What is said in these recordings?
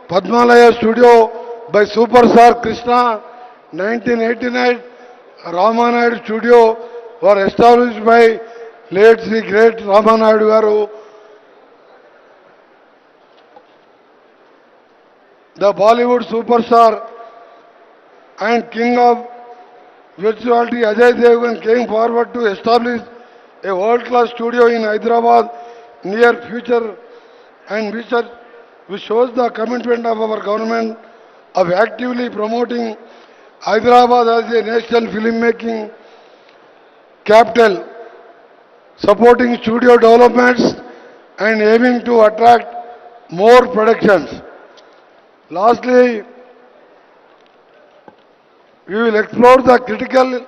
Padmalaya Studio by Superstar Krishna, 1989 Ramanayadu Studio were established by late Sri Great Ramanayadu Garu. The Bollywood superstar and king of virtuality Ajay Devgan came forward to establish a world-class studio in Hyderabad near future and which shows the commitment of our government of actively promoting Hyderabad as a national filmmaking capital, supporting studio developments and aiming to attract more productions. Lastly, we will explore the critical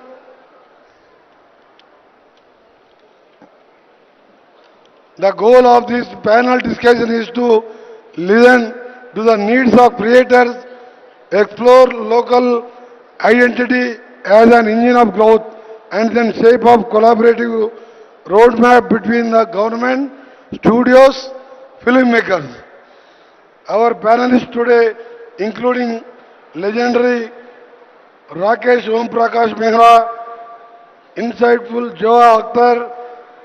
The goal of this panel discussion is to listen to the needs of creators, explore local identity as an engine of growth, and then shape of collaborative roadmap between the government, studios, filmmakers. Our panelists today, including legendary Rakesh Om Prakash Mehra, insightful Joa Akhtar,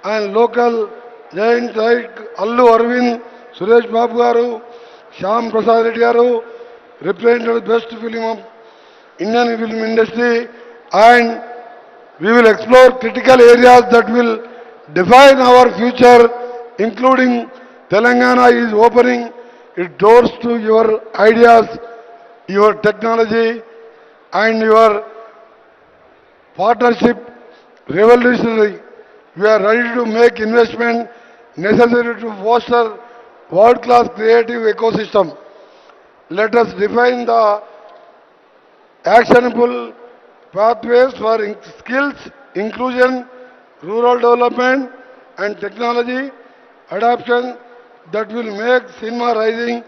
and local giants like Allu Arvind, Suresh Babu Garu, Shyam Prasad Reddy Garu, represented best film of Indian film industry, and we will explore critical areas that will define our future, including Telangana is opening its doors to your ideas, your technology, and your partnership revolutionary. We are ready to make investment necessary to foster world-class creative ecosystem. Let us define the actionable pathways for skills, inclusion, rural development and technology adoption that will make cinema rising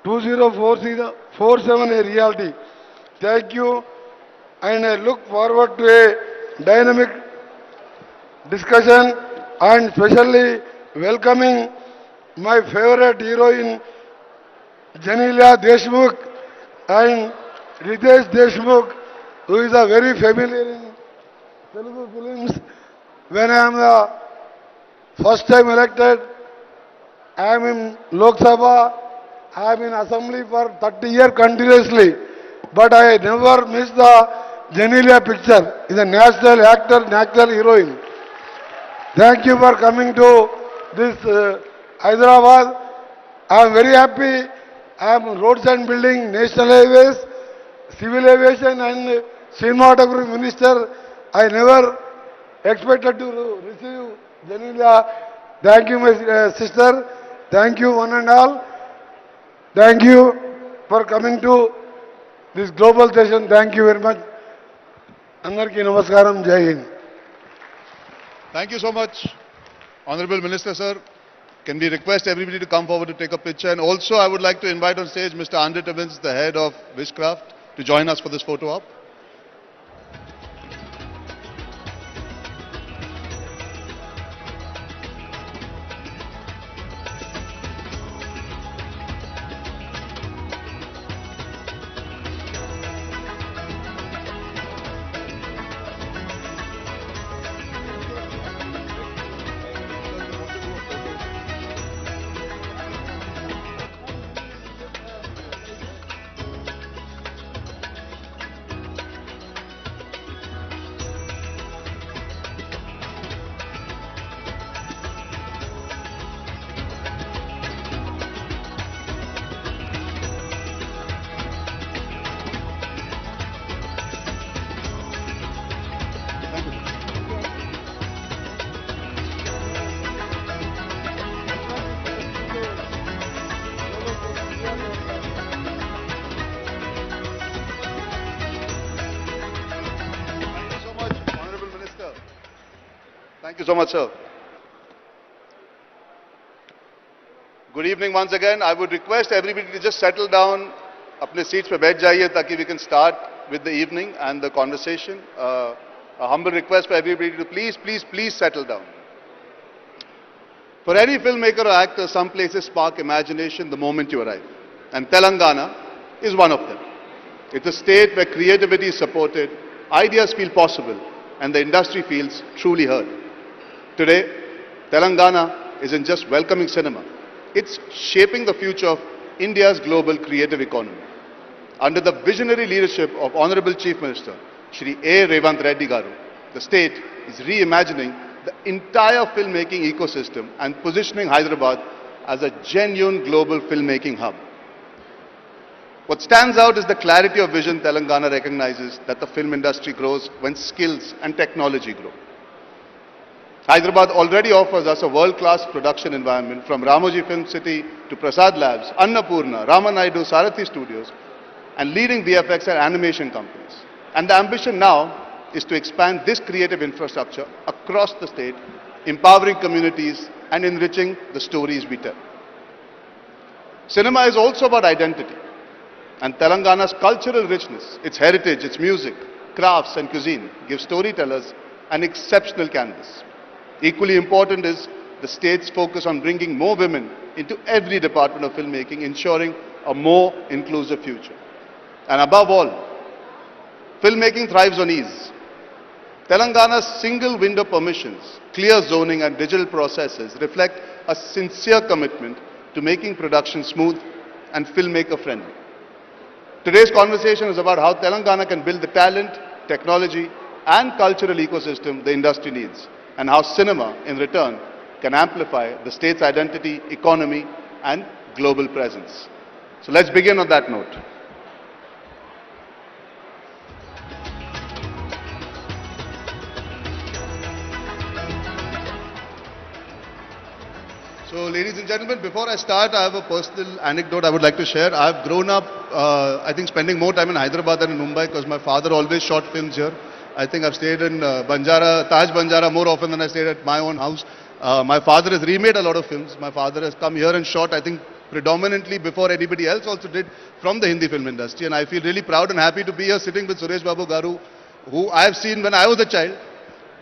2047 a reality. Thank you, and I look forward to a dynamic discussion and especially welcoming my favorite heroine Janelia Deshmukh and Ritesh Deshmukh, who is a very familiar in Telugu films. When I am the first time elected, I am in Lok Sabha, I am in Assembly for 30 years continuously, but I never miss the Janelia picture. Is a national actor, national heroine. Thank you for coming to this Hyderabad. I am very happy. I am roads and building, national highways, civil aviation and cinematography minister. I never expected to receive Janelia. Thank you, my sister. Thank you, one and all. Thank you for coming to this global session. Thank you very much. Andarki namaskaram. Jai Hind. Thank you so much, Honorable Minister, sir. Can we request everybody to come forward to take a picture? And also, I would like to invite on stage Mr. Andre Tibbins, the head of Wishcraft, to join us for this photo op. Thank you so much, sir. Good evening once again. I would request everybody to just settle down. अपने seats पे बैठ जाइए ताकि we can start with the evening and the conversation. A humble request for everybody to please settle down. For any filmmaker or actor, some places spark imagination the moment you arrive. And Telangana is one of them. It's a state where creativity is supported, ideas feel possible, and the industry feels truly heard. Today, Telangana isn't just welcoming cinema, it's shaping the future of India's global creative economy. Under the visionary leadership of Honorable Chief Minister, Shri A. Revant Reddy Garu, the state is reimagining the entire filmmaking ecosystem and positioning Hyderabad as a genuine global filmmaking hub. What stands out is the clarity of vision. Telangana recognizes that the film industry grows when skills and technology grow. Hyderabad already offers us a world-class production environment, from Ramoji Film City to Prasad Labs, Annapurna, Ramanaidu, Sarathi Studios, and leading VFX and animation companies. And the ambition now is to expand this creative infrastructure across the state, empowering communities and enriching the stories we tell. Cinema is also about identity, and Telangana's cultural richness, its heritage, its music, crafts and cuisine give storytellers an exceptional canvas. Equally important is the state's focus on bringing more women into every department of filmmaking, ensuring a more inclusive future. And above all, filmmaking thrives on ease. Telangana's single window permissions, clear zoning and digital processes reflect a sincere commitment to making production smooth and filmmaker friendly. Today's conversation is about how Telangana can build the talent, technology and cultural ecosystem the industry needs, and how cinema, in return, can amplify the state's identity, economy and global presence. So let's begin on that note. So ladies and gentlemen, before I start, I have a personal anecdote I would like to share. I have grown up, I think, spending more time in Hyderabad than in Mumbai because my father always shot films here. I think I've stayed in Taj Banjara more often than I stayed at my own house. My father has remade a lot of films. My father has come here and shot, I think, predominantly before anybody else also did, from the Hindi film industry. And I feel really proud and happy to be here sitting with Suresh Babu Garu, who I have seen when I was a child.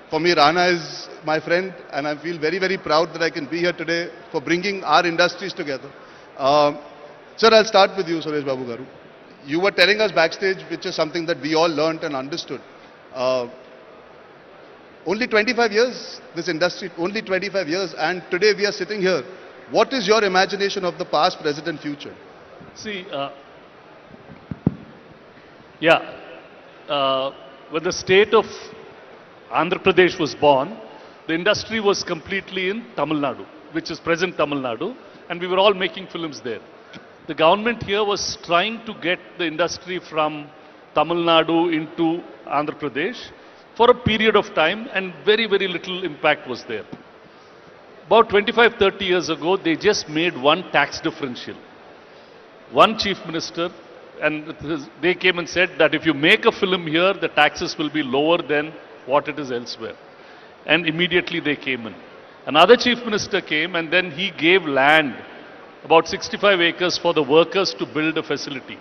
For me, Rana is my friend, and I feel very, very proud that I can be here today for bringing our industries together. Sir, I'll start with you, Suresh Babu Garu. You were telling us backstage, which is something that we all learnt and understood. Only 25 years, this industry, only 25 years, and today we are sitting here. What is your imagination of the past, present and future? See, when the state of Andhra Pradesh was born, the industry was completely in Tamil Nadu, which is present Tamil Nadu, and we were all making films there. The government here was trying to get the industry from Tamil Nadu into Andhra Pradesh for a period of time, and very, very little impact was there. About 25-30 years ago, they just made one tax differential. One chief minister, and they came and said that if you make a film here, the taxes will be lower than what it is elsewhere. And immediately they came in. Another chief minister came, and then he gave land, about 65 acres, for the workers to build a facility.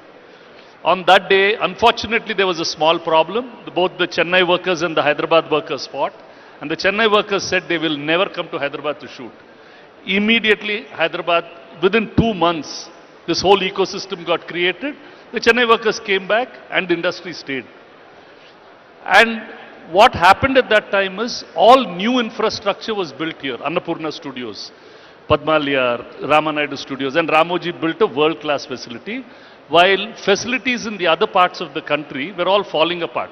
On that day, unfortunately, there was a small problem. Both the Chennai workers and the Hyderabad workers fought. And the Chennai workers said they will never come to Hyderabad to shoot. Immediately, Hyderabad, within 2 months, this whole ecosystem got created. The Chennai workers came back and the industry stayed. And what happened at that time is all new infrastructure was built here. Annapurna Studios, Padmaliyar, Ramanaidu Studios, and Ramoji built a world-class facility, while facilities in the other parts of the country were all falling apart.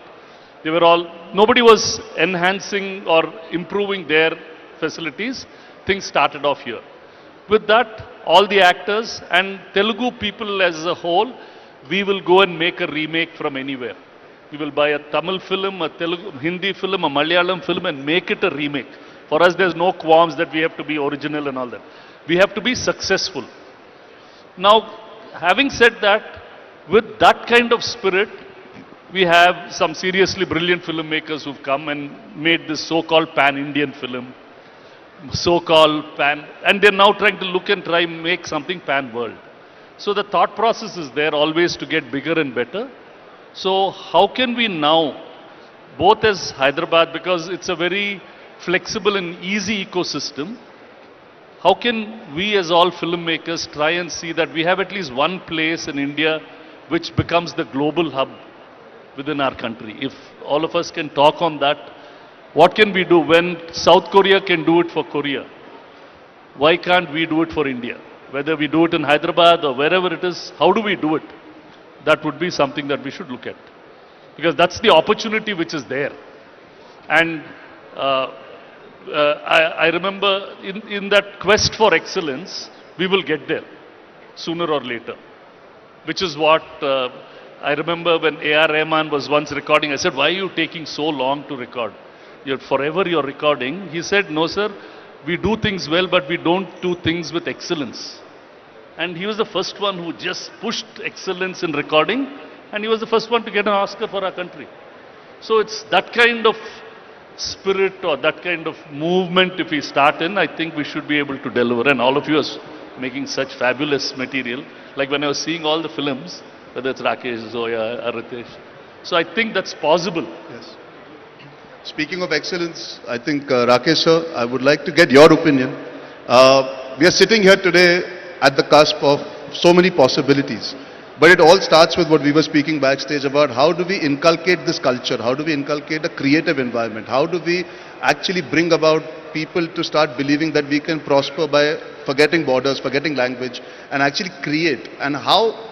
They were all, nobody was enhancing or improving their facilities. Things started off here. With that, all the actors and Telugu people as a whole, we will go and make a remake from anywhere. We will buy a Tamil film, a Telugu, Hindi film, a Malayalam film and make it a remake. For us, there's no qualms that we have to be original and all that. We have to be successful. Now, having said that, with that kind of spirit, we have some seriously brilliant filmmakers who've come and made this so-called pan-Indian film, so-called pan, and they're now trying to look and try and make something pan-world. So the thought process is there always to get bigger and better. So how can we now, both as Hyderabad, because it's a very flexible and easy ecosystem, how can we as all filmmakers try and see that we have at least one place in India which becomes the global hub within our country? If all of us can talk on that, what can we do when South Korea can do it for Korea? Why can't we do it for India? Whether we do it in Hyderabad or wherever it is, how do we do it? That would be something that we should look at. Because that's the opportunity which is there. And I remember in that quest for excellence, we will get there sooner or later. Which is what I remember when A.R. Rahman was once recording. I said, why are you taking so long to record? You're recording. He said, no sir, we do things well, but we don't do things with excellence. And he was the first one who just pushed excellence in recording, and he was the first one to get an Oscar for our country. So it's that kind of spirit or that kind of movement if we start in, I think we should be able to deliver. And all of you are making such fabulous material. Like when I was seeing all the films, whether it's Rakesh, Zoya, or Ritesh. So I think that's possible. Yes. Speaking of excellence, I think Rakesh sir, I would like to get your opinion. We are sitting here today at the cusp of so many possibilities. But it all starts with what we were speaking backstage about. How do we inculcate this culture? How do we inculcate a creative environment? How do we actually bring about people to start believing that we can prosper by forgetting borders, forgetting language, and actually create? And how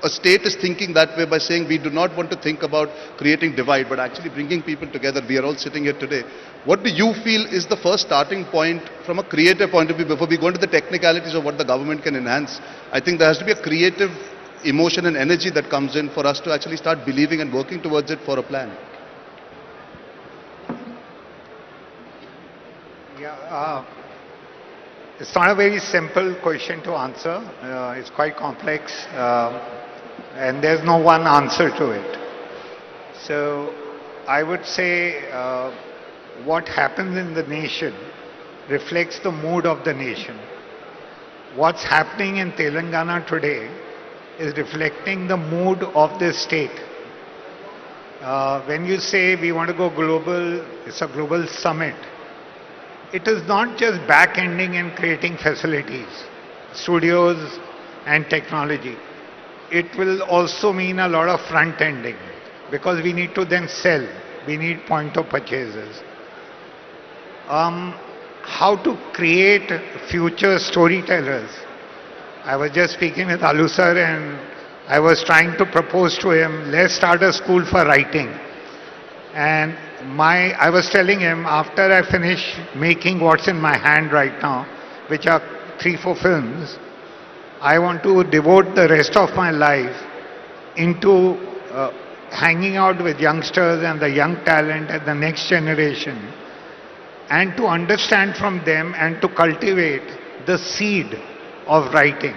a state is thinking that way by saying we do not want to think about creating divide, but actually bringing people together. We are all sitting here today. What do you feel is the first starting point from a creative point of view before we go into the technicalities of what the government can enhance? I think there has to be a creative emotion and energy that comes in for us to actually start believing and working towards it for a plan. Yeah, it's not a very simple question to answer. It's quite complex, and there's no one answer to it. So I would say what happens in the nation reflects the mood of the nation. What's happening in Telangana today is reflecting the mood of the state. When you say we want to go global, it's a global summit. It is not just back-ending and creating facilities, studios and technology. It will also mean a lot of front-ending because we need to then sell. We need point of purchases. How to create future storytellers. I was just speaking with Alu sir and I was trying to propose to him, let's start a school for writing. And I was telling him, after I finish making what's in my hand right now, which are 3-4 films, I want to devote the rest of my life into hanging out with youngsters and the young talent and the next generation, and to understand from them and to cultivate the seed of writing.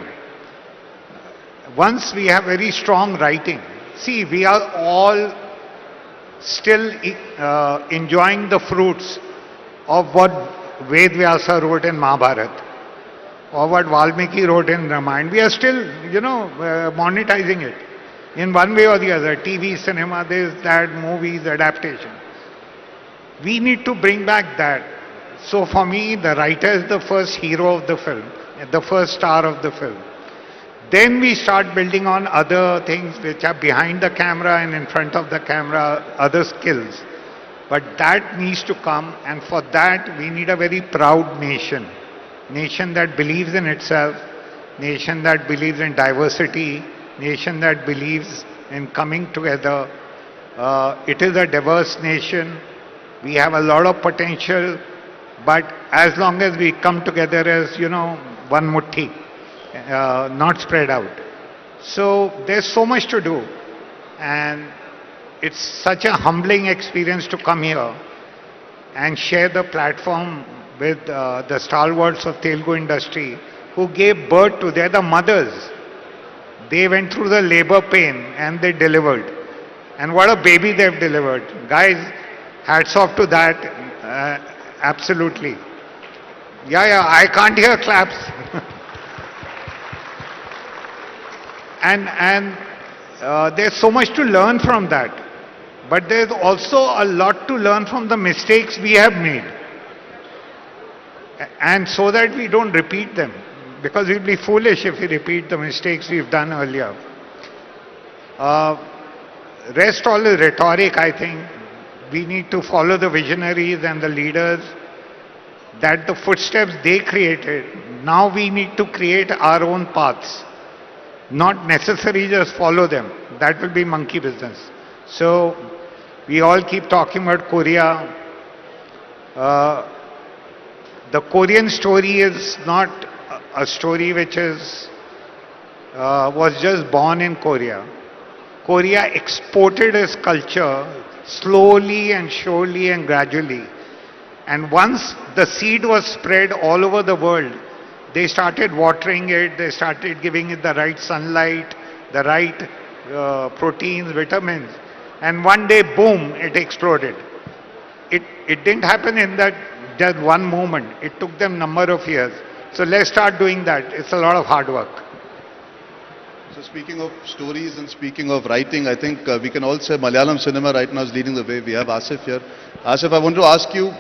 Once we have very strong writing, see, we are all still enjoying the fruits of what Ved Vyasa wrote in Mahabharata or what Valmiki wrote in Ramayana. We are still, monetizing it in one way or the other. TV, cinema, this, that, movies, adaptation. We need to bring back that. So for me, the writer is the first hero of the film, the first star of the film. Then we start building on other things which are behind the camera and in front of the camera, other skills. But that needs to come, and for that we need a very proud nation. Nation that believes in itself, nation that believes in diversity, nation that believes in coming together. It is a diverse nation. We have a lot of potential, but as long as we come together as, one mutti, not spread out. So there's so much to do, and it's such a humbling experience to come here and share the platform with the stalwarts of Telugu industry who gave birth to, they're the mothers. They went through the labor pain and they delivered. And what a baby they've delivered. Guys, hats off to that. Absolutely. Yeah, I can't hear claps. And there's so much to learn from that. But there's also a lot to learn from the mistakes we have made. and so that we don't repeat them, because we'll be foolish if we repeat the mistakes we've done earlier. Rest all is rhetoric, I think. We need to follow the visionaries and the leaders, that the footsteps they created. Now we need to create our own paths, not necessarily just follow them. That will be monkey business. So we all keep talking about Korea. The Korean story is not a story which is was just born in Korea. Korea exported its culture slowly and surely and gradually. And once the seed was spread all over the world, they started watering it, they started giving it the right sunlight, the right proteins, vitamins. And one day, boom, it exploded. It didn't happen in that just one moment. It took them number of years. So let's start doing that. It's a lot of hard work. So speaking of stories and speaking of writing, I think we can all say Malayalam cinema right now is leading the way. We have Asif here. Asif, I want to ask you,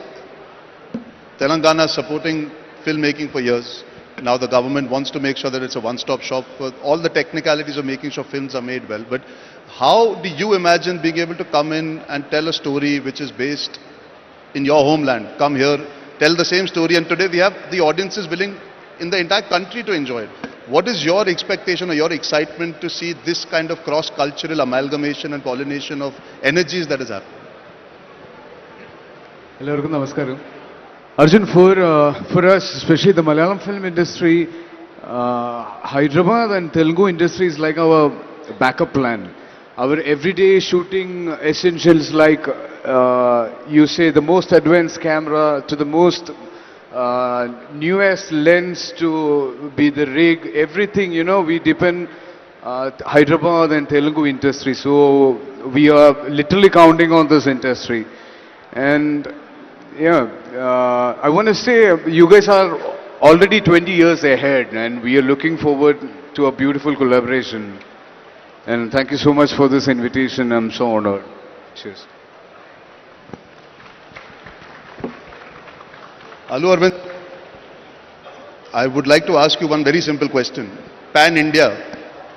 Telangana is supporting filmmaking for years. Now the government wants to make sure that it's a one-stop shop for all the technicalities of making sure films are made well. But how do you imagine being able to come in and tell a story which is based in your homeland? Come here, tell the same story, and today we have the audiences willing in the entire country to enjoy it. What is your expectation or your excitement to see this kind of cross-cultural amalgamation and pollination of energies that is happening? Hello, namaskaram. Arjun, for us, especially the Malayalam film industry, Hyderabad and Telugu industry is like our backup plan. Our everyday shooting essentials like, you say, the most advanced camera to the most newest lens to be the rig, everything, we depend Hyderabad and Telugu industry. So we are literally counting on this industry. And I want to say you guys are already 20 years ahead and we are looking forward to a beautiful collaboration. And thank you so much for this invitation. I'm so honored. Cheers. Alu Arvind, I would like to ask you one very simple question. Pan-India,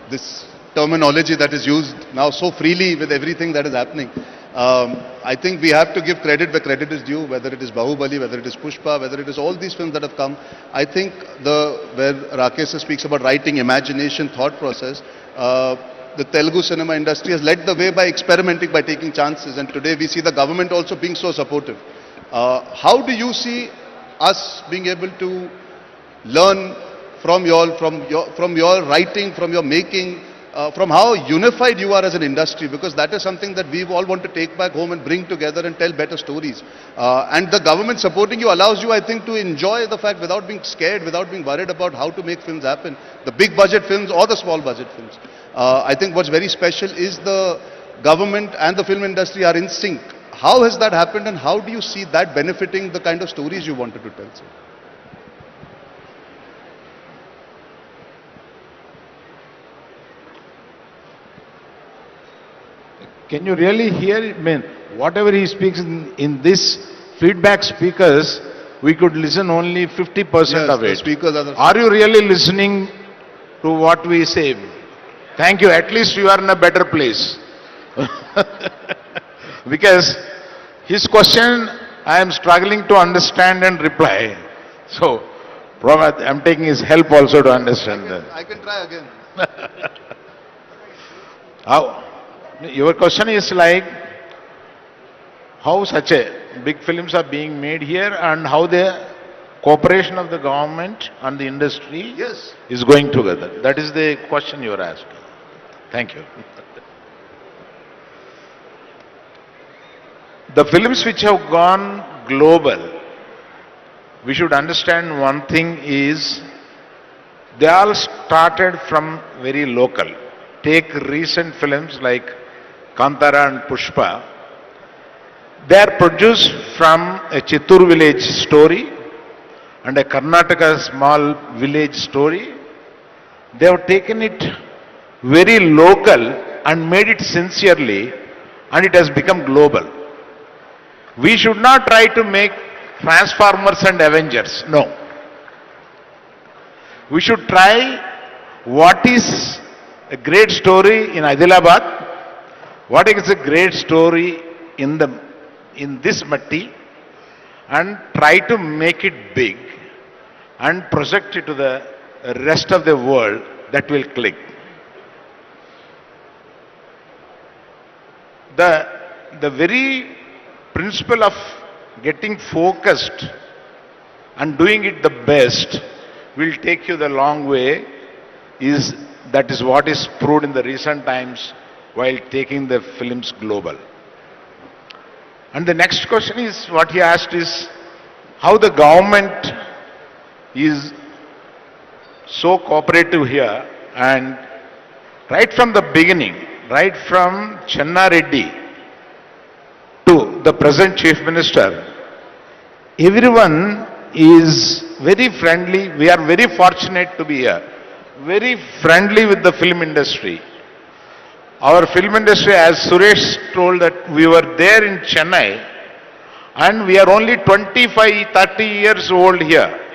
this terminology that is used now so freely with everything that is happening. I think we have to give credit where credit is due, whether it is Bahubali, whether it is Pushpa, whether it is all these films that have come. I think where Rakesh speaks about writing, imagination, thought process, the Telugu cinema industry has led the way by experimenting, by taking chances, and today we see the government also being so supportive. How do you see us being able to learn from your writing, from your making, from how unified you are as an industry, because that is something that we all want to take back home and bring together and tell better stories. And the government supporting you allows you, I think, to enjoy the fact without being scared, without being worried about how to make films happen, the big budget films or the small budget films. I think what's very special is the government and the film industry are in sync. How has that happened and how do you see that benefiting the kind of stories you wanted to tell, sir? Can you really hear it? I mean, whatever he speaks in this feedback speakers, we could listen only 50% of it. Speakers are you really listening to what we say? Thank you. At least you are in a better place. Because his question, I am struggling to understand and reply. So, probably I am taking his help also to understand that. I can try again. How? Your question is like, how such a big films are being made here and how the cooperation of the government and the industry is going together. That is the question you are asking. Thank you. The films which have gone global, we should understand one thing is, they all started from very local. Take recent films like Kantara and Pushpa. They are produced from a Chittoor village story and a Karnataka small village story. They have taken it very local and made it sincerely, and it has become global. We should not try to make Transformers and Avengers. No. We should try what is a great story in Adilabad, what is a great story in this matti, and try to make it big and project it to the rest of the world. That will click. The very principle of getting focused and doing it the best will take you the long way. That is what is proved in the recent times while taking the films global. And the next question is, what he asked is, how the government is so cooperative here, and right from the beginning, right from Channa Reddy to the present Chief Minister, everyone is very friendly. We are very fortunate to be here. Very friendly with the film industry. Our film industry, as Suresh told, that we were there in Chennai and we are only 25, 30 years old here.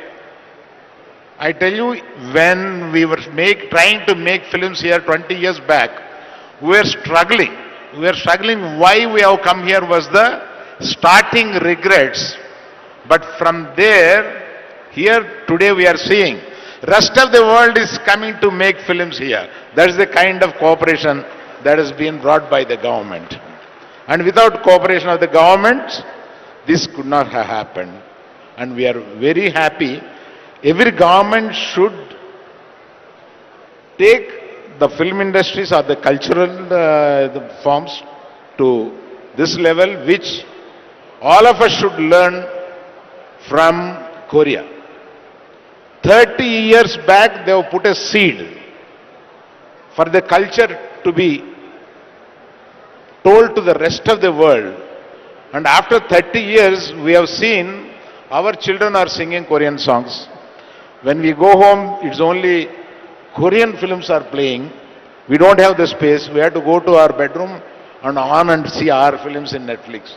I tell you, when we were trying to make films here 20 years back, we were struggling. We were struggling. Why we have come here was the starting regrets. But from there, here today we are seeing, rest of the world is coming to make films here. That is the kind of cooperation that has been brought by the government. And without cooperation of the government, this could not have happened. And we are very happy. Every government should take the film industries or the cultural the forms to this level, which all of us should learn from Korea. 30 years back, they have put a seed for the culture to be told to the rest of the world. And after 30 years, we have seen our children are singing Korean songs. When we go home, it's only Korean films are playing. We don't have the space. We have to go to our bedroom and on and see our films in Netflix.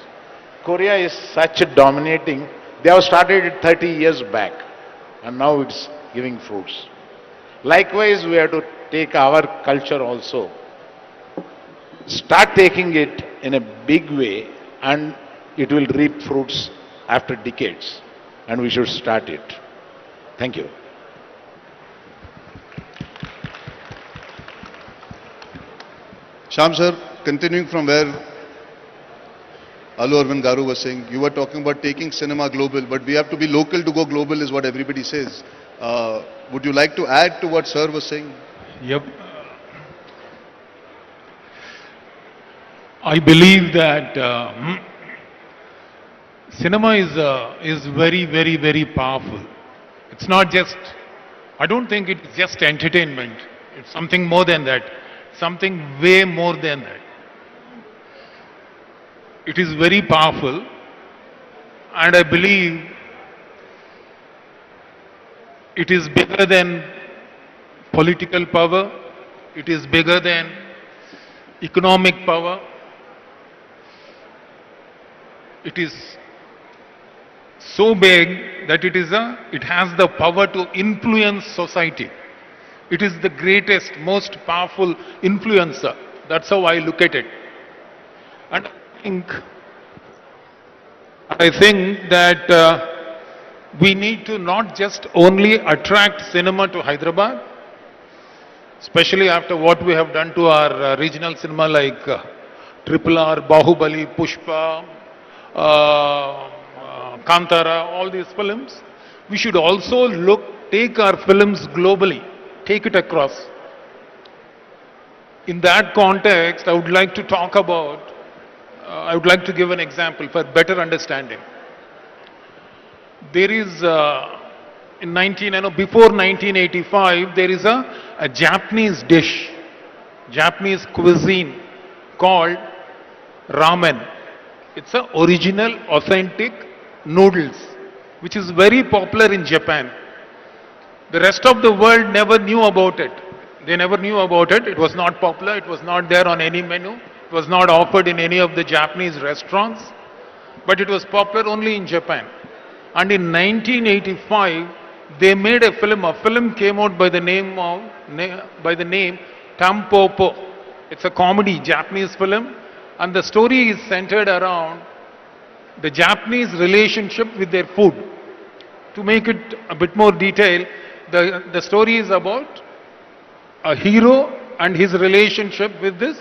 Korea is such a dominating. They have started it 30 years back and now it's giving fruits. Likewise, we have to take our culture also. Start taking it in a big way and it will reap fruits after decades. And we should start it. Thank you. Shyam sir, continuing from where Alu Arvind Garu was saying, you were talking about taking cinema global, but we have to be local to go global is what everybody says. Would you like to add to what sir was saying? Yep. I believe that cinema is very, very, very powerful. It's not just, I don't think it's just entertainment. It's something more than that. Something way more than that. It is very powerful, and I believe it is bigger than political power. It is bigger than economic power. It is so big that it has the power to influence society. It is the greatest, most powerful influencer. That's how I look at it. And I think that we need to not just only attract cinema to Hyderabad, especially after what we have done to our regional cinema like Triple R, Bahubali, Pushpa, Kantara, all these films. We should also take our films globally, take it across. In that context, I would like to talk about, I would like to give an example for better understanding. There is, before 1985, there is a Japanese dish, Japanese cuisine called ramen. It's an original, authentic noodles, which is very popular in Japan. The rest of the world never knew about it. They never knew about it. It was not popular. It was not there on any menu. It was not offered in any of the Japanese restaurants. But it was popular only in Japan. And in 1985, they made a film. A film came out by the name Tampopo. It's a comedy, Japanese film, and the story is centered around the Japanese relationship with their food. To make it a bit more detailed, the story is about a hero and his relationship with this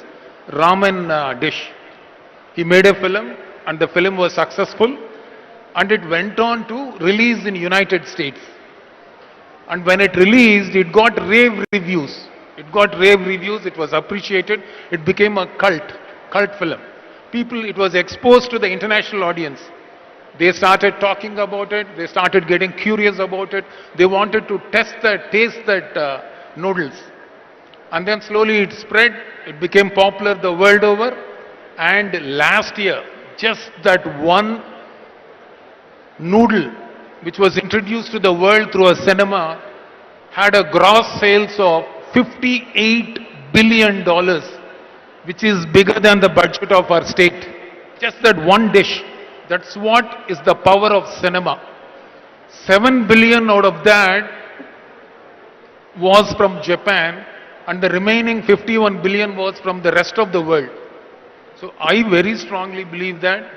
ramen dish. He made a film and the film was successful and it went on to release in United States. And when it released, it got rave reviews. It got rave reviews, it was appreciated, it became a cult film. It was exposed to the international audience. They started talking about it, they started getting curious about it, they wanted to taste that noodles. And then slowly it spread, it became popular the world over, and last year, just that one noodle which was introduced to the world through a cinema had a gross sales of $58 billion, which is bigger than the budget of our state. Just that one dish. That's what is the power of cinema. 7 billion out of that was from Japan and the remaining 51 billion was from the rest of the world. So I very strongly believe that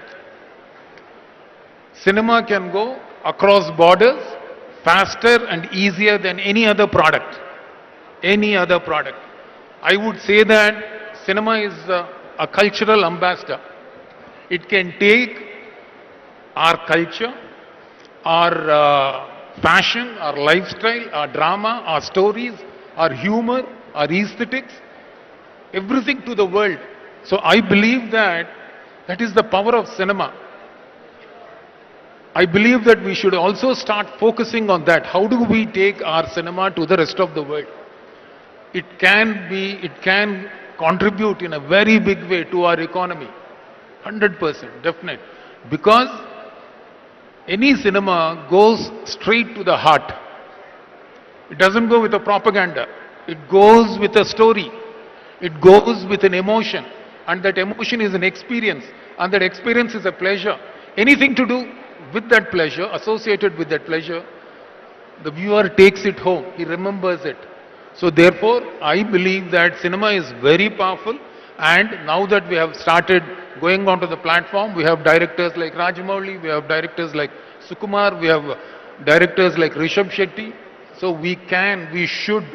cinema can go across borders faster and easier than any other product. Any other product. I would say that cinema is a cultural ambassador. It can take our culture, our fashion, our lifestyle, our drama, our stories, our humor, our aesthetics, everything to the world. So I believe that that is the power of cinema. I believe that we should also start focusing on that. How do we take our cinema to the rest of the world? It can contribute in a very big way to our economy. 100%, definite. Because any cinema goes straight to the heart. It doesn't go with a propaganda. It goes with a story. It goes with an emotion. And that emotion is an experience. And that experience is a pleasure. Anything to do with that pleasure, associated with that pleasure, the viewer takes it home. He remembers it. So therefore, I believe that cinema is very powerful. And now that we have started going onto the platform, we have directors like Rajamouli, we have directors like Sukumar, we have directors like Rishabh Shetty. So we should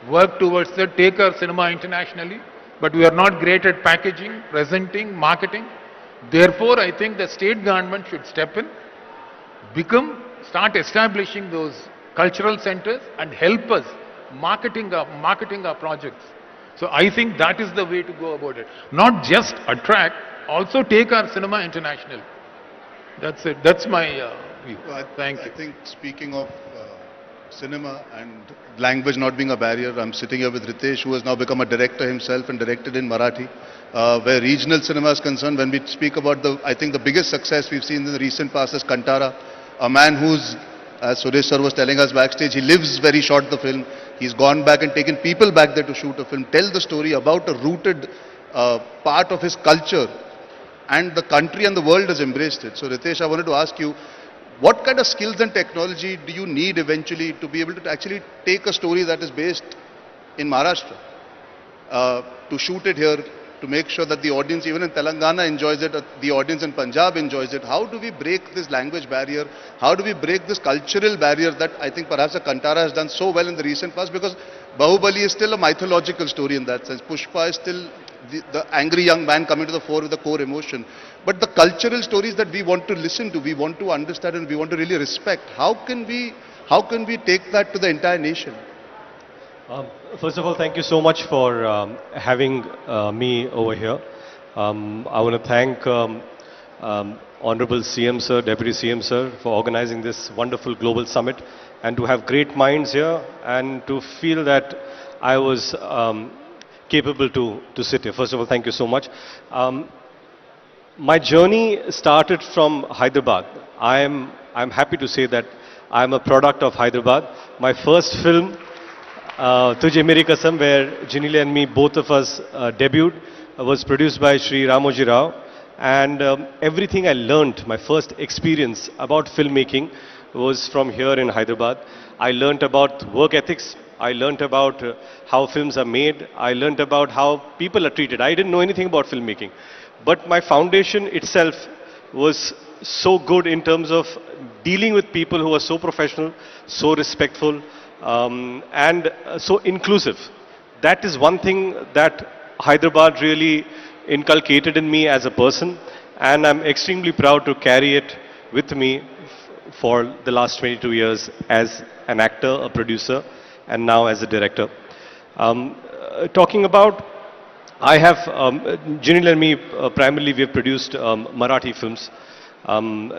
work towards that, take our cinema internationally. But we are not great at packaging, presenting, marketing. Therefore, I think the state government should step in, start establishing those cultural centers and help us marketing our projects. So I think that is the way to go about it. Not just attract, also take our cinema international. That's it. That's my view. Thank you. I think speaking of cinema and language not being a barrier, I'm sitting here with Ritesh, who has now become a director himself and directed in Marathi. Where regional cinema is concerned, when we speak about I think the biggest success we've seen in the recent past is Kantara, a man who's, as Suresh sir was telling us backstage, he lives where he shot the film. He's gone back and taken people back there to shoot a film, tell the story about a rooted part of his culture, and the country and the world has embraced it. So Ritesh, I wanted to ask you, what kind of skills and technology do you need eventually to be able to actually take a story that is based in Maharashtra, to shoot it here, to make sure that the audience, even in Telangana, enjoys it, the audience in Punjab enjoys it? How do we break this language barrier? How do we break this cultural barrier that I think perhaps a Kantara has done so well in the recent past? Because Bahubali is still a mythological story in that sense. Pushpa is still the angry young man coming to the fore with the core emotion. But the cultural stories that we want to listen to, we want to understand and we want to really respect, how can we take that to the entire nation? First of all, thank you so much for having me over here. I want to thank Honorable CM Sir, Deputy CM Sir, for organizing this wonderful global summit, and to have great minds here and to feel that I was capable to sit here. First of all, thank you so much. My journey started from Hyderabad. I'm happy to say that I'm a product of Hyderabad. My first film, Tujhe Meri Kasam, where Janila and me, both of us debuted, was produced by Shri Ramoji Rao. And everything I learnt, my first experience about filmmaking, was from here in Hyderabad. I learnt about work ethics. I learnt about how films are made. I learnt about how people are treated. I didn't know anything about filmmaking. But my foundation itself was so good in terms of dealing with people who are so professional, so respectful, and so inclusive. That is one thing that Hyderabad really inculcated in me as a person, and I'm extremely proud to carry it with me for the last 22 years as an actor, a producer, and now as a director. Talking about, I have, Jinil and me, primarily we have produced Marathi films.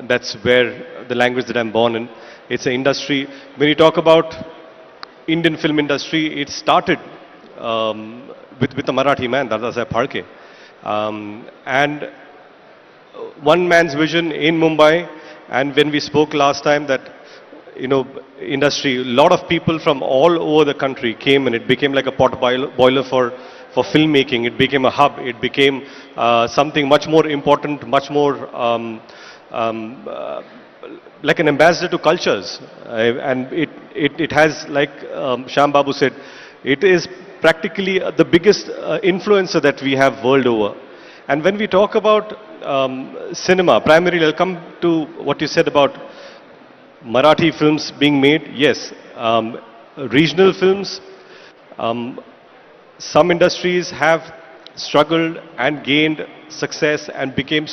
That's where the language that I'm born in. It's an industry. When you talk about Indian film industry, it started with a Marathi man, Dadasaheb Phalke. And one man's vision in Mumbai, and when we spoke last time that, industry, a lot of people from all over the country came and it became like a boiler for filmmaking. It became a hub. It became something much more important, much more like an ambassador to cultures. And it has, like Shyam Babu said, it is practically the biggest influencer that we have world over. And when we talk about cinema, primarily I'll come to what you said about Marathi films being made. Yes, regional films, some industries have struggled and gained success and became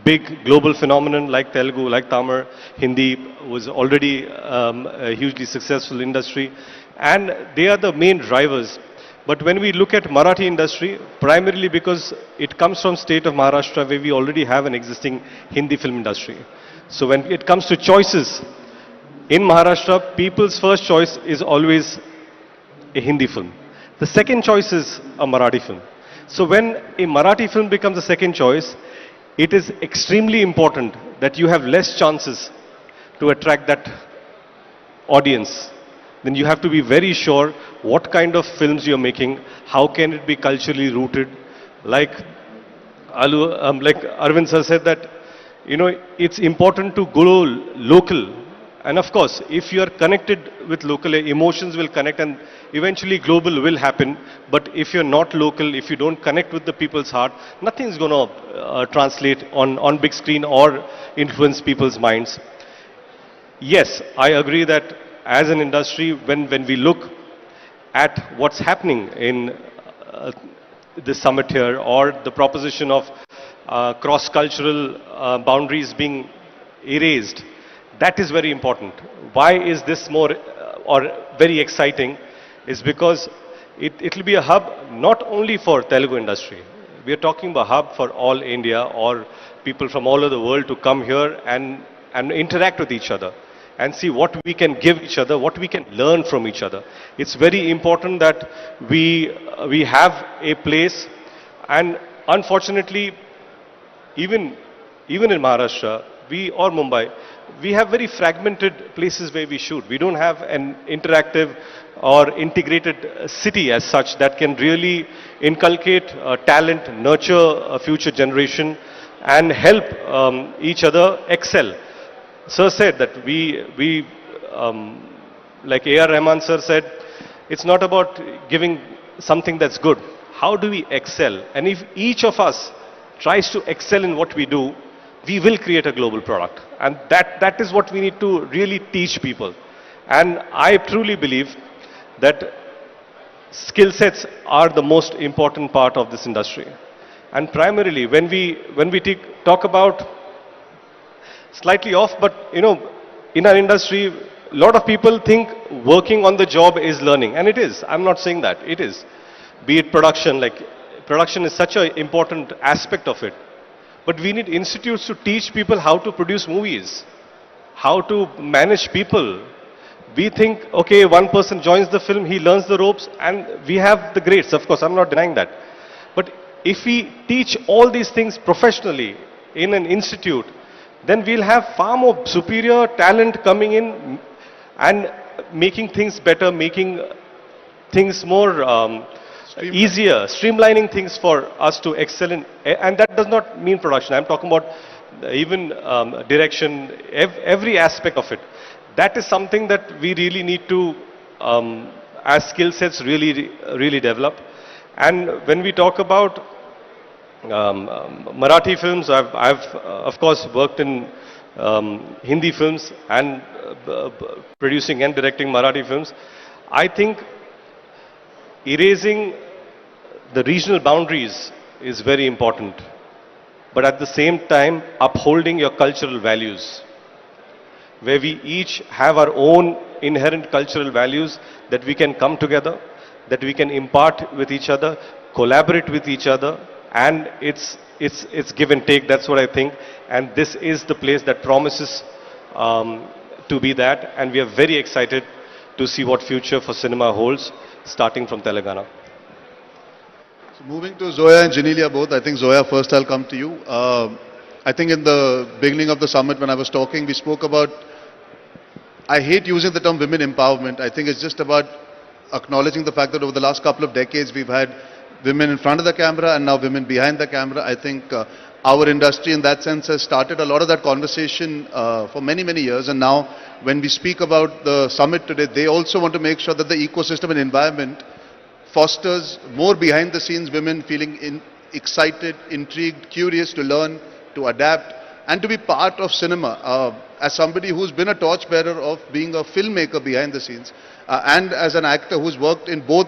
big global phenomenon like Telugu, like Tamil. Hindi was already a hugely successful industry, and they are the main drivers. But when we look at Marathi industry, primarily because it comes from state of Maharashtra where we already have an existing Hindi film industry. So when it comes to choices, in Maharashtra, people's first choice is always a Hindi film. The second choice is a Marathi film. So when a Marathi film becomes the second choice, it is extremely important that you have less chances to attract that audience. Then you have to be very sure what kind of films you're making, how can it be culturally rooted. Like Arvind sir said that, it's important to go local. And of course, if you are connected with local, emotions will connect and eventually global will happen. But if you're not local, if you don't connect with the people's heart, nothing's going to translate on big screen or influence people's minds. Yes, I agree that as an industry, when we look at what's happening in the summit here, or the proposition of cross-cultural boundaries being erased, that is very important. Why is this more or very exciting? Is because it will be a hub not only for Telugu industry. We are talking about a hub for all India or people from all over the world to come here and interact with each other and see what we can give each other, what we can learn from each other. It's very important that we have a place, and unfortunately, even in Maharashtra, or Mumbai, we have very fragmented places where we shoot. We don't have an interactive or integrated city as such that can really inculcate talent, nurture a future generation, and help each other excel. Sir said that like A.R. Rahman sir said, it's not about giving something that's good. How do we excel? And if each of us tries to excel in what we do, we will create a global product. And that is what we need to really teach people. And I truly believe that skill sets are the most important part of this industry. And primarily, when we talk about, slightly off, but in our industry, a lot of people think working on the job is learning, and it is. I'm not saying that, it is. Be it production, like production is such an important aspect of it. But we need institutes to teach people how to produce movies, how to manage people. We think, okay, one person joins the film, he learns the ropes, and we have the grades. Of course, I'm not denying that. But if we teach all these things professionally in an institute, then we'll have far more superior talent coming in and making things better, making things more easier, streamlining things for us to excel in. And that does not mean production. I'm talking about even direction, every aspect of it. That is something that we really need to, as skill sets, really develop. And when we talk about Marathi films, I've of course worked in Hindi films and producing and directing Marathi films. I think erasing the regional boundaries is very important, but at the same time upholding your cultural values, where we each have our own inherent cultural values that we can come together, that we can impart with each other, collaborate with each other, and it's give and take. That's what I think, and this is the place that promises to be that, and we are very excited to see what future for cinema holds, starting from Telangana. So moving to Zoya and Genelia both, I think Zoya first I'll come to you. I think in the beginning of the summit when I was talking, we spoke about, I hate using the term women empowerment. I think it's just about acknowledging the fact that over the last couple of decades we've had women in front of the camera and now women behind the camera. I think our industry in that sense has started a lot of that conversation for many, many years, and now when we speak about the summit today, they also want to make sure that the ecosystem and environment fosters more behind the scenes women feeling excited, intrigued, curious to learn, to adapt, and to be part of cinema. As somebody who's been a torchbearer of being a filmmaker behind the scenes, and as an actor who's worked in both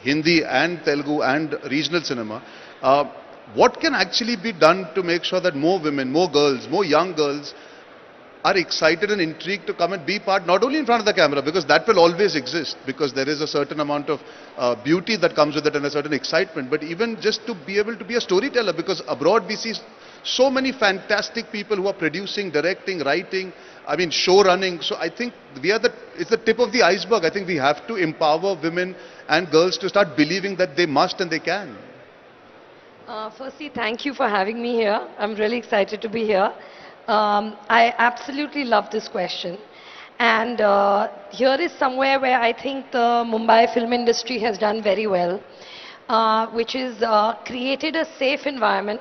Hindi and Telugu and regional cinema, what can actually be done to make sure that more women, more girls, more young girls are excited and intrigued to come and be part, not only in front of the camera, because that will always exist, because there is a certain amount of beauty that comes with it and a certain excitement, but even just to be able to be a storyteller, because abroad we see so many fantastic people who are producing, directing, writing, I mean show running. So I think it's the tip of the iceberg. I think we have to empower women and girls to start believing that they must and they can. Firstly, thank you for having me here. I'm really excited to be here. I absolutely love this question. And here is somewhere where I think the Mumbai film industry has done very well, which is created a safe environment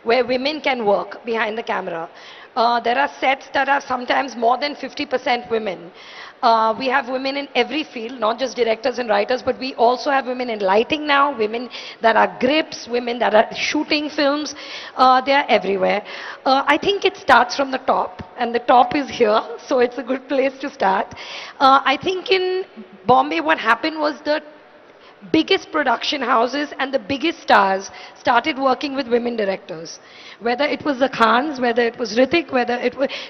where women can work behind the camera. There are sets that are sometimes more than 50% women. We have women in every field, not just directors and writers, but we also have women in lighting now, women that are grips, women that are shooting films. They are everywhere. I think it starts from the top, and the top is here, so it's a good place to start. I think in Bombay what happened was the biggest production houses and the biggest stars started working with women directors. Whether it was the Khans, whether it was Hrithik,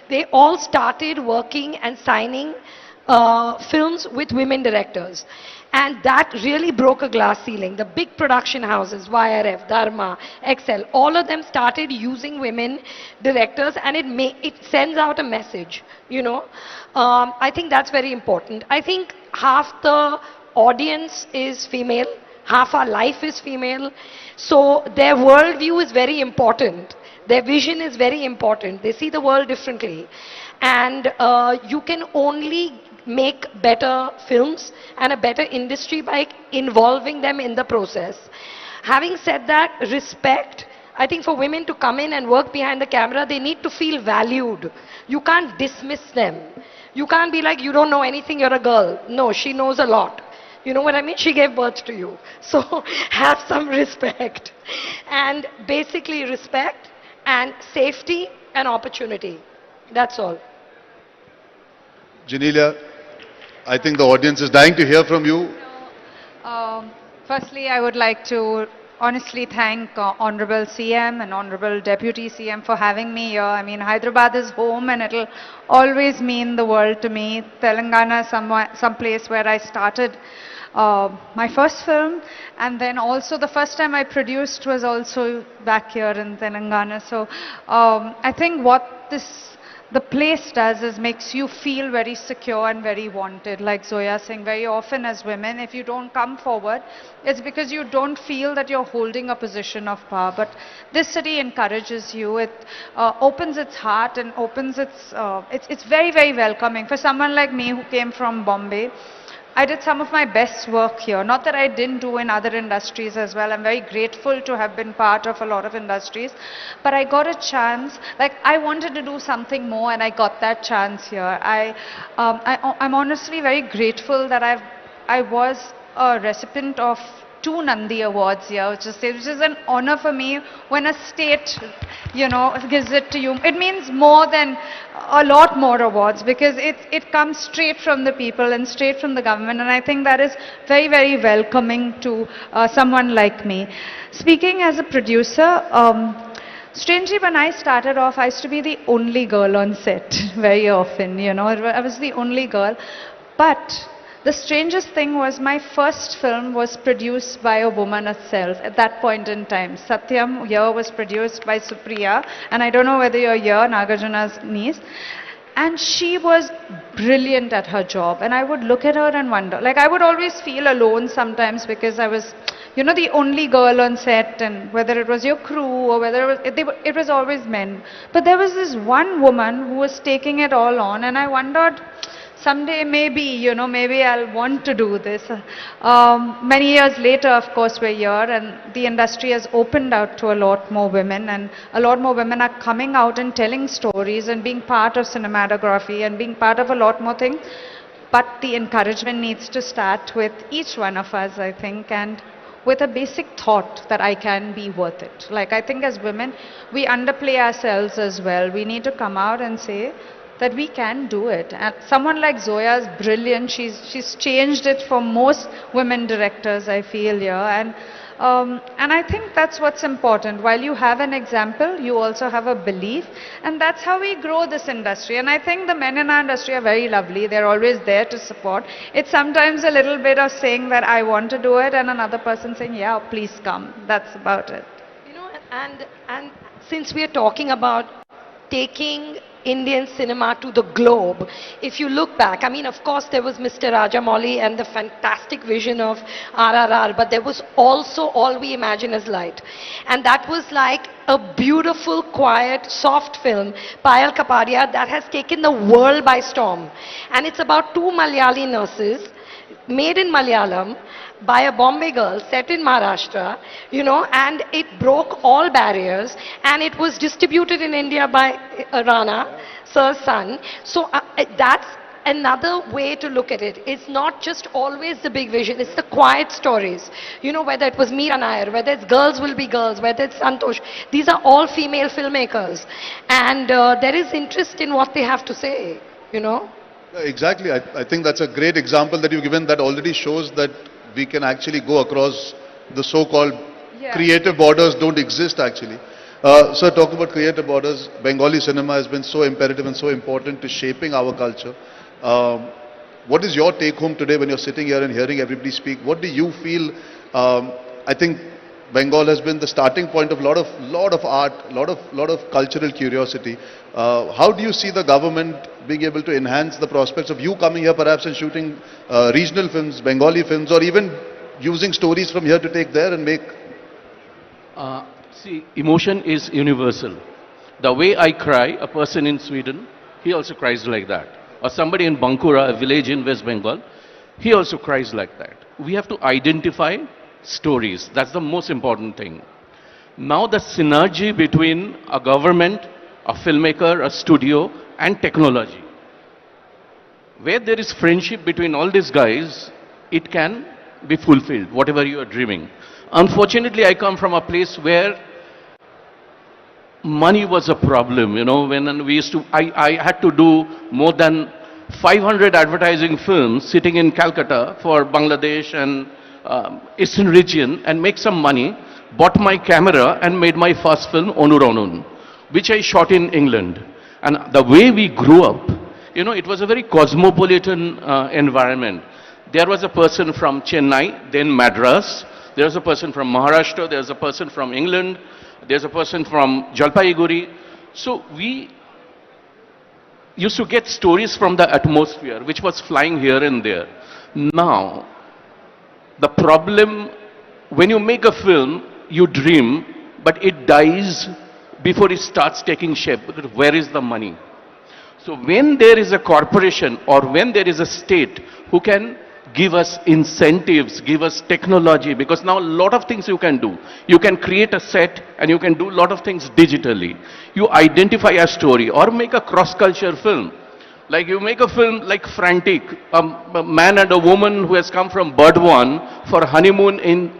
they all started working and signing films with women directors. And that really broke a glass ceiling. The big production houses, YRF, Dharma, Excel, all of them started using women directors, and it sends out a message, you know. I think that's very important. I think half the audience is female, half our life is female, so their worldview is very important. Their vision is very important. They see the world differently. And you can only make better films and a better industry by involving them in the process. Having said that, respect. I think for women to come in and work behind the camera, they need to feel valued. You can't dismiss them. You can't be like, you don't know anything, you're a girl. No, she knows a lot. You know what I mean? She gave birth to you. So have some respect. And basically respect and safety and opportunity. That's all. Genelia, I think the audience is dying to hear from you. Firstly, I would like to honestly thank Honorable CM and Honorable Deputy CM for having me here. I mean, Hyderabad is home and it'll always mean the world to me. Telangana is some place where I started my first film, and then also the first time I produced was also back here in Telangana. So I think what the place does is makes you feel very secure and very wanted. Like Zoya saying, very often as women, if you don't come forward, it's because you don't feel that you're holding a position of power. But this city encourages you. It opens its heart and opens it's very, very welcoming. For someone like me who came from Bombay, I did some of my best work here. Not that I didn't do in other industries as well. I'm very grateful to have been part of a lot of industries. But I got a chance, like I wanted to do something more and I got that chance here. I'm honestly very grateful that I was a recipient of 2 Nandi Awards here, which is an honor for me when a state, gives it to you. It means more than a lot more awards because it comes straight from the people and straight from the government, and I think that is very, very welcoming to someone like me. Speaking as a producer, strangely, when I started off, I used to be the only girl on set very often, I was the only girl. But the strangest thing was my first film was produced by a woman herself at that point in time. Satyam here was produced by Supriya, and I don't know whether you're here, Nagarjuna's niece. And she was brilliant at her job, and I would look at her and wonder, like I would always feel alone sometimes because I was, the only girl on set, and whether it was your crew or whether it was always men. But there was this one woman who was taking it all on, and I wondered, someday maybe I'll want to do this. Many years later, of course, we're here and the industry has opened out to a lot more women, and a lot more women are coming out and telling stories and being part of cinematography and being part of a lot more things. But the encouragement needs to start with each one of us, I think, and with a basic thought that I can be worth it. Like I think as women, we underplay ourselves as well. We need to come out and say that we can do it. And someone like Zoya is brilliant. She's changed it for most women directors, I feel, here. And I think that's what's important. While you have an example, you also have a belief, and that's how we grow this industry. And I think the men in our industry are very lovely. They're always there to support. It's sometimes a little bit of saying that I want to do it, and another person saying, yeah, please come. That's about it. And since we are talking about taking Indian cinema to the globe, if you look back, I mean, of course, there was Mr. Rajamouli and the fantastic vision of RRR, but there was also All We Imagine Is Light. And that was like a beautiful, quiet, soft film, Payal Kapadia, that has taken the world by storm. And it's about 2 Malayali nurses, made in Malayalam, by a Bombay girl set in Maharashtra, and it broke all barriers, and it was distributed in India by Rana, Sir's son. So that's another way to look at it. It's not just always the big vision, it's the quiet stories. Whether it was Meera Nair, whether it's Girls Will Be Girls, whether it's Santosh, these are all female filmmakers. And there is interest in what they have to say, Exactly. I think that's a great example that you've given that already shows that we can actually go across the so-called creative borders don't exist actually. Sir, talking about creative borders, Bengali cinema has been so imperative and so important to shaping our culture. What is your take home today when you're sitting here and hearing everybody speak? What do you feel? I think Bengal has been the starting point of lot of art, lot of cultural curiosity. How do you see the government being able to enhance the prospects of you coming here perhaps and shooting regional films, Bengali films, or even using stories from here to take there and make? See, emotion is universal. The way I cry, a person in Sweden, he also cries like that. Or somebody in Bankura, a village in West Bengal, he also cries like that. We have to identify stories. That's the most important thing. Now the synergy between a government, a filmmaker, a studio, and technology. Where there is friendship between all these guys, it can be fulfilled, whatever you are dreaming. Unfortunately, I come from a place where money was a problem, when we used to, I had to do more than 500 advertising films sitting in Calcutta for Bangladesh and Eastern region and make some money, bought my camera and made my first film, Onur Onun, which I shot in England. And the way we grew up, it was a very cosmopolitan environment. There was a person from Chennai, then Madras. There was a person from Maharashtra. There was a person from England. There's a person from Jalpaiguri. So we used to get stories from the atmosphere, which was flying here and there. Now, the problem, when you make a film, you dream, but it dies before it starts taking shape. Because where is the money? So when there is a corporation or when there is a state who can give us incentives, give us technology, because now a lot of things you can do. You can create a set and you can do a lot of things digitally. You identify a story or make a cross-culture film. Like you make a film like Frantic, a man and a woman who has come from Burdwan for honeymoon in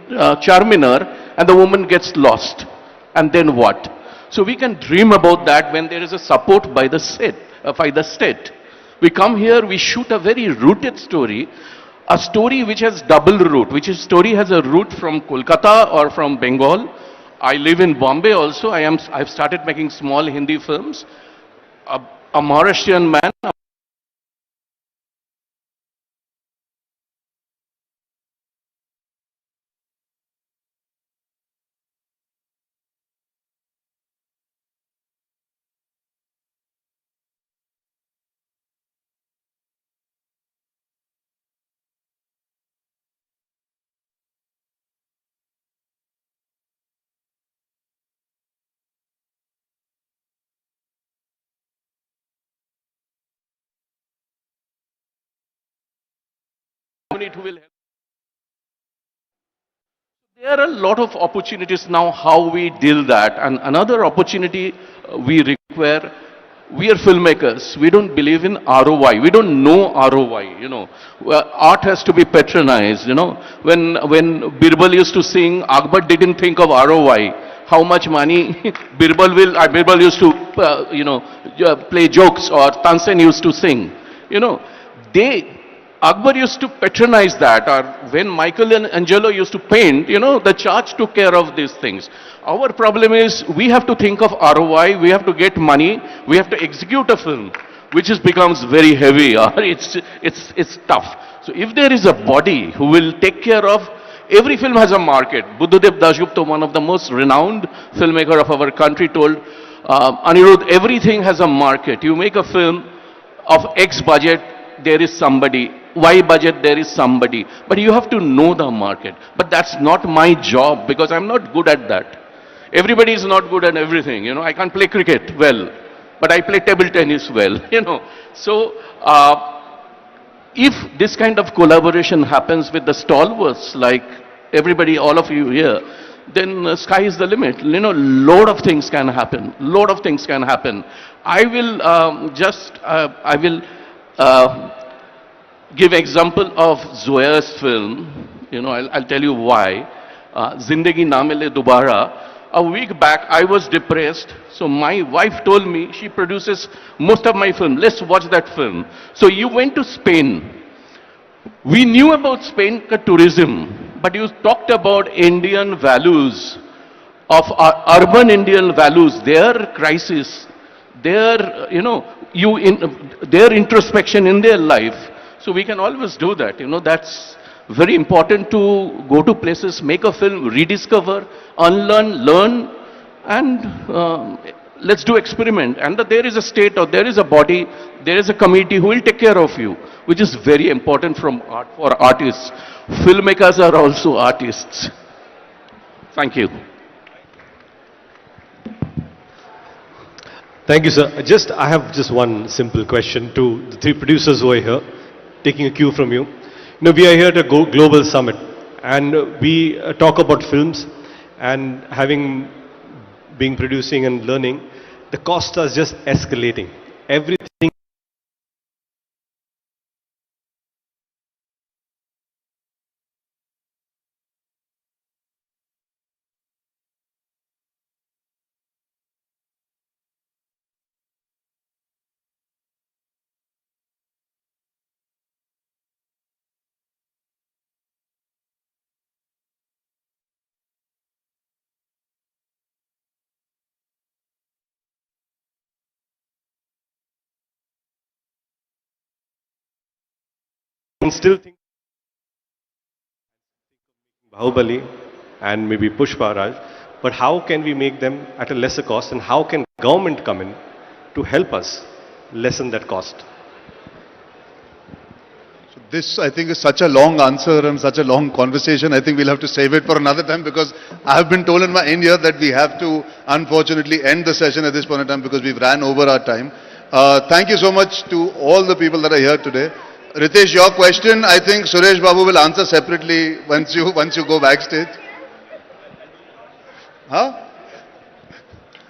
Charminar, and the woman gets lost. And then what? So we can dream about that when there is a support by the state. We come here, we shoot a very rooted story, a story which has double root, which is story has a root from Kolkata or from Bengal. I live in Bombay also. I've started making small Hindi films. A Mauritian man. Unit who will help. There are a lot of opportunities now how we deal that, and another opportunity we require. We are filmmakers. We don't believe in ROI. We don't know ROI. Art has to be patronized. When Birbal used to sing, Akbar didn't think of ROI. How much money Birbal used to play jokes, or Tansen used to sing. Akbar used to patronize that, or when Michelangelo used to paint, the church took care of these things. Our problem is we have to think of ROI, we have to get money, we have to execute a film, which becomes very heavy, or it's tough. So if there is a body who will take care of, every film has a market. Buddhadev Dasgupta, one of the most renowned filmmaker of our country, told Anirudh, everything has a market. You make a film of X budget, there is somebody. Y budget, there is somebody. But you have to know the market. But that's not my job, because I'm not good at that. Everybody is not good at everything. I can't play cricket well, but I play table tennis well. So if this kind of collaboration happens with the stalwarts, like everybody, all of you here, then sky is the limit. Lot of things can happen. Lot of things can happen. I will give example of Zoya's film. I'll tell you why. Zindagi Na Mile Dobara. A week back, I was depressed. So my wife told me, she produces most of my film. Let's watch that film. So you went to Spain. We knew about Spain tourism, but you talked about Indian values, of urban Indian values, their crisis, their, their introspection in their life. So we can always do that. That's very important, to go to places, make a film, rediscover, unlearn, learn, and let's do experiment. And there is a state, or there is a body, there is a committee who will take care of you, which is very important for artists. Filmmakers are also artists. Thank you. Thank you, sir. I have just one simple question to the three producers who are here, taking a cue from you. We are here at a global summit, and we talk about films, and been producing and learning, the costs are just escalating. Everything. And still think Bahubali and maybe Pushpa Raj, but how can we make them at a lesser cost, and how can government come in to help us lessen that cost? So this, I think, is such a long answer and such a long conversation. I think we'll have to save it for another time, because I have been told in my end here that we have to unfortunately end the session at this point in time, because we've ran over our time. Thank you so much to all the people that are here today. Ritesh, your question, I think Suresh Babu will answer separately once you go backstage. Huh?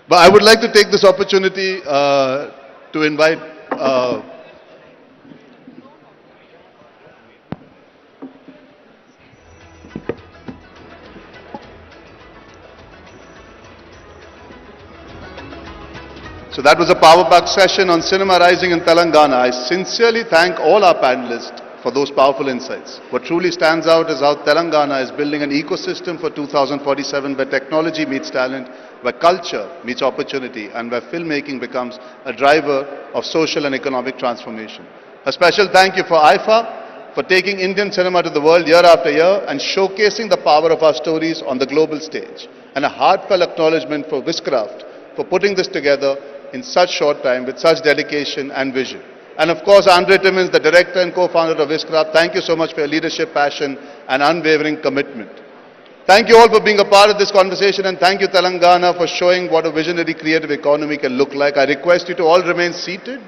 But I would like to take this opportunity to invite So that was a power pack session on cinema rising in Telangana. I sincerely thank all our panelists for those powerful insights. What truly stands out is how Telangana is building an ecosystem for 2047 where technology meets talent, where culture meets opportunity, and where filmmaking becomes a driver of social and economic transformation. A special thank you for IFA for taking Indian cinema to the world year after year and showcasing the power of our stories on the global stage. And a heartfelt acknowledgement for Wishcraft for putting this together in such short time with such dedication and vision. And of course, Andre Timmins, the director and co-founder of Wishcraft, thank you so much for your leadership, passion and unwavering commitment. Thank you all for being a part of this conversation, and thank you Telangana for showing what a visionary creative economy can look like. I request you to all remain seated.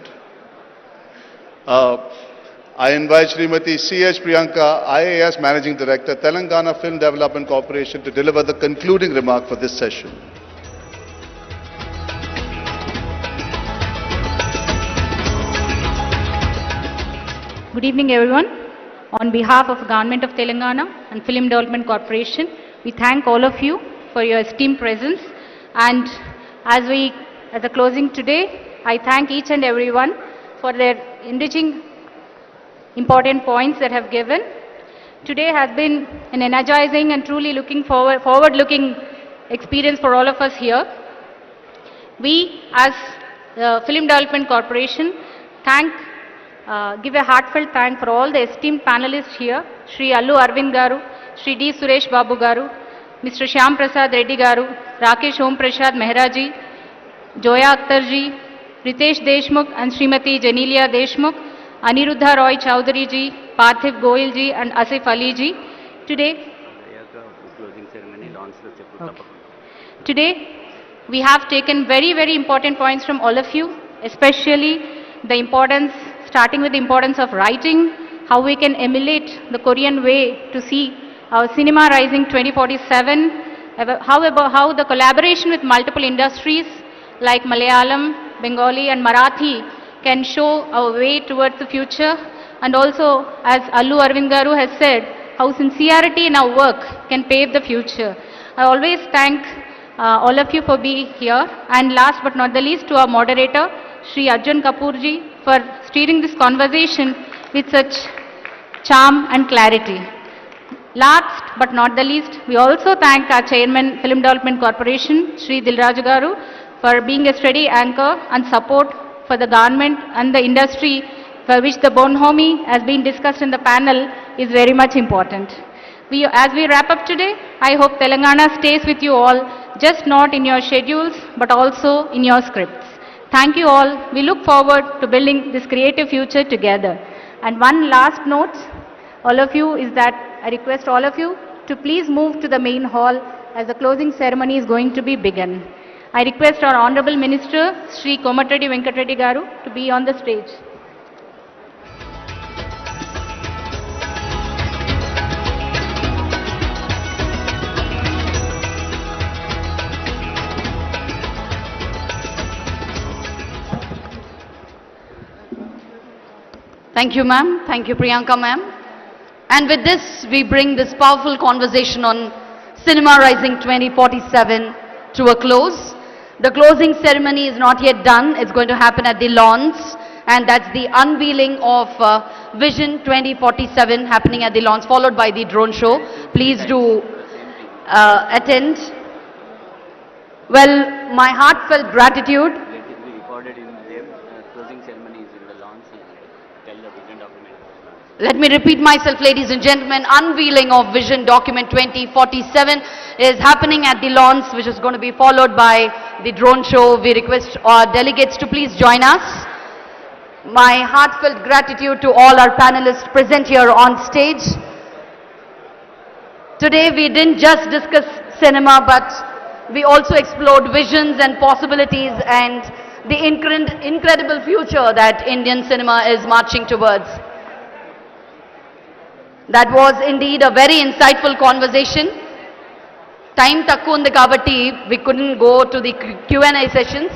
I invite Srimati C.H. Priyanka, IAS Managing Director, Telangana Film Development Corporation, to deliver the concluding remark for this session. Good evening, everyone. On behalf of the Government of Telangana and Film Development Corporation, we thank all of you for your esteemed presence. And as the closing today, I thank each and everyone for their enriching important points that have given. Today has been an energizing and truly forward-looking experience for all of us here. We, as the Film Development Corporation, give a heartfelt thank for all the esteemed panelists here, Shri Allu Arvind Garu, Shri D. Suresh Babu Garu, Mr. Shyam Prasad Reddy Garu, Rakesh Om Prasad Mehraji, Joya Akhtar ji, Ritesh Deshmukh and Srimati Janelia Deshmukh, Aniruddha Roy Chowdhury ji, Parthiv Goyal ji and Asif Ali ji. Today, we have taken very, very important points from all of you, especially the importance, starting with the importance of writing, how we can emulate the Korean way to see our cinema rising 2047, how the collaboration with multiple industries like Malayalam, Bengali and Marathi can show our way towards the future, and also, as Allu Arvind Garu has said, how sincerity in our work can pave the future. I always thank all of you for being here, and last but not the least to our moderator, Shri Arjun Kapoor ji, for steering this conversation with such charm and clarity. Last but not the least, we also thank our Chairman, Film Development Corporation, Shri Dilraj Garu, for being a steady anchor and support for the government and the industry, for which the bonhomie, as been discussed in the panel, is very much important. As we wrap up today, I hope Telangana stays with you all, just not in your schedules, but also in your scripts. Thank you all. We look forward to building this creative future together. And one last note, all of you, is that I request all of you to please move to the main hall as the closing ceremony is going to be begun. I request our Honorable Minister, Shri Komatreddy Venkatreddy Garu, to be on the stage. Thank you, ma'am. Thank you, Priyanka, ma'am. And with this, we bring this powerful conversation on Cinema Rising 2047 to a close. The closing ceremony is not yet done. It's going to happen at the lawns, and that's the unveiling of Vision 2047 happening at the lawns, followed by the drone show. Please do attend. Well, my heartfelt gratitude. Let me repeat myself, ladies and gentlemen. Unveiling of Vision Document 2047 is happening at the lawns, which is going to be followed by the drone show. We request our delegates to please join us. My heartfelt gratitude to all our panelists present here on stage. Today we didn't just discuss cinema, but we also explored visions and possibilities and the incredible future that Indian cinema is marching towards. That was indeed a very insightful conversation. Time takku undi kabatti we couldn't go to the Q&A sessions.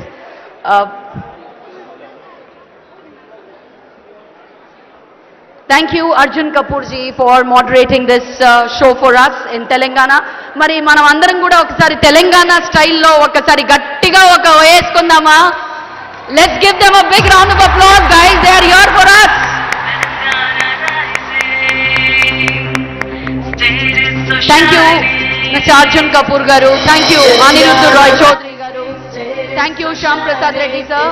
Thank you Arjun Kapoor ji for moderating this show for us in Telangana. Mari manam andaram kuda okasari Telangana style lo okasari gattiga oka veskundama. Let's give them a big round of applause, guys. They are here for us. Thank you Mr. Arjun Kapoor garu. Thank you Aniruddha Roy Chaudhary garu. Thank you Shyam Prasad Reddy sir.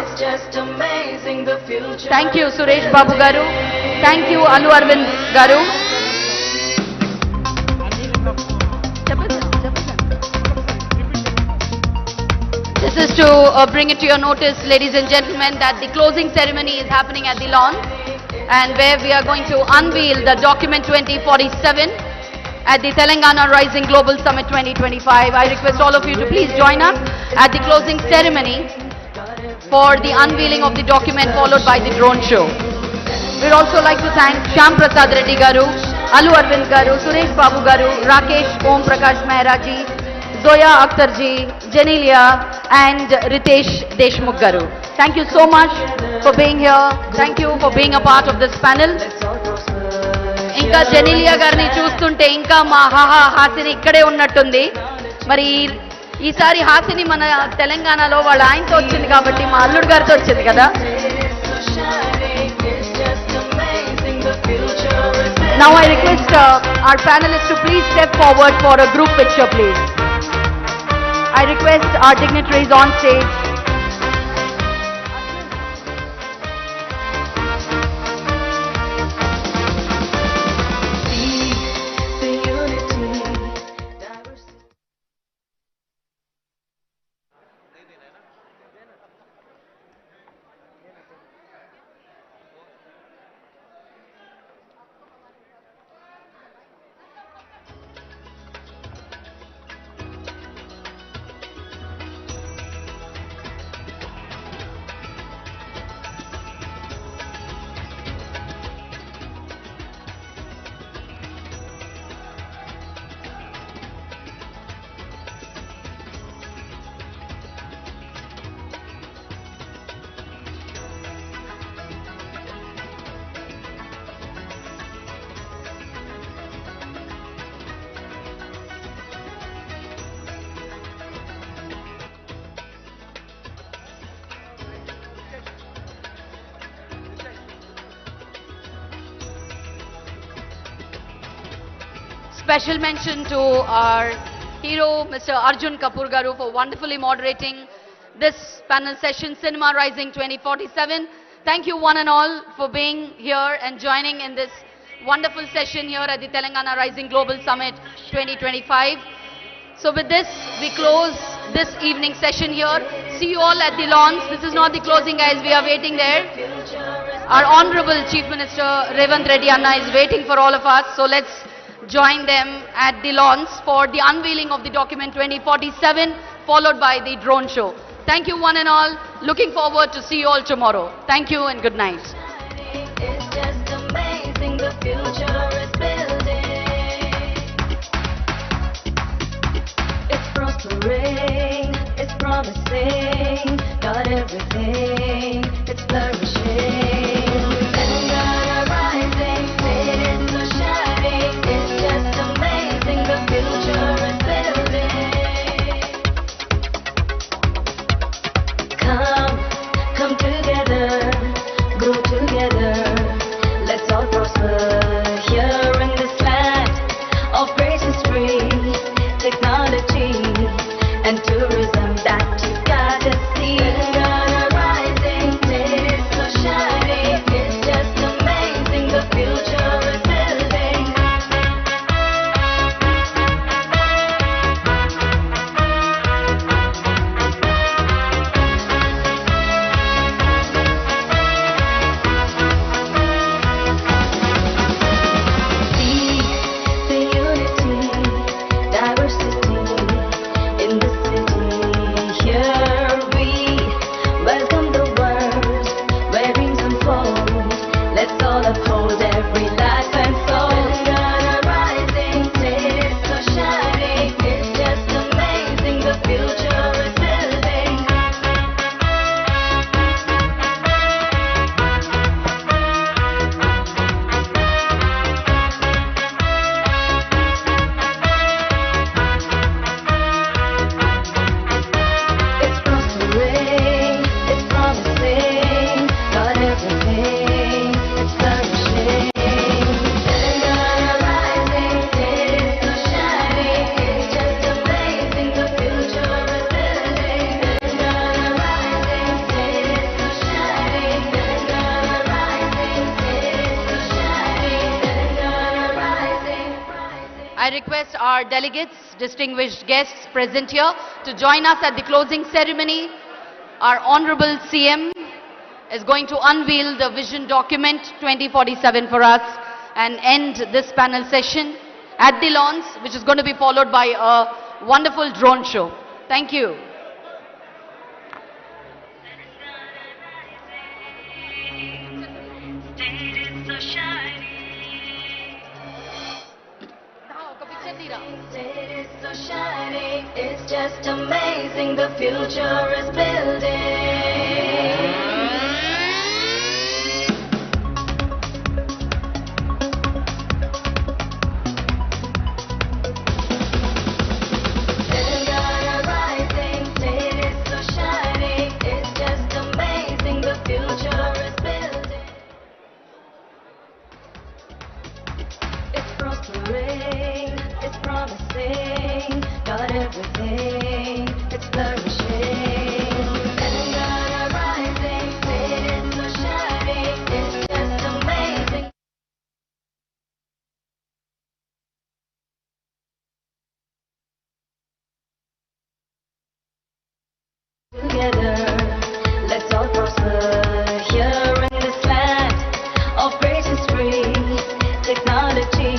Thank you Suresh Babu garu. Thank you Alu Arvind garu. This is to bring it to your notice, ladies and gentlemen, that the closing ceremony is happening at the lawn, and where we are going to unveil the document 2047 at the Telangana Rising Global Summit 2025. I request all of you to please join us at the closing ceremony for the unveiling of the document, followed by the drone show. We'd also like to thank Shyam Prasad Reddy garu, Alu Arvind garu, Suresh Babu garu, Rakesh Om Prakash Mehra ji, Zoya Akhtar ji, Jenilia and Ritesh Deshmukh garu. Thank you so much for being here. Thank you for being a part of this panel. Inka Jenilia garni chustunte inka ma haha hasini ikkade unnattundi. Mari ఈసారి హాసిని మన తెలంగాణలో వాళ్ళ ఆయనతో వచ్చింది కాబట్టి మా అల్లుడు గారితో వచ్చింది కదా. Now I request our panelists to please step forward for a group picture, please. I request our dignitaries on stage. Special mention to our hero, Mr. Arjun Kapoor garu, for wonderfully moderating this panel session, Cinema Rising 2047. Thank you one and all for being here and joining in this wonderful session here at the Telangana Rising Global Summit 2025. So with this, we close this evening session here. See you all at the lawns. This is not the closing, guys. We are waiting there. Our Honorable Chief Minister Revant Reddy Anna is waiting for all of us. So let's join them at the lawns for the unveiling of the document 2047, followed by the drone show. Thank you one and all. Looking forward to see you all tomorrow. Thank you and good night. It's just amazing, the future is building. It's prospering, it's promising, got everything, it's flourishing. Telangana rising, it's so shining. It's just amazing, the future is building. Come together, grow together. Let's all prosper here in this land of great history, technology, and tourism that you gotta see. Telangana rising. I request our delegates, distinguished guests present here to join us at the closing ceremony. Our Honorable CM is going to unveil the Vision Document 2047 for us and end this panel session at the lawns, which is going to be followed by a wonderful drone show. Thank you. State is so shiny, it's just amazing, the future is building. Telangana rising, state is so shiny, it's just amazing, the future is building. It's prospering, it's promising, got everything, it's flourishing. Telangana rising, state is so shiny, it's just amazing. Together, let's all prosper here in this land of great history, technology,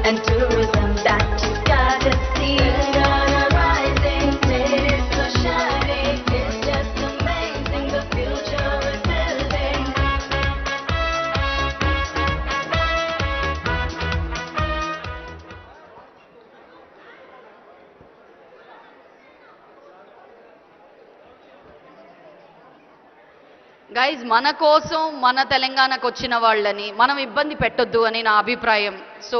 and tourism that you gotta see. Telangana rising, state is so shiny, it's just amazing, the future is building. Guys మన కోసం మన తెలంగాణకు వచ్చిన వాళ్ళని మనం ఇబ్బంది పెట్టొద్దు అని నా అభిప్రాయం. సో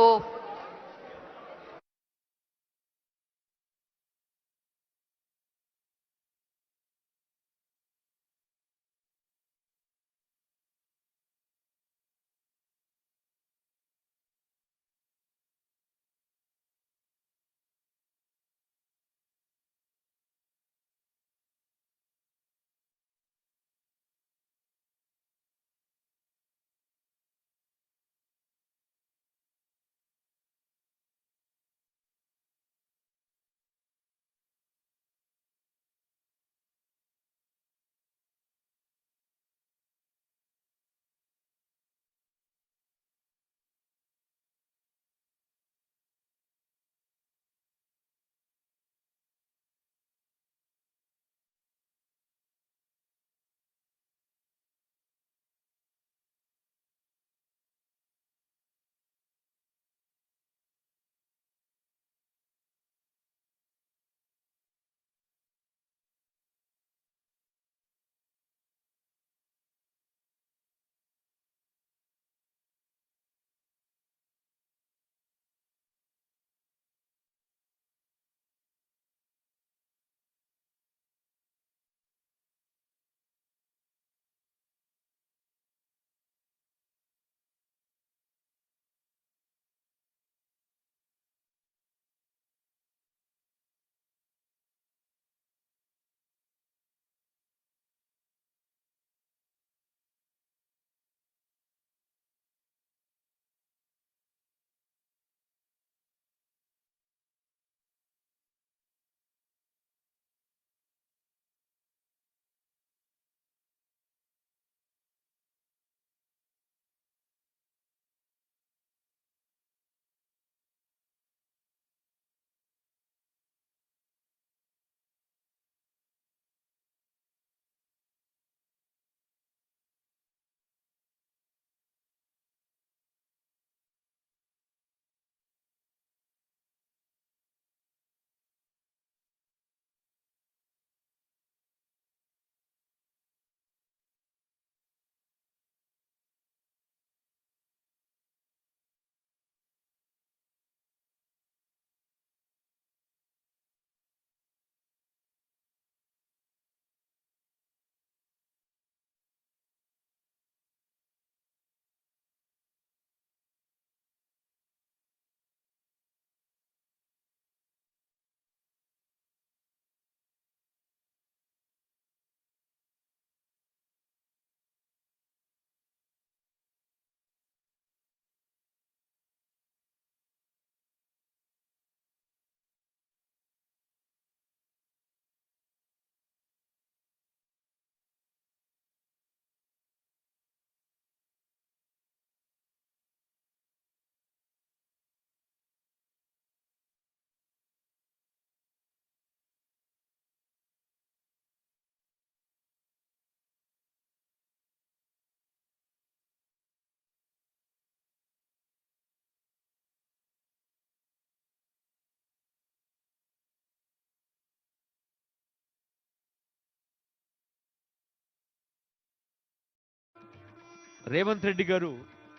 రేవంత్ రెడ్డి గారు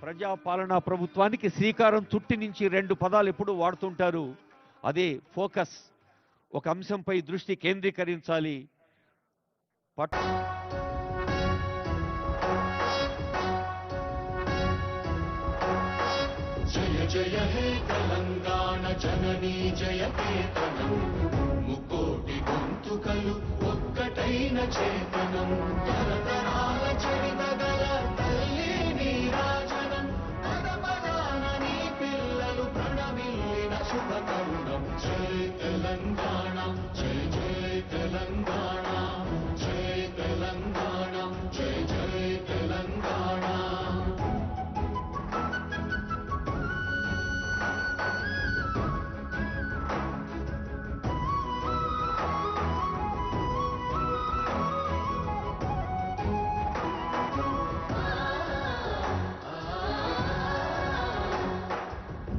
ప్రజాపాలనా ప్రభుత్వానికి శ్రీకారం చుట్టి నుంచి 2 పదాలు ఎప్పుడూ వాడుతుంటారు. అదే ఫోకస్. ఒక అంశంపై దృష్టి కేంద్రీకరించాలి. జయ జయ హే తెలంగాణ జననీ జయ కేతనం ముకోటి గొంతుకలు ఒక్కటైన చేతనం తరతరాల చరితగల తల్లి నీరాజనం పద పదాన నీ పిల్లలు ప్రణమిల్లిన శుభ తరుణం జయ తెలంగాణ జయ జయ తెలంగాణ జయ తెలంగాణ జయ జయ తెలంగాణ.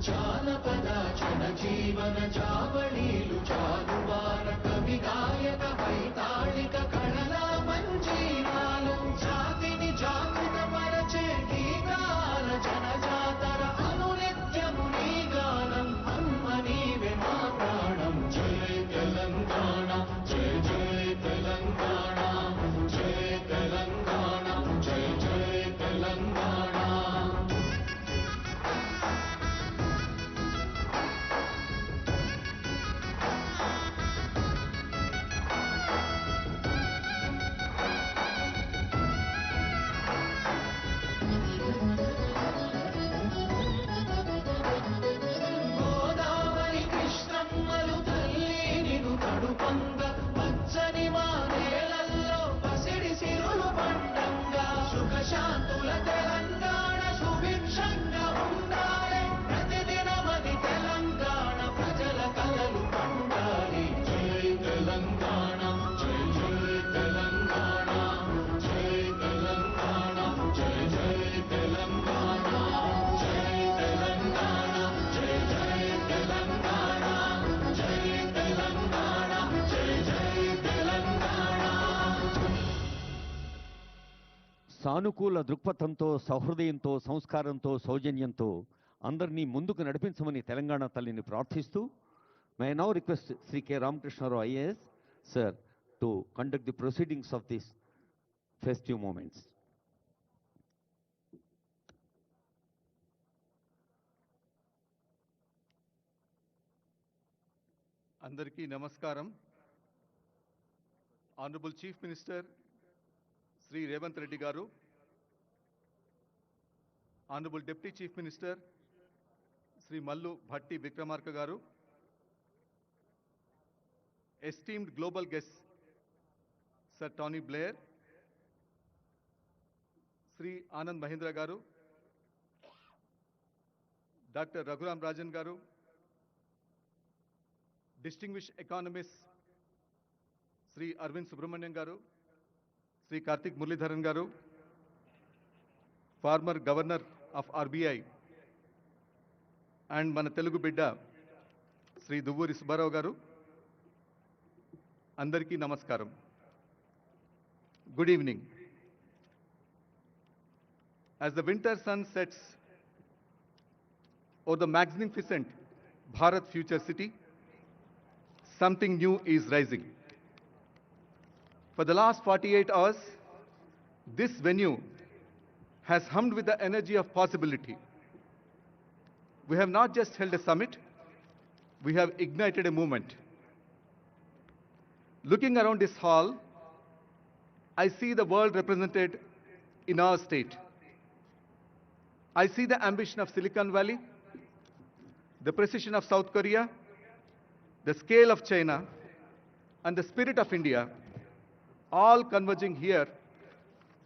జానపద జనజీవన జావళీలు జాలువార కవి గాయక వైతాళిక కళల మంజీరాలు జాతిని జాగృత పరచే గీతాల జనజాతర అనునిత్యము నీ గానం అమ్మ నీవే మా ప్రాణం జయ తెలంగాణ జయ జయ తెలంగాణ జయ తెలంగాణ జయ జయ తెలంగాణ. గోదావరి కృష్ణమ్మలు తల్లి నిను తడుపంగ పచ్చని మా నేలల్లో పసిడి సిరులు పండంగా సుఖశాంతుల తెలంగాణ సుభిక్షంగా ఉండాలి ప్రతిదినమది తెలంగాణ ప్రజల కలలు పండాలి జై తెలంగాణ జై జై తెలంగాణ జై తెలంగాణ జై జై తెలంగాణ జై తెలంగాణ జై జై తెలంగాణ జై తెలంగాణ జై జై తెలంగాణ. సానుకూల దృక్పథంతో, సహృదయంతో, సంస్కారంతో, సౌజన్యంతో అందరినీ ముందుకు నడిపించమని తెలంగాణ తల్లిని ప్రార్థిస్తూ may now request Shri K Ramakrishna Rao IAS sir to conduct the proceedings of this festive moments. అందరికీ నమస్కారం. Honourable chief minister Shri Revanth Reddy garu, honourable deputy chief minister Shri Mallu Bhatti Vikramarka garu, esteemed global guest sir Tony Blair, Shri Anand Mahindra garu, doctor Raghuram Rajan గారు, distinguished economists Sri Arvind Subramanian garu, Sri Karthik Muralidharan garu, former governor of RBI and mana Telugu bidda Sri Duvvuri Subbarao garu, andariki namaskaram. Good evening. As the winter sun sets over the magnificent Bharat future city, something new is rising. For the last 48 hours, this venue has hummed with the energy of possibility. We have not just held a summit, we have ignited a movement. Looking around this hall, I see the world represented in our state. I see the ambition of Silicon Valley, the precision of South Korea, the scale of China, and the spirit of India, all converging here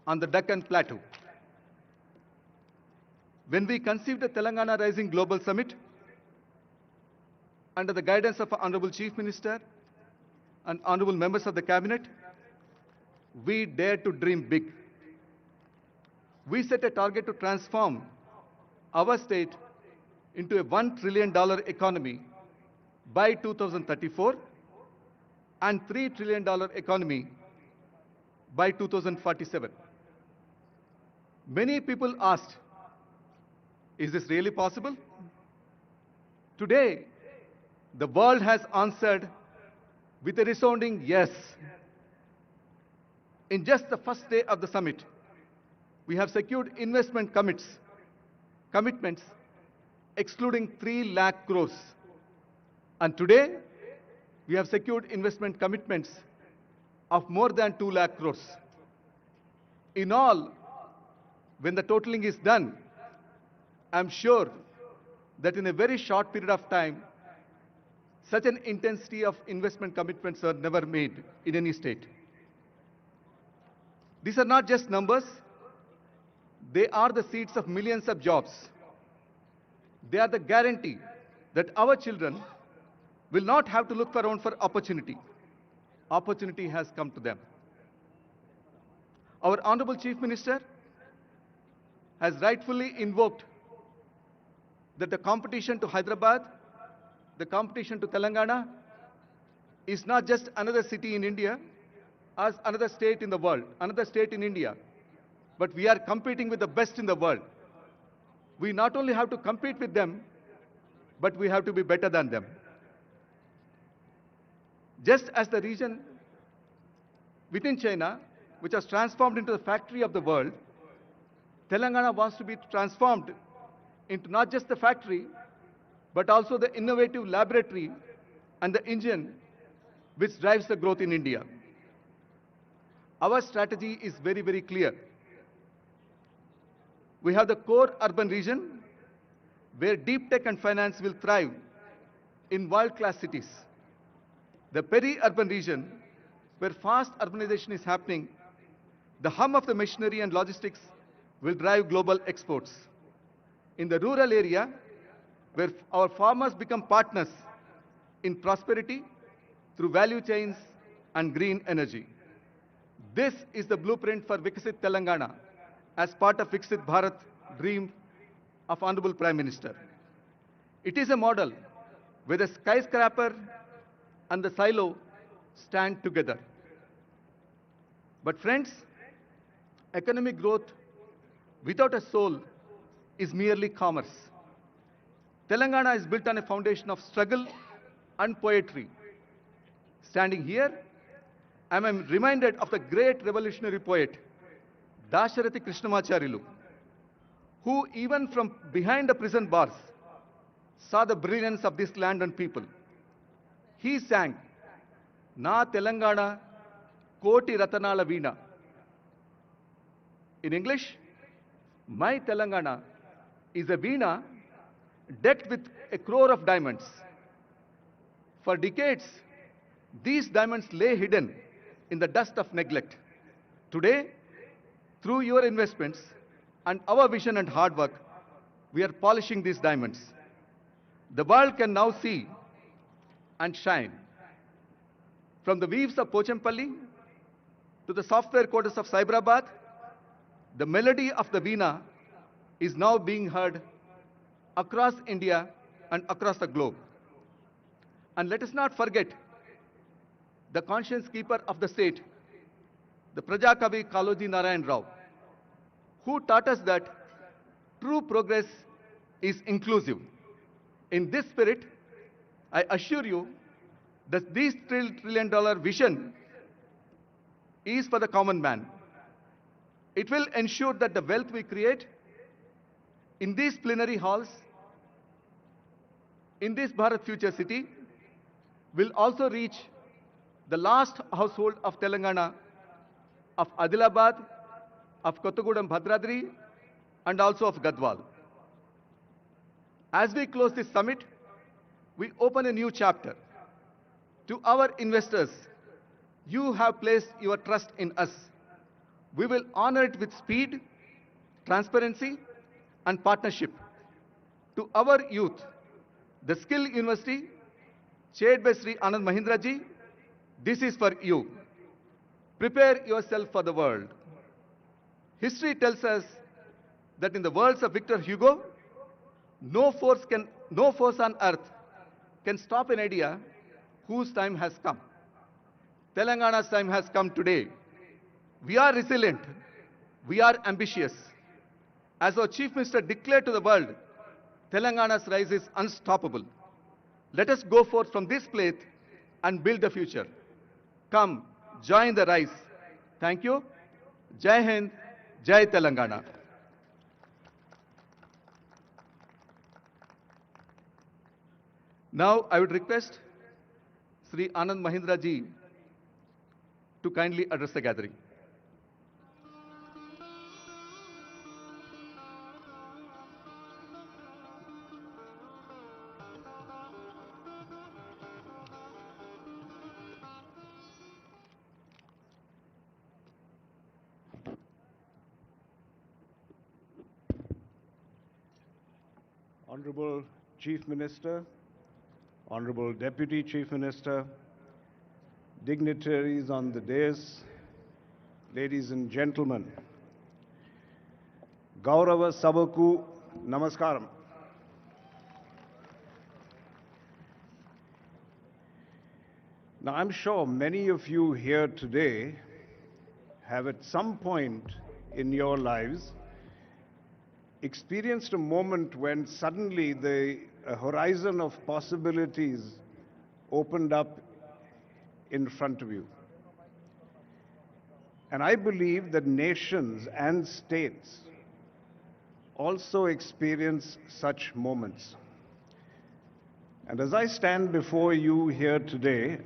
on the Deccan Plateau. When we conceived the Telangana Rising Global Summit, under the guidance of Honorable Chief Minister and Honorable members of the Cabinet, we dared to dream big. We set a target to transform our state into a $1 trillion economy by 2034 and $3 trillion economy by 2047. Many people asked, is this really possible? Today, the world has answered with a resounding yes. In just the first day of the summit, we have secured investment commitments excluding 3 lakh crores. And today, we have secured investment commitments of more than 2 lakh crores. In all, when the totaling is done, I'm sure that in a very short period of time, such an intensity of investment commitments are never made in any state. These are not just numbers, they are the seeds of millions of jobs. They are the guarantee that our children will not have to look around for opportunity. Opportunity has come to them. Our Honorable Chief Minister has rightfully invoked that the competition to Hyderabad, the competition to Telangana, is not just another city in India, as another state in the world, another state in India, but we are competing with the best in the world. We not only have to compete with them, but we have to be better than them. Just as the region within China, which has transformed into the factory of the world, Telangana wants to be transformed into not just the factory, but also the innovative laboratory and the engine which drives the growth in India. Our strategy is very, very clear. We have the core urban region where deep tech and finance will thrive in world-class cities. The peri-urban region where fast urbanization is happening, the hum of the machinery and logistics will drive global exports. In the rural area, where our farmers become partners in prosperity through value chains and green energy. This is the blueprint for Viksit Telangana as part of Viksit Bharat dream of Honorable Prime Minister. It is a model where the skyscraper and the silo stand together. But friends, economic growth without a soul is merely commerce. Telangana is built on a foundation of struggle and poetry. Standing here, I am reminded of the great revolutionary poet, Dasarathi Krishnamacharyalu, who even from behind the prison bars saw the brilliance of this land and people. He sang, Na Telangana Koti Ratanala Veena. In English, my Telangana is a veena decked with a crore of diamonds. For decades, these diamonds lay hidden in the dust of neglect. Today, through your investments and our vision and hard work, we are polishing these diamonds. The world can now see and shine. From the weaves of Pochampalli to the software quarters of Cyberabad, the melody of the veena is now being heard across India and across the globe. And let us not forget the conscience keeper of the state, the Prajakavi Kaloji Narayan Rao, who taught us that true progress is inclusive. In this spirit, I assure you that this $1 trillion vision is for the common man. It will ensure that the wealth we create in these plenary halls, in this Bharat Future City, will also reach the last household of Telangana, of Adilabad, of Kottagudem Bhadradri, and also of Gadwal. As we close this summit, we open a new chapter. To our investors, you have placed your trust in us. We will honor it with speed, transparency, and partnership. To our youth, the Skill University, chaired by Sri Anand Mahindra ji, this is for you. Prepare yourself for the world. History tells us that in the words of Victor Hugo, no force on earth can stop an idea whose time has come. Telangana's time has come today. We are resilient. We are ambitious. As our Chief Minister declared to the world, Telangana's rise is unstoppable. Let us go forth from this place and build the future. Come, join the rise. Thank you. Jai Hind, Jai Telangana. Now I would request Sri Anand Mahindra ji to kindly address the gathering. Honorable Chief Minister, Honorable Deputy Chief Minister, dignitaries on the dais, ladies and gentlemen, Gaurava Sabaku Namaskaram. Now, I'm sure many of you here today have at some point in your lives experienced a moment when suddenly the horizon of possibilities opened up in front of you. And I believe that nations and states also experience such moments. And as I stand before you here today,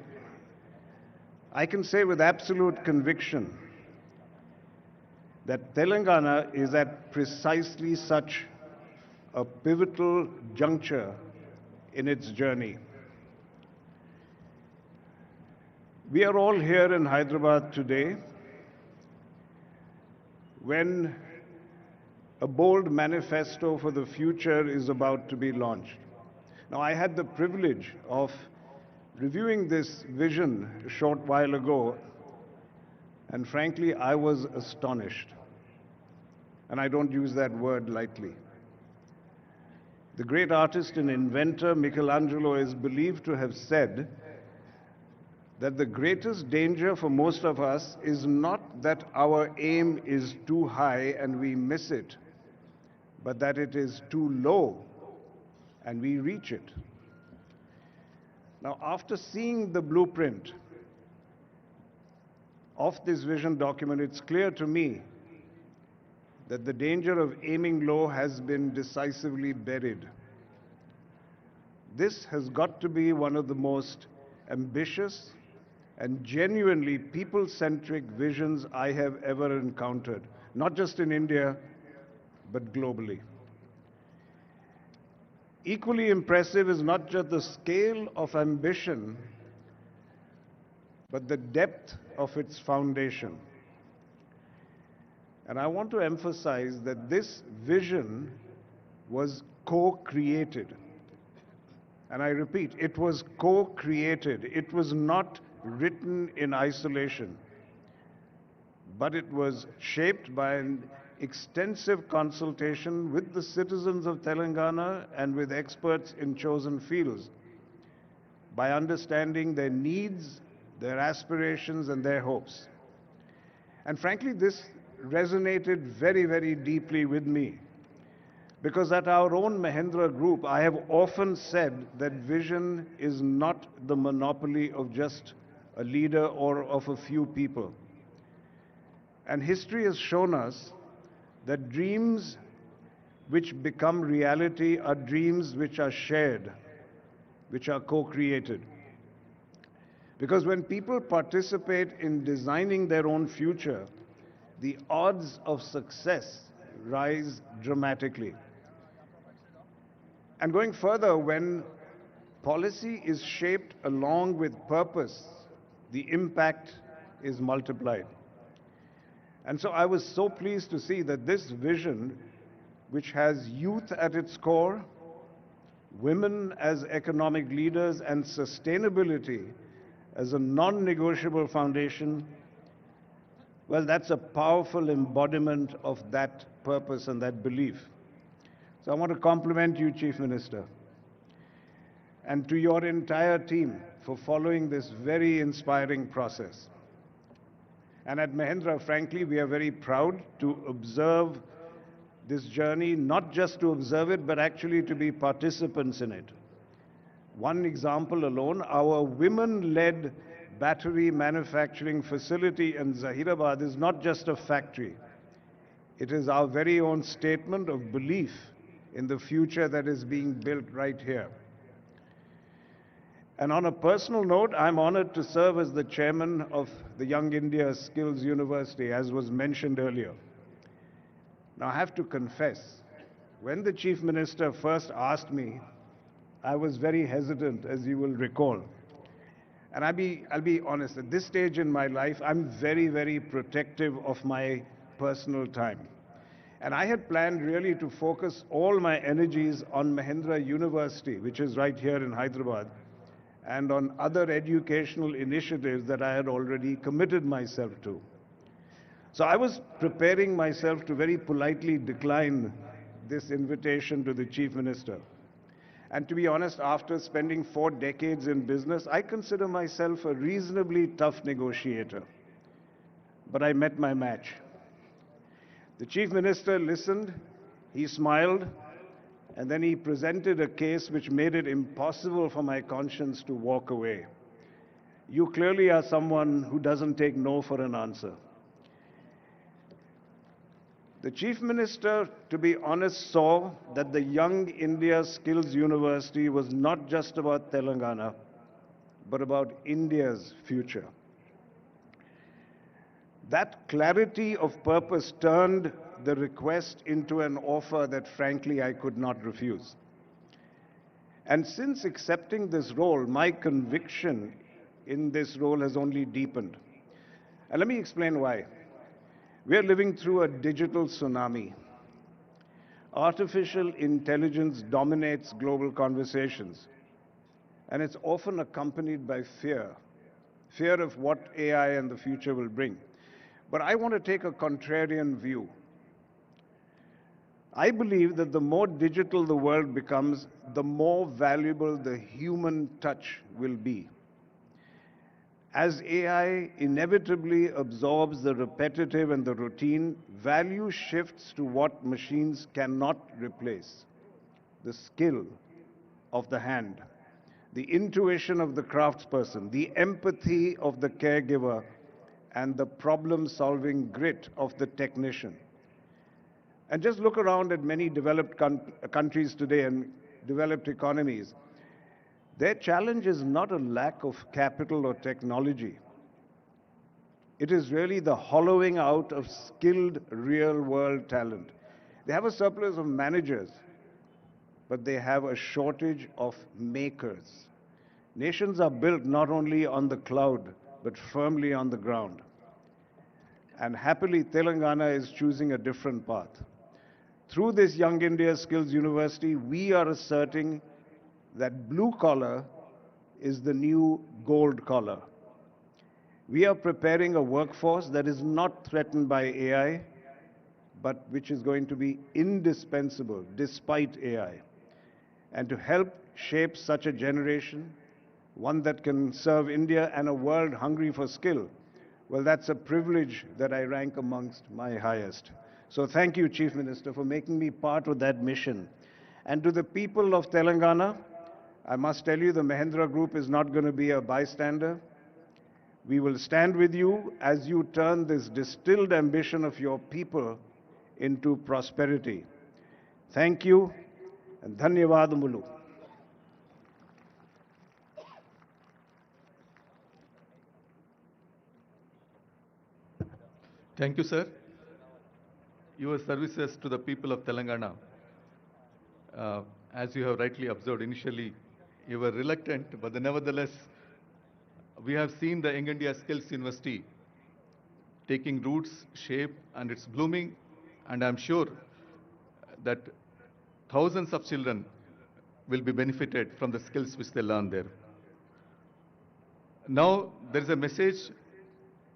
I can say with absolute conviction that Telangana is at precisely such a pivotal juncture in its journey. We are all here in Hyderabad today when a bold manifesto for the future is about to be launched. Now, I had the privilege of reviewing this vision a short while ago, and frankly, I was astonished. And I don't use that word lightly. The great artist and inventor Michelangelo is believed to have said that the greatest danger for most of us is not that our aim is too high and we miss it, but that it is too low and we reach it. Now, after seeing the blueprint of this vision document, it's clear to me that the danger of aiming low has been decisively buried. This has got to be one of the most ambitious and genuinely people-centric visions I have ever encountered, not just in India, but globally. Equally impressive is not just the scale of ambition, but the depth of its foundation. And I want to emphasize that this vision was co-created. And I repeat, it was co-created. It was not written in isolation, but it was shaped by an extensive consultation with the citizens of Telangana and with experts in chosen fields, by understanding their needs, their aspirations, and their hopes. And frankly, this resonated very, very deeply with me, because at our own Mahindra Group, I have often said that vision is not the monopoly of just a leader or of a few people. And history has shown us that dreams which become reality are dreams which are shared, which are co-created. Because when people participate in designing their own future, the odds of success rise dramatically. And going further, when policy is shaped along with purpose, the impact is multiplied. And so I was so pleased to see that this vision, which has youth at its core, women as economic leaders, and sustainability as a non-negotiable foundation, well, that's a powerful embodiment of that purpose and that belief. So I want to compliment you, Chief Minister, and to your entire team for following this very inspiring process. And at Mahindra, frankly, we are very proud to observe this journey, not just to observe it, but actually to be participants in it. One example alone, our women-led battery manufacturing facility in Zahirabad is not just a factory. It is our very own statement of belief in the future that is being built right here. And on a personal note, I'm honored to serve as the chairman of the Young India Skills University, as was mentioned earlier. Now, I have to confess, when the Chief Minister first asked me, I was very hesitant, as you will recall. And I'll be honest, at this stage in my life, I'm very, very protective of my personal time. And I had planned really to focus all my energies on Mahindra University, which is right here in Hyderabad, and on other educational initiatives that I had already committed myself to. So I was preparing myself to very politely decline this invitation to the Chief Minister. And to be honest, after spending 4 decades in business, I consider myself a reasonably tough negotiator. But I met my match. The Chief Minister listened, he smiled, and then he presented a case which made it impossible for my conscience to walk away. You clearly are someone who doesn't take no for an answer. The Chief Minister, to be honest, saw that the Young India Skills University was not just about Telangana, but about India's future. That clarity of purpose turned the request into an offer that, frankly, I could not refuse. And since accepting this role, my conviction in this role has only deepened. And let me explain why. We are living through a digital tsunami. Artificial intelligence dominates global conversations, and it's often accompanied by fear of what AI and the future will bring. But I want to take a contrarian view. I believe that the more digital the world becomes, the more valuable the human touch will be. As AI inevitably absorbs the repetitive and the routine, value shifts to what machines cannot replace: the skill of the hand, the intuition of the craftsperson, the empathy of the caregiver, and the problem-solving grit of the technician. And just look around at many developed countries today and developed economies. Their challenge is not a lack of capital or technology. It is really the hollowing out of skilled real-world talent. They have a surplus of managers, but they have a shortage of makers. Nations are built not only on the cloud, but firmly on the ground. And happily, Telangana is choosing a different path. Through this Young India Skills University, we are asserting that blue collar is the new gold collar. We are preparing a workforce that is not threatened by AI, but which is going to be indispensable despite AI. And to help shape such a generation, one that can serve India and a world hungry for skill, well, that's a privilege that I rank amongst my highest. So thank you, Chief Minister, for making me part of that mission. And to the people of Telangana, I must tell you, the Mahindra Group is not going to be a bystander. We will stand with you as you turn this distilled ambition of your people into prosperity. Thank you, and dhanyavadamulu. Thank you, sir. Your services to the people of Telangana, as you have rightly observed initially, you were reluctant, but nevertheless, we have seen the Young India Skills University taking roots, shape, and it's blooming, and I'm sure that thousands of children will be benefited from the skills which they learn there. Now, there is a message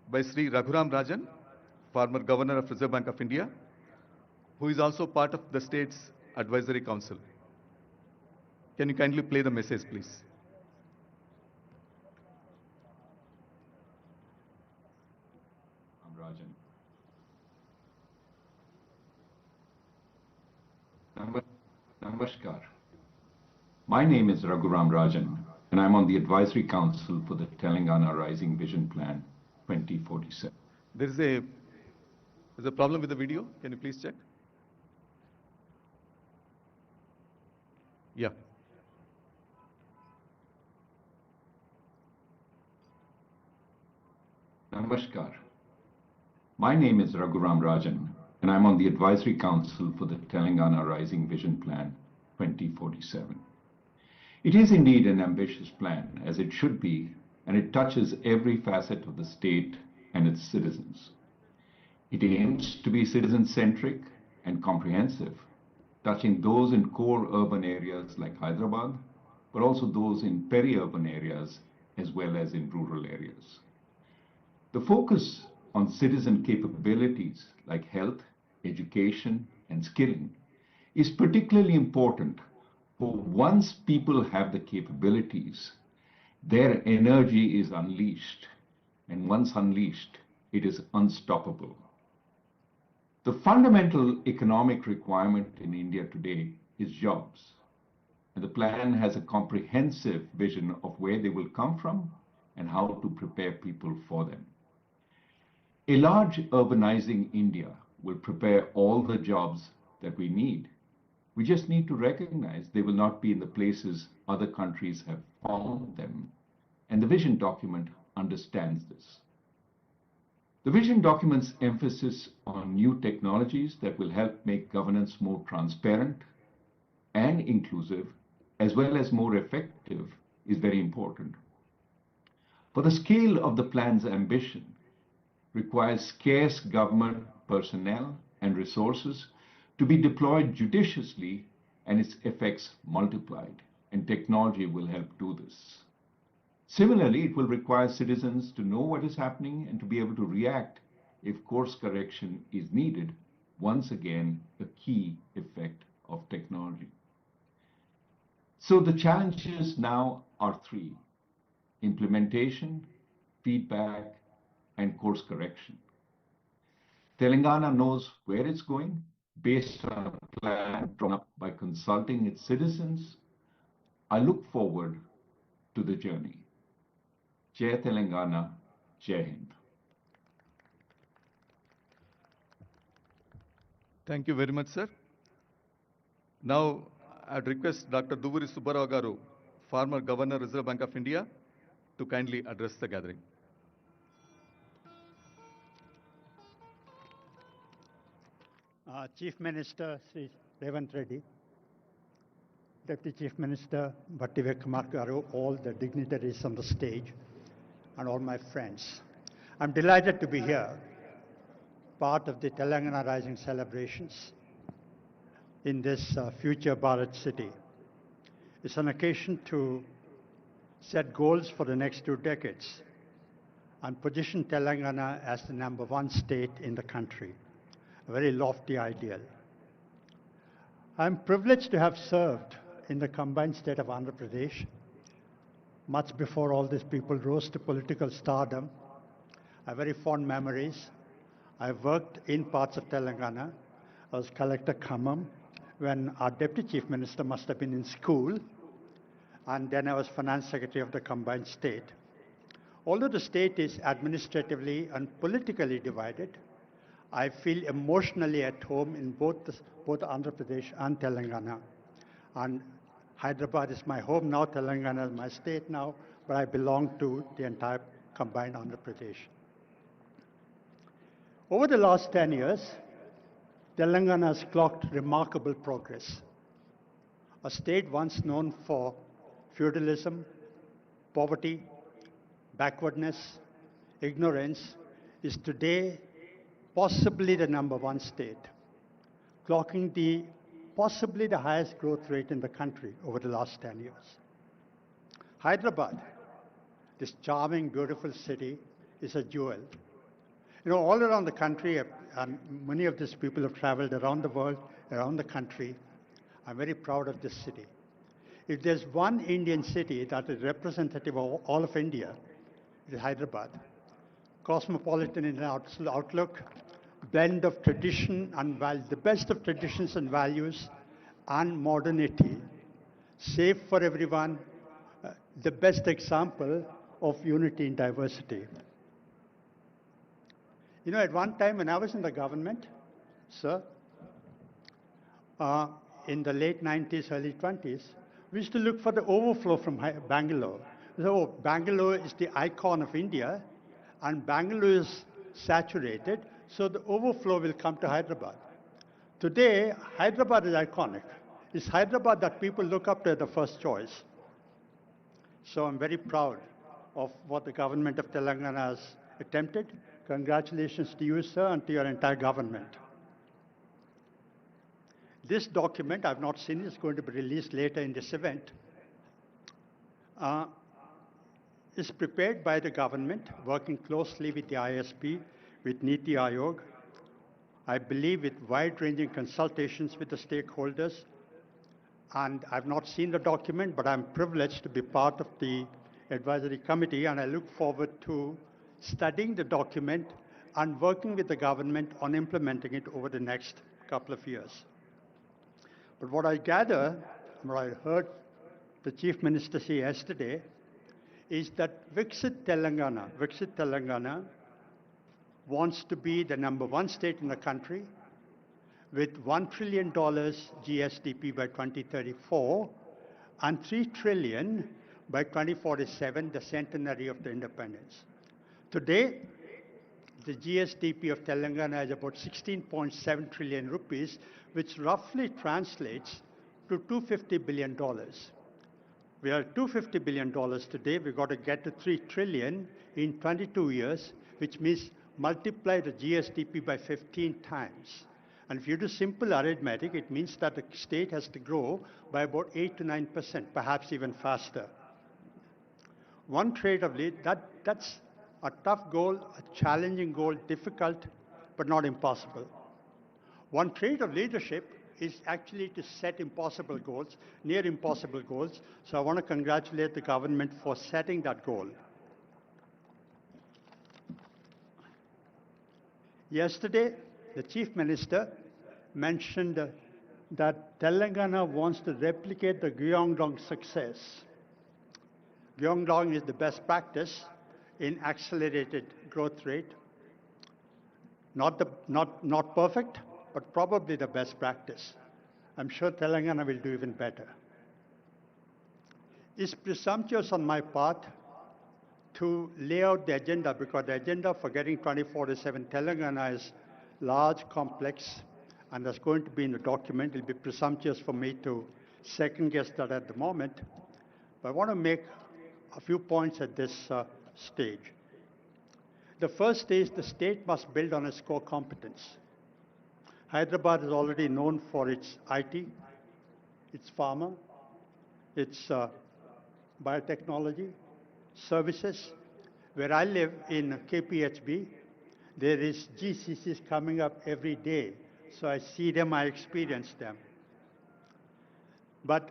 by Sri Raghuram Rajan, former Governor of Reserve Bank of India, who is also part of the state's advisory council. Can you kindly play the message, please? Rajan. Namaskar. My name is Raghuram Rajan, and I'm on the Advisory Council for the Telangana Rising Vision Plan 2047. There's a problem with the video. Can you please check? Yeah. Namaskar. My name is Raghuram Rajan, and I'm on the Advisory Council for the Telangana Rising Vision Plan 2047. It is indeed an ambitious plan, as it should be, and it touches every facet of the state and its citizens. It aims to be citizen-centric and comprehensive, touching those in core urban areas like Hyderabad, but also those in peri-urban areas as well as in rural areas. The focus on citizen capabilities like health, education, and skilling is particularly important, for once people have the capabilities, their energy is unleashed, and once unleashed, it is unstoppable. The fundamental economic requirement in India today is jobs, and the plan has a comprehensive vision of where they will come from and how to prepare people for them. A large urbanizing India will prepare all the jobs that we need. We just need to recognize they will not be in the places other countries have found them, and the vision document understands this. The vision document's emphasis on new technologies that will help make governance more transparent and inclusive, as well as more effective, is very important. For the scale of the plan's ambition requires scarce government personnel and resources to be deployed judiciously and its effects multiplied, and technology will help do this. Similarly, it will require citizens to know what is happening and to be able to react if course correction is needed, once again a key effect of technology. So the challenges now are three: implementation, feedback, and course correction. Telangana knows where it's going based on a plan drawn up by consulting its citizens. I look forward to the journey. Jai Telangana, Jai Hind. Thank you very much, sir. Now, I'd request Dr. Duvuri Subbarao Garu, former Governor, Reserve Bank of India, to kindly address the gathering. Chief Minister Sri Revant Reddy, Deputy Chief Minister Bhattivekamar Garu, all the dignitaries on the stage, and all my friends. I'm delighted to be here, part of the Telangana Rising celebrations in this future Bharat city. It's an occasion to set goals for the next 2 decades and position Telangana as the #1 state in the country, a very lofty ideal. I'm privileged to have served in the combined state of Andhra Pradesh much before all these people rose to political stardom. I have very fond memories. I worked in parts of Telangana. I was Collector Khammam when our Deputy Chief Minister must have been in school, and then I was Finance Secretary of the combined state. Although the state is administratively and politically divided, I feel emotionally at home in both Andhra Pradesh and Telangana. And Hyderabad is my home now, Telangana is my state now, but I belong to the entire combined Andhra Pradesh. Over the last 10 years, Telangana has clocked remarkable progress. A state once known for feudalism, poverty, backwardness, ignorance, is today possibly the #1 state, clocking possibly the highest growth rate in the country over the last 10 years. Hyderabad, this charming, beautiful city, is a jewel. You know, all around the country, and many of these people have traveled around the world, around the country. I'm very proud of this city. If there's one Indian city that is representative of all of India, it is Hyderabad. Cosmopolitan in outlook, blend of tradition and the best of traditions and values, and modernity, safe for everyone, the best example of unity in diversity. You know, at one time when I was in the government, sir, in the late 90s, early 20s, we used to look for the overflow from Bangalore. So Bangalore is the icon of India, and Bangalore is saturated, so the overflow will come to Hyderabad. Today, Hyderabad is iconic. It's Hyderabad that people look up to as the first choice. So I'm very proud of what the government of Telangana has attempted. Congratulations to you, sir, and to your entire government. This document, I've not seen it, it's going to be released later in this event, is prepared by the government, working closely with the ISP, with Niti Aayog, I believe with wide-ranging consultations with the stakeholders. And I've not seen the document, but I'm privileged to be part of the advisory committee, and I look forward to studying the document and working with the government on implementing it over the next couple of years. But what I gather, what I heard the Chief Minister say yesterday, is that Viksit Telangana wants to be the #1 state in the country with $1 trillion GSDP by 2034 and $3 trillion by 2047, the centenary of the independence. Today, the GSDP of Telangana is about 16.7 trillion rupees, which roughly translates to $250 billion. We are at $250 billion today. We've got to get to 3 trillion in 22 years, which means multiply the GSDP by 15 times. And if you do simple arithmetic, it means that the state has to grow by about 8 to 9%, perhaps even faster. One trait of lead, that's a tough goal, a challenging goal, difficult, but not impossible. One trait of leadership is actually to set impossible goals, near impossible goals. So I want to congratulate the government for setting that goal. Yesterday, the Chief Minister mentioned that Telangana wants to replicate the Gyeongdong success. Gyeongdong is the best practice in accelerated growth rate. Not perfect, but probably the best practice. I'm sure Telangana will do even better. It's presumptuous on my part to lay out the agenda, because the agenda for getting 2047 Telangana is large, complex, and that's going to be in the document. It'll be presumptuous for me to second guess that at the moment. But I want to make a few points at this stage. The first is the state must build on its core competence. Hyderabad is already known for its IT, its pharma, its biotechnology, services. Where I live in KPHB, there is GCCs coming up every day. So I see them, I experience them. But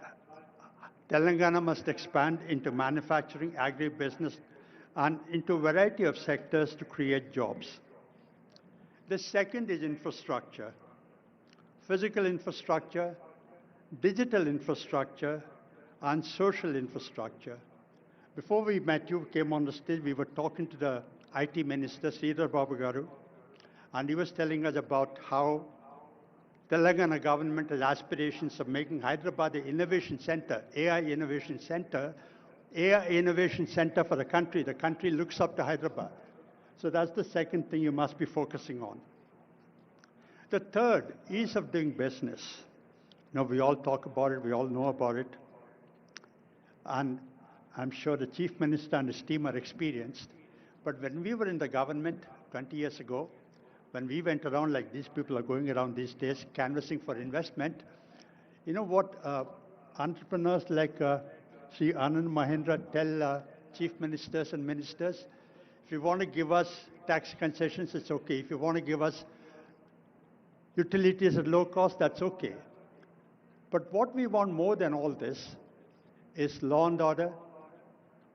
Telangana must expand into manufacturing, agribusiness, and into a variety of sectors to create jobs. The second is infrastructure. Physical infrastructure, digital infrastructure, and social infrastructure. Before we met, you came on the stage, we were talking to the IT Minister, Sridhar Babu Garu, and he was telling us about how Telangana government has aspirations of making Hyderabad the innovation center, AI innovation center for the country. The country looks up to Hyderabad. So that's the second thing you must be focusing on. The third, ease of doing business. You know, we all talk about it, we all know about it. And I'm sure the Chief Minister and his team are experienced. But when we were in the government 20 years ago, when we went around like these people are going around these days, canvassing for investment, you know what entrepreneurs like Sri Anand Mahindra tell chief ministers and ministers? If you want to give us tax concessions, it's okay. If you want to give us utilities at low cost, that's okay. But what we want more than all this is law and order,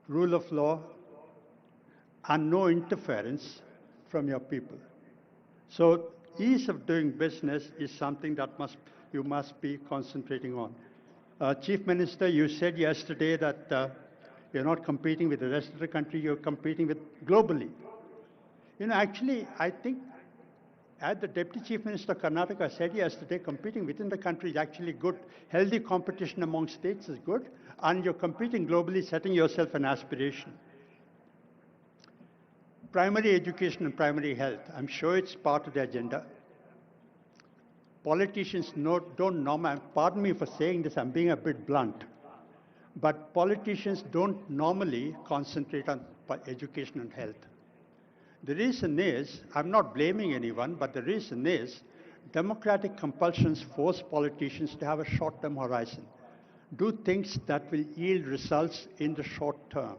rule of law, and no interference from your people. So ease of doing business is something that must you must be concentrating on. Chief Minister, you said yesterday that you're not competing with the rest of the country, you're competing with globally. Actually, I think as the Deputy Chief Minister of Karnataka said yesterday, competing within the country is actually good. Healthy competition among states is good, and you're competing globally, setting yourself an aspiration. Primary education and primary health, I'm sure it's part of the agenda. Politicians don't normally, pardon me for saying this, I'm being a bit blunt, but politicians don't normally concentrate on education and health. The reason is, I'm not blaming anyone, but the reason is democratic compulsions force politicians to have a short-term horizon. Do things that will yield results in the short term.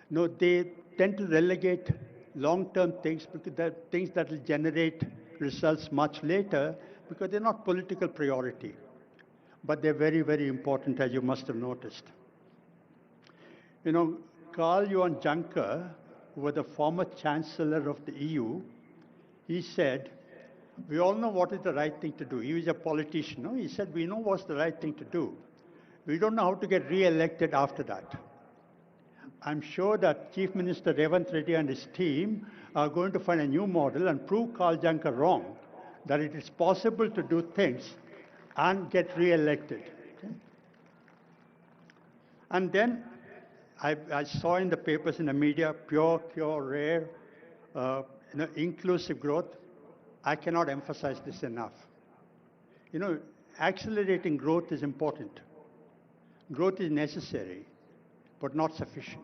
No, they tend to relegate long-term things because they're things that will generate results much later because they're not political priority. But they're very, very important, as you must have noticed. Karl Johan Juncker, who was the former Chancellor of the EU, he said, we all know what is the right thing to do. He was a politician. No? He said, we know what's the right thing to do. We don't know how to get re-elected after that. I'm sure that Chief Minister Revant Reddy and his team are going to find a new model and prove Karl Juncker wrong, that it is possible to do things and get re-elected. Okay? And then I saw in the papers, in the media, pure, rare, inclusive growth. I cannot emphasize this enough. Accelerating growth is important. Growth is necessary, but not sufficient.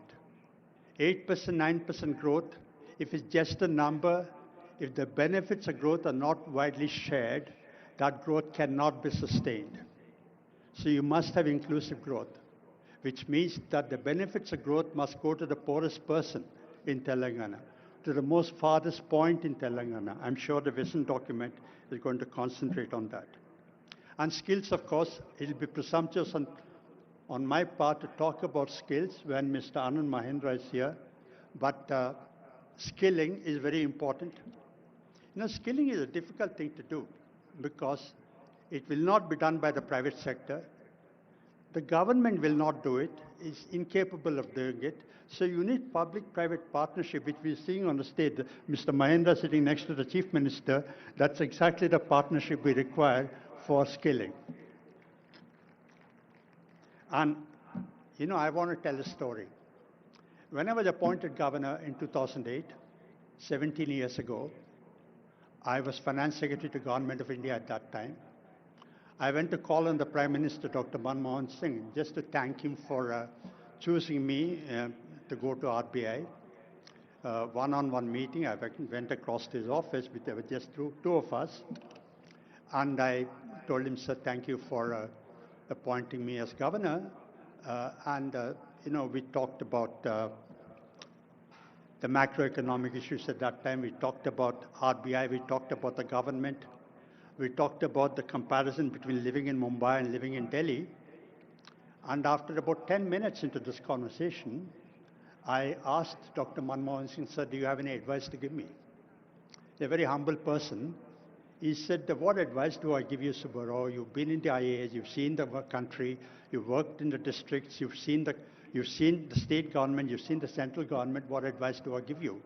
8%, 9% growth, if it's just a number, if the benefits of growth are not widely shared, that growth cannot be sustained. So you must have inclusive growth, which means that the benefits of growth must go to the poorest person in Telangana, to the most farthest point in Telangana. I'm sure the vision document is going to concentrate on that. And skills, of course, it will be presumptuous on my part to talk about skills when Mr. Anand Mahendra is here, but skilling is very important. Skilling is a difficult thing to do because it will not be done by the private sector. The government will not do it, is incapable of doing it. So you need public-private partnership, which we're seeing on the stage. Mr. Mahendra sitting next to the Chief Minister, that's exactly the partnership we require for skilling. And, I want to tell a story. When I was appointed governor in 2008, 17 years ago, I was Finance Secretary to Government of India at that time. I went to call on the Prime Minister, Dr. Manmohan Singh, just to thank him for choosing me to go to RBI. One-on-one meeting, I went across to his office, there were just two of us. And I told him, sir, thank you for appointing me as governor. We talked about the macroeconomic issues at that time. We talked about RBI, we talked about the government. We talked about the comparison between living in Mumbai and living in Delhi. And after about 10 minutes into this conversation, I asked Dr. Manmohan Singh, sir, do you have any advice to give me? A very humble person. He said, what advice do I give you, Subbarao? You've been in the IAS, you've seen the country, you've worked in the districts, you've seen the state government, you've seen the central government. What advice do I give you?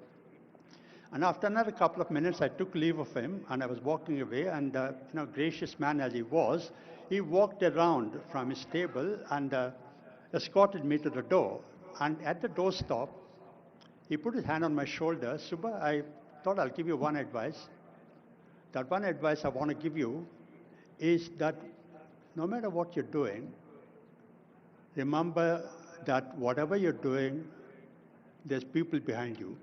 And after another couple of minutes, I took leave of him and I was walking away. And, gracious man as he was, he walked around from his table and escorted me to the door. And at the doorstop, he put his hand on my shoulder. Subba, I thought I'll give you one advice. That one advice I want to give you is that no matter what you're doing, remember that whatever you're doing, there's people behind you.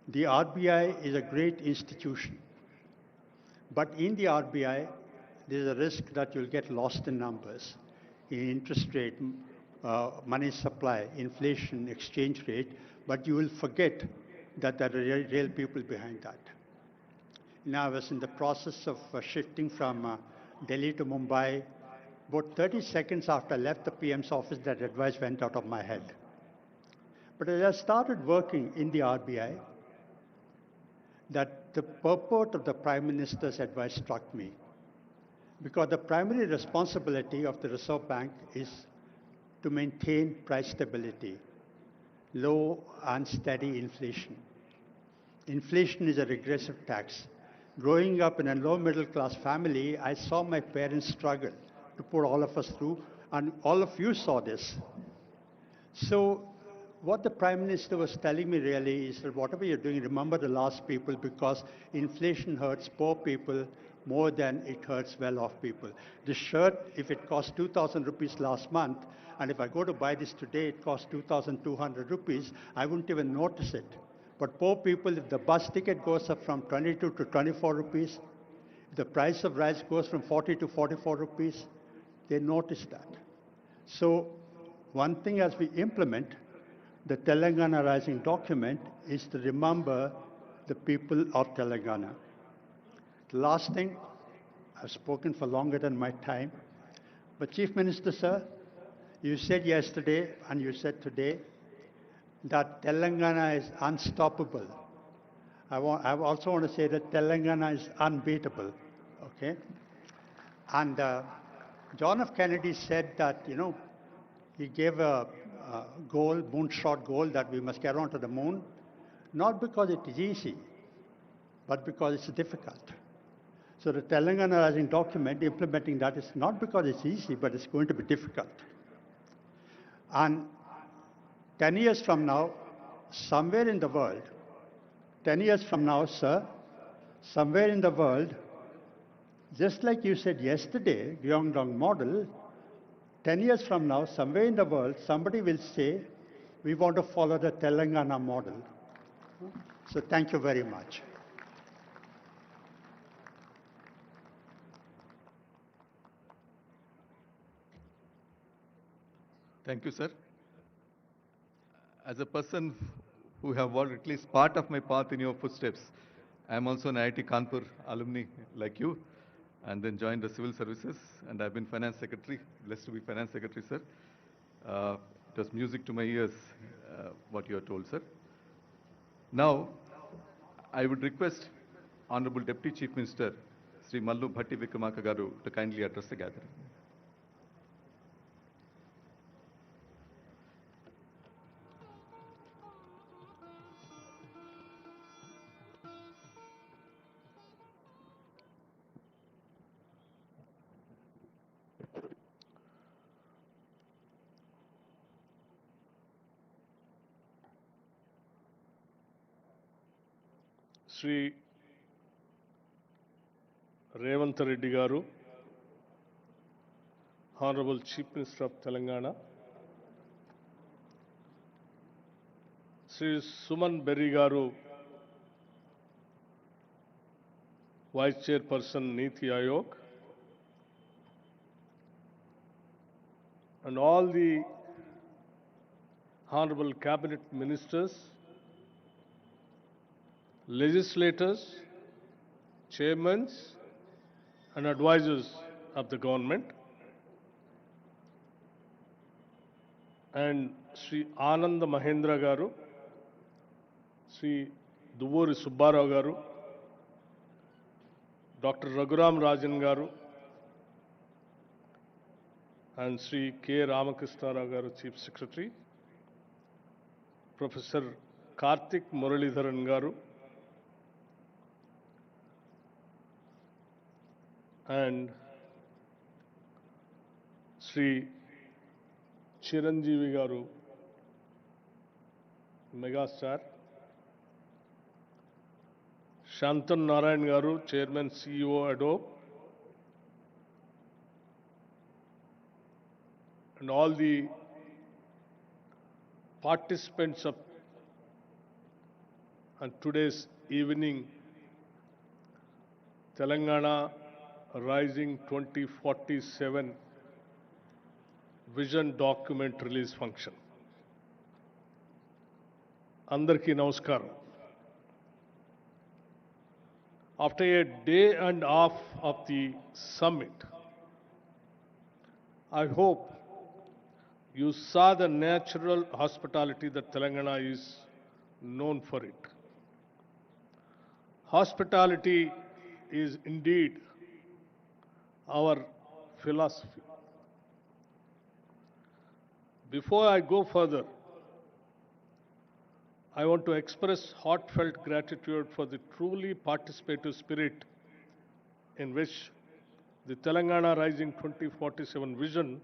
The RBI is a great institution. But in the RBI, there's a risk that you'll get lost in numbers, in interest rate, money supply, inflation, exchange rate, but you will forget that there are real people behind that. Now, I was in the process of shifting from Delhi to Mumbai. About 30 seconds after I left the PM's office, that advice went out of my head. But as I started working in the RBI, that the purport of the Prime Minister's advice struck me. because the primary responsibility of the Reserve Bank is to maintain price stability, low and steady inflation. Inflation is a regressive tax. Growing up in a low middle class family, I saw my parents struggle to put all of us through, and all of you saw this. So what the Prime Minister was telling me really is that whatever you're doing, remember the last people, because inflation hurts poor people more than it hurts well-off people. The shirt, if it cost 2,000 rupees last month, and if I go to buy this today, it costs 2,200 rupees, I wouldn't even notice it. But poor people, if the bus ticket goes up from 22 to 24 rupees, if the price of rice goes from 40 to 44 rupees, they notice that. So one thing as we implement the Telangana Rising document is to remember the people of Telangana. The last thing, I've spoken for longer than my time, but Chief Minister, sir, you said yesterday and you said today that Telangana is unstoppable. I also want to say that Telangana is unbeatable, okay? And John F. Kennedy said that, he gave a goal, moonshot goal, that we must get onto the moon, not because it is easy, but because it's difficult. So the Telangana Rising document, implementing that is not because it's easy, but it's going to be difficult. And 10 years from now, somewhere in the world, 10 years from now, sir, somewhere in the world, just like you said yesterday, Gyeongdong model, 10 years from now, somewhere in the world, somebody will say, we want to follow the Telangana model. So thank you very much. Thank you, sir. As a person who have walked at least part of my path in your footsteps, I am also an IIT Kanpur alumni like you, and then joined the civil services, and I've been finance secretary, blessed to be finance secretary, sir. It was music to my ears, what you have told, sir. Now, I would request Honorable Deputy Chief Minister, Sri Mallu Bhatti Vikramarka Garu, to kindly address the gathering. Sri Revant Reddy Garu, Honorable Chief Minister of Telangana, Sri Suman Berry Garu, Vice Chairperson Niti Ayog, and all the Honorable Cabinet Ministers, legislators, chairmen, and advisors of the government, and Sri Ananda Mahendra Garu, Sri Duvori Subbarao Garu, Dr. Raghuram Rajan Garu, and Sri K. Ramakrishna Rao Garu, Chief Secretary, Professor Karthik Muralidharan Garu, and Sri Chiranjeevi Garu, Megastar, Shantan Narayan Garu, Chairman CEO Adobe, and all the participants of today's evening Telangana Rising 2047 Vision Document Release Function. Andarki Namaskaram. After a day and a half of the summit, I hope you saw the natural hospitality that Telangana is known for it. Hospitality is indeed our philosophy. Before I go further, I want to express heartfelt gratitude for the truly participative spirit in which the Telangana Rising 2047 vision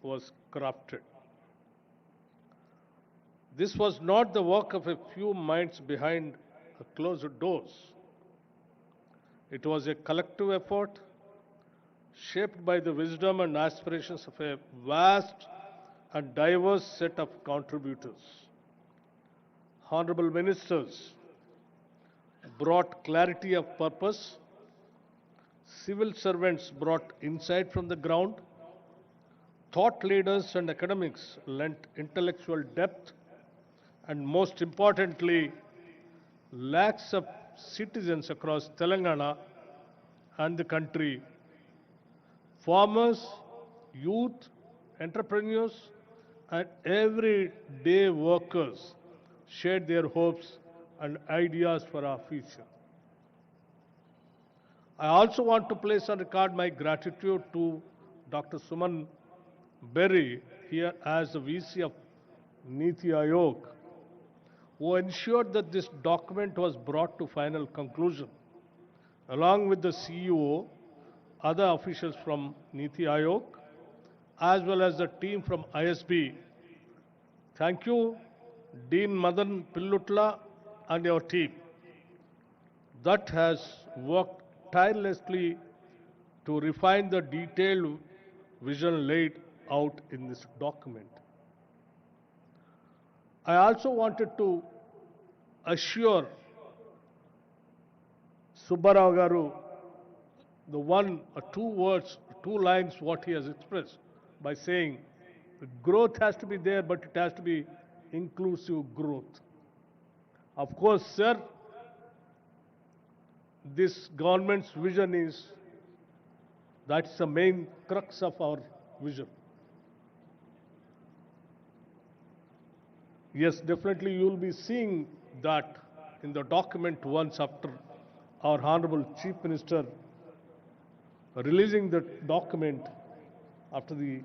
was crafted. This was not the work of a few minds behind closed doors. It was a collective effort shaped by the wisdom and aspirations of a vast and diverse set of contributors. Honorable ministers brought clarity of purpose, civil servants brought insight from the ground, thought leaders and academics lent intellectual depth, and most importantly, lakhs of citizens across Telangana and the country, farmers, youth, entrepreneurs, and everyday workers shared their hopes and ideas for our future. I also want to place on record my gratitude to Dr. Suman Berry, here as the VC of Niti Aayog, who ensured that this document was brought to final conclusion, along with the CEO, other officials from Niti Aayog, as well as the team from ISB. Thank you, Dean Madan Pillutla and your team that has worked tirelessly to refine the detailed vision laid out in this document. I also wanted to assure Subbarao Garu the one or two words, two lines what he has expressed by saying growth has to be there, but it has to be inclusive growth. Of course, sir, this government's vision is, that's the main crux of our vision. Yes, definitely you will be seeing that in the document once after our Honorable Chief Minister releasing the document after the,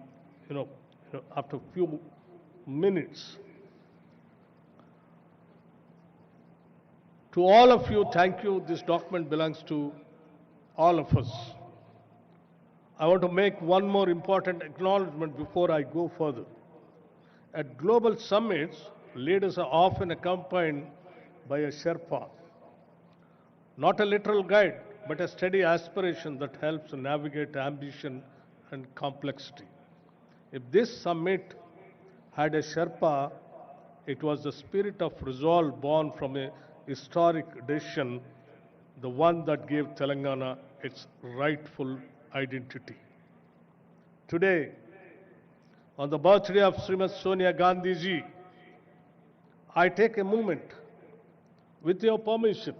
after a few minutes. To all of you, thank you. This document belongs to all of us. I want to make one more important acknowledgement before I go further. At global summits, leaders are often accompanied by a Sherpa, not a literal guide, but a steady aspiration that helps navigate ambition and complexity. If this summit had a Sherpa, it was the spirit of resolve born from a historic decision, the one that gave Telangana its rightful identity. Today, on the birthday of Srimati Sonia Gandhi ji, I take a moment, with your permission,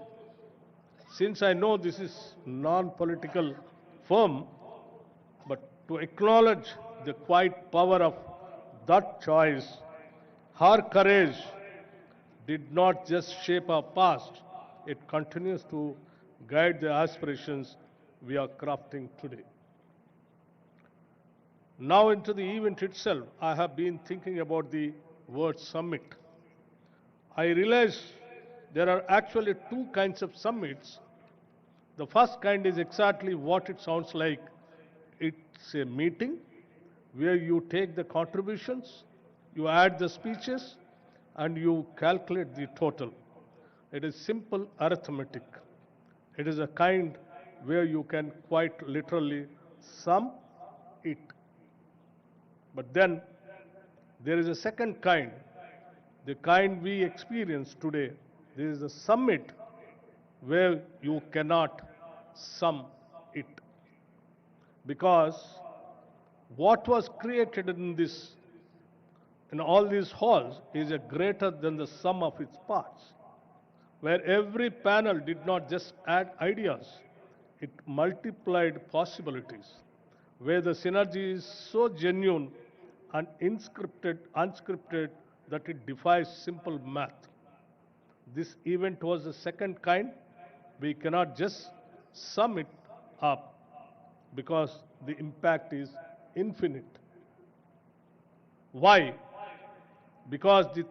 since I know this is non-political forum, but to acknowledge the quiet power of that choice. Her courage did not just shape our past, it continues to guide the aspirations we are crafting today. Now into the event itself, I have been thinking about the word summit. I realize there are actually two kinds of summits. The first kind is exactly what it sounds like. It's a meeting where you take the contributions, you add the speeches, and you calculate the total. It is simple arithmetic. It is a kind where you can quite literally sum it. But then there is a second kind, the kind we experience today. There is a summit where you cannot sum it. Because what was created in all these halls is a greater than the sum of its parts, where every panel did not just add ideas, it multiplied possibilities, where the synergy is so genuine and unscripted that it defies simple math. This event was the second kind. We cannot just sum it up. because the impact is infinite. Why? Because the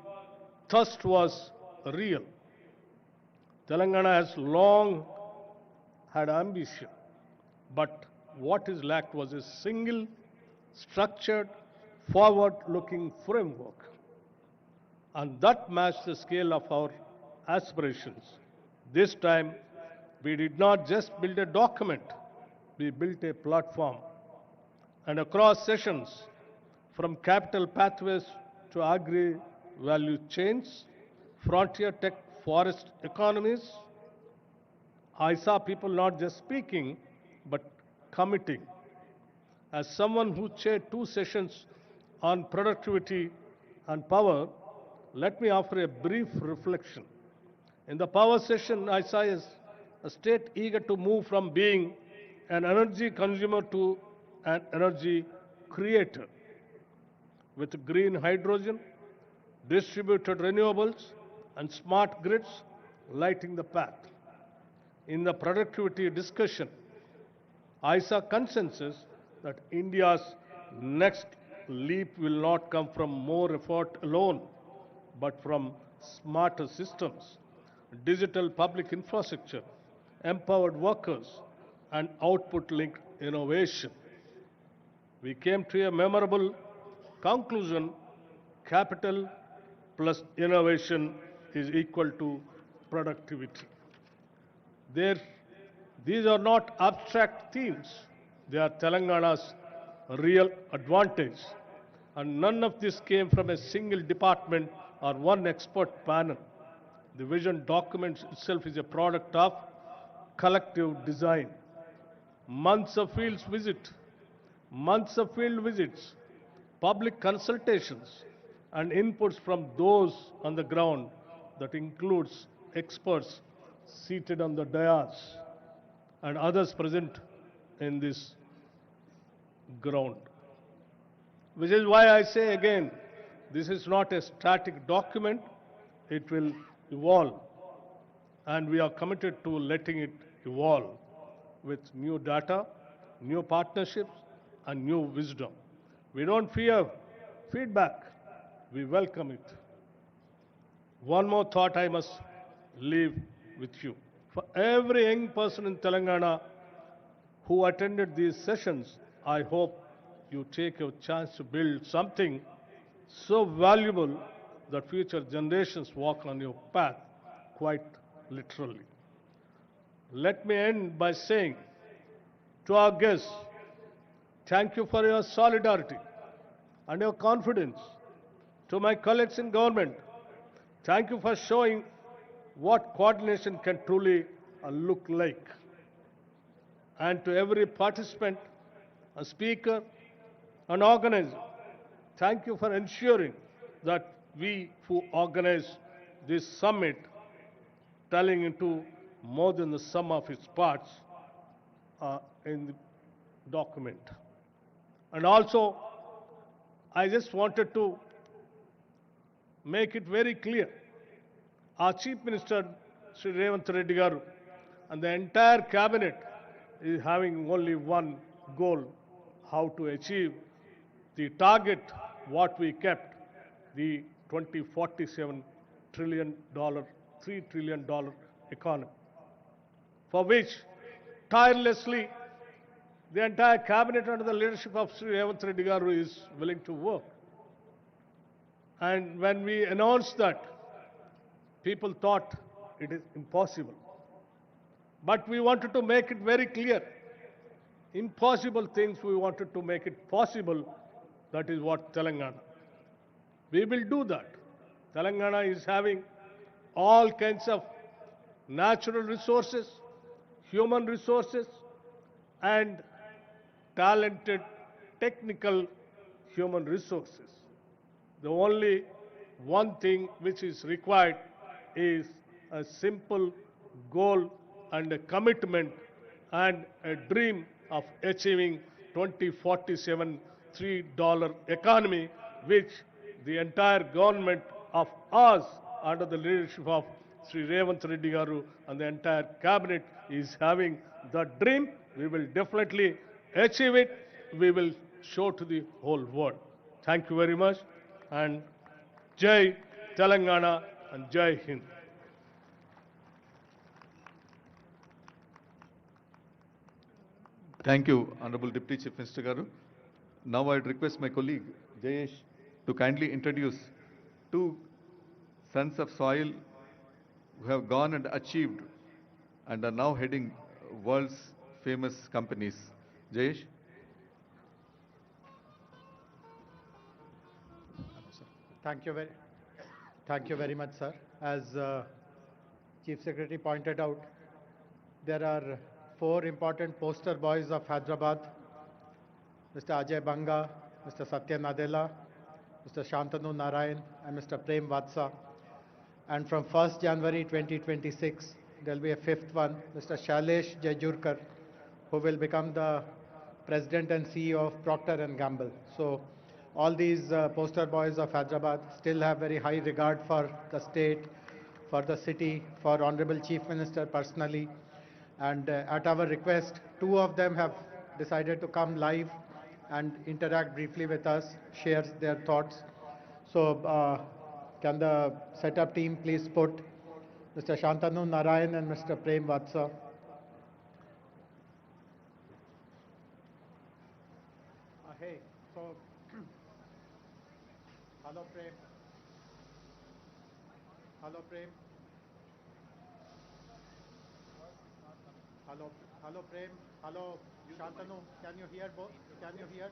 thirst was real. Telangana has long had ambition, but what is lacked was a single, structured, forward-looking framework. And that matched the scale of our aspirations. This time, we did not just build a document, we built a platform. And across sessions, from capital pathways to agri-value chains, frontier tech forest economies, I saw people not just speaking, but committing. As someone who chaired 2 sessions on productivity and power, let me offer a brief reflection. In the power session, I saw a state eager to move from being an energy consumer to an energy creator. With green hydrogen, distributed renewables, and smart grids lighting the path. In the productivity discussion, I saw consensus that India's next leap will not come from more effort alone, but from smarter systems, digital public infrastructure, empowered workers, and output-linked innovation. We came to a memorable conclusion: capital plus innovation is equal to productivity. These are not abstract themes. They are Telangana's real advantage. And none of this came from a single department or one expert panel. The vision document itself is a product of collective design. Months of field visits, public consultations, and inputs from those on the ground that includes experts seated on the dais and others present in this ground. Which is why I say again, this is not a static document, it will evolve. And we are committed to letting it evolve with new data, new partnerships, and new wisdom. We don't fear feedback, we welcome it. One more thought I must leave with you. For every young person in Telangana who attended these sessions, I hope you take your chance to build something so valuable that future generations walk on your path, quite literally. Let me end by saying to our guests, thank you for your solidarity and your confidence. To my colleagues in government, thank you for showing what coordination can truly look like. And to every participant, a speaker, an organizer, thank you for ensuring that we who organize this summit, telling into more than the sum of its parts, in the document. And also, I just wanted to make it very clear. Our Chief Minister, Sri Revanth Reddy Garu, and the entire cabinet is having only one goal: how to achieve the target what we kept, the 2047 $3 trillion economy, for which tirelessly the entire cabinet under the leadership of Sri Revanth Reddy Garu is willing to work. And when we announced that, people thought it is impossible. But we wanted to make it very clear. Impossible things, we wanted to make it possible. That is what Telangana. We will do that. Telangana is having all kinds of natural resources, human resources, and talented technical human resources. The only one thing which is required is a simple goal and a commitment and a dream of achieving 2047 $3 economy, which the entire government of us under the leadership of Sri Revanth Reddy Garu and the entire cabinet is having the dream. We will definitely achieve it, we will show to the whole world. Thank you very much, and Jai Telangana and Jai Hind. Thank you, Honorable Deputy Chief Minister Garu. Now I'd request my colleague Jayesh to kindly introduce two sons of soil who have gone and achieved and are now heading world's famous companies. Jayesh? Thank you very much, sir. As Chief Secretary pointed out, there are four important poster boys of Hyderabad: Mr. Ajay Banga, Mr. Satya Nadella, Mr. Shantanu Narayan, and Mr. Prem Vatsa. And from 1st January 2026, there will be a fifth one, Mr. Shailesh Jejurkar, who will become the President and CEO of Procter & Gamble. So all these poster boys of Hyderabad still have very high regard for the state, for the city, for Honorable Chief Minister personally. And at our request, two of them have decided to come live and interact briefly with us, share their thoughts. So can the setup team please put Mr. Shantanu Narayan and Mr. Prem Vatsa? Hey, so hello Prem. Hello Prem. Hello Prem. Hello Shantanu. Can you hear both? Can you hear?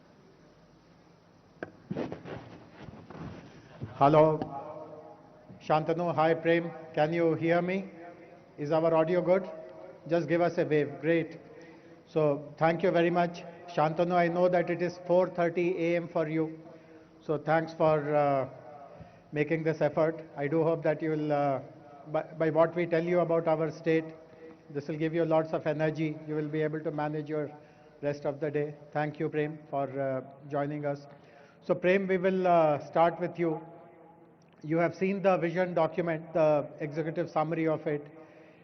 Hello Shantanu. Hi Prem. Can you hear me? Is our audio good? Just give us a wave. Great. So thank you very much. Shantanu, I know that it is 4:30 a.m. for you. So thanks for making this effort. I do hope that you will, by what we tell you about our state, this will give you lots of energy. You will be able to manage your rest of the day. Thank you, Prem, for joining us. So Prem, we will start with you. You have seen the vision document, the executive summary of it.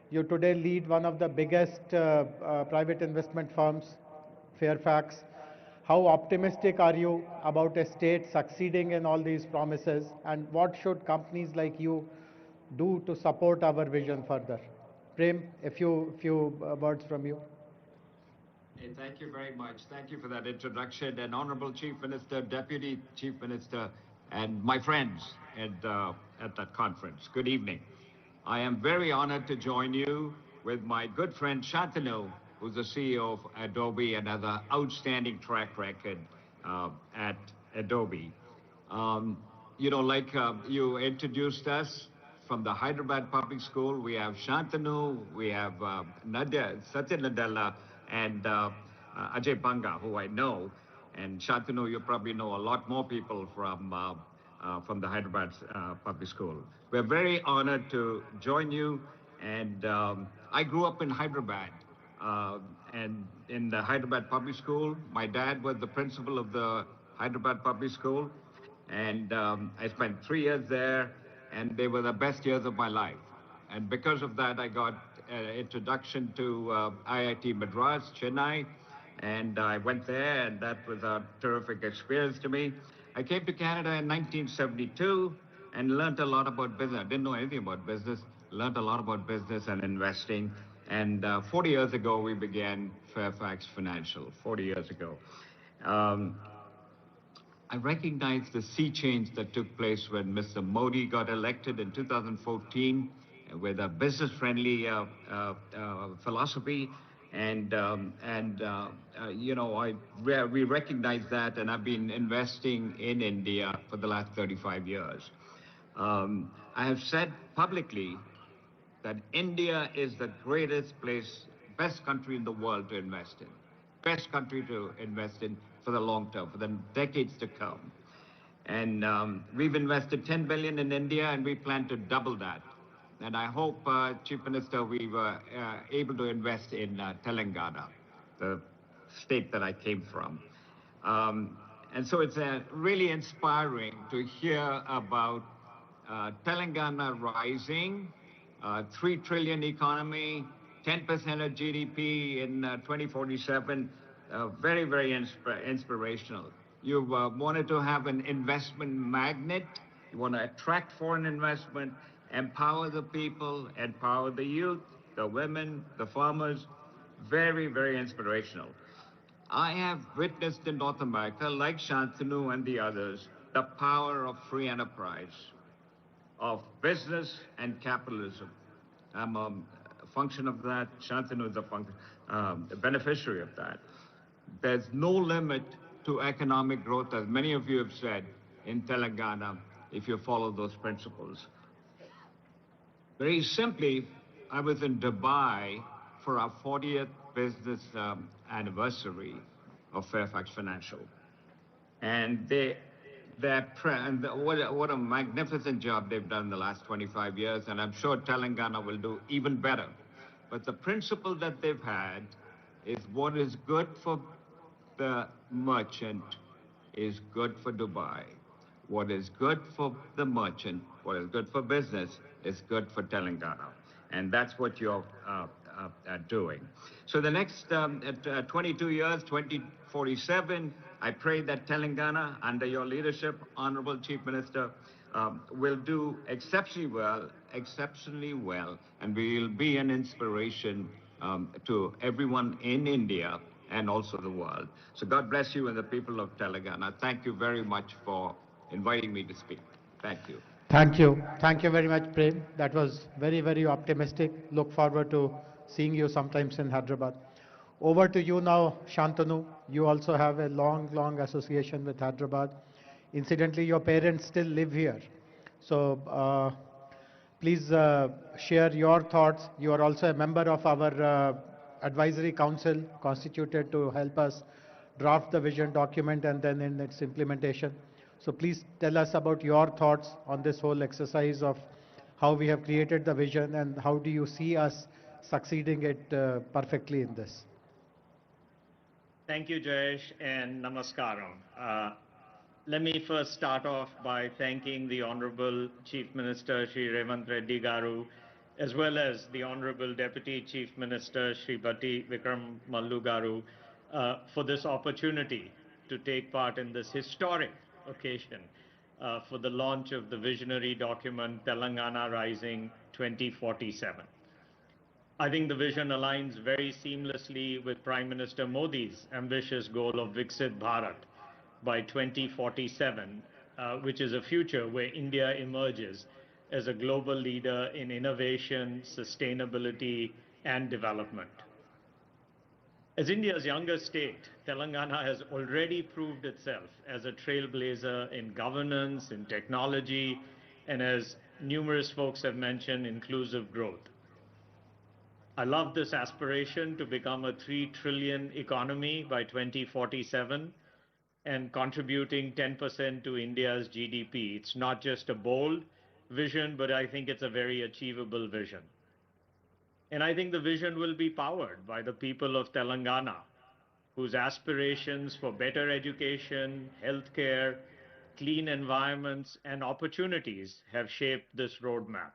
You today lead one of the biggest private investment firms, Fairfax. How optimistic are you about a state succeeding in all these promises, and what should companies like you do to support our vision further? Prem, a few words from you. Hey, thank you very much. Thank you for that introduction. And Honorable Chief Minister, Deputy Chief Minister, and my friends at that conference, good evening. I am very honored to join you with my good friend Shantanu, who's the CEO of Adobe and has an outstanding track record at Adobe. You introduced us from the Hyderabad Public School. We have Shantanu, we have Satya Nadella, and Ajay Banga, who I know. And Shantanu, you probably know a lot more people from the Hyderabad Public School. We're very honored to join you. And I grew up in Hyderabad. And in the Hyderabad Public School, my dad was the principal of the Hyderabad Public School. And I spent 3 years there, and they were the best years of my life. And because of that, I got an introduction to IIT Madras, Chennai, and I went there, and that was a terrific experience to me. I came to Canada in 1972 and learned a lot about business. I didn't know anything about business, learned a lot about business and investing. And 40 years ago, we began Fairfax Financial, 40 years ago. I recognize the sea change that took place when Mr. Modi got elected in 2014 with a business-friendly philosophy. We recognize that, and I've been investing in India for the last 35 years. I have said publicly that India is the greatest place, best country in the world to invest in. Best country to invest in for the long term, for the decades to come. And we've invested 10 billion in India, and we plan to double that. And I hope, Chief Minister, we were able to invest in Telangana, the state that I came from. And so it's really inspiring to hear about Telangana rising, 3 trillion economy, 10% of GDP in 2047, very, very inspirational. You wanted to have an investment magnet. You want to attract foreign investment, empower the people, empower the youth, the women, the farmers. Very, very inspirational. I have witnessed in North America, like Shantanu and the others, the power of free enterprise, of business and capitalism. I'm a function of that. Shantanu is a beneficiary of that. There's no limit to economic growth, as many of you have said, in Telangana, if you follow those principles. Very simply, I was in Dubai for our 40th business anniversary of Fairfax Financial. And what a magnificent job they've done in the last 25 years, and I'm sure Telangana will do even better. But the principle that they've had is what is good for the merchant is good for Dubai. What is good for the merchant, what is good for business, is good for Telangana. And that's what you're doing. So the next 22 years, 2047, I pray that Telangana, under your leadership, Honorable Chief Minister, will do exceptionally well, and will be an inspiration to everyone in India and also the world. So God bless you and the people of Telangana. Thank you very much for inviting me to speak. Thank you. Thank you. Thank you very much, Prem. That was very, very optimistic. Look forward to seeing you sometimes in Hyderabad. Over to you now, Shantanu. You also have a long, long association with Hyderabad. Incidentally, your parents still live here. So please share your thoughts. You are also a member of our advisory council constituted to help us draft the vision document and then in its implementation. So please tell us about your thoughts on this whole exercise of how we have created the vision and how do you see us succeeding it perfectly in this. Thank you, Jayesh, and namaskaram. Let me first start off by thanking the Honorable Chief Minister, Shri Revant Reddy Garu, as well as the Honorable Deputy Chief Minister, Shri Bhatti Vikram Mallu Garu, for this opportunity to take part in this historic occasion for the launch of the visionary document Telangana Rising 2047. I think the vision aligns very seamlessly with Prime Minister Modi's ambitious goal of Viksit Bharat by 2047, which is a future where India emerges as a global leader in innovation, sustainability, and development. As India's youngest state, Telangana has already proved itself as a trailblazer in governance, in technology, and as numerous folks have mentioned, inclusive growth. I love this aspiration to become a 3 trillion economy by 2047 and contributing 10% to India's GDP. It's not just a bold vision, but I think it's a very achievable vision. And I think the vision will be powered by the people of Telangana, whose aspirations for better education, healthcare, clean environments, and opportunities have shaped this roadmap.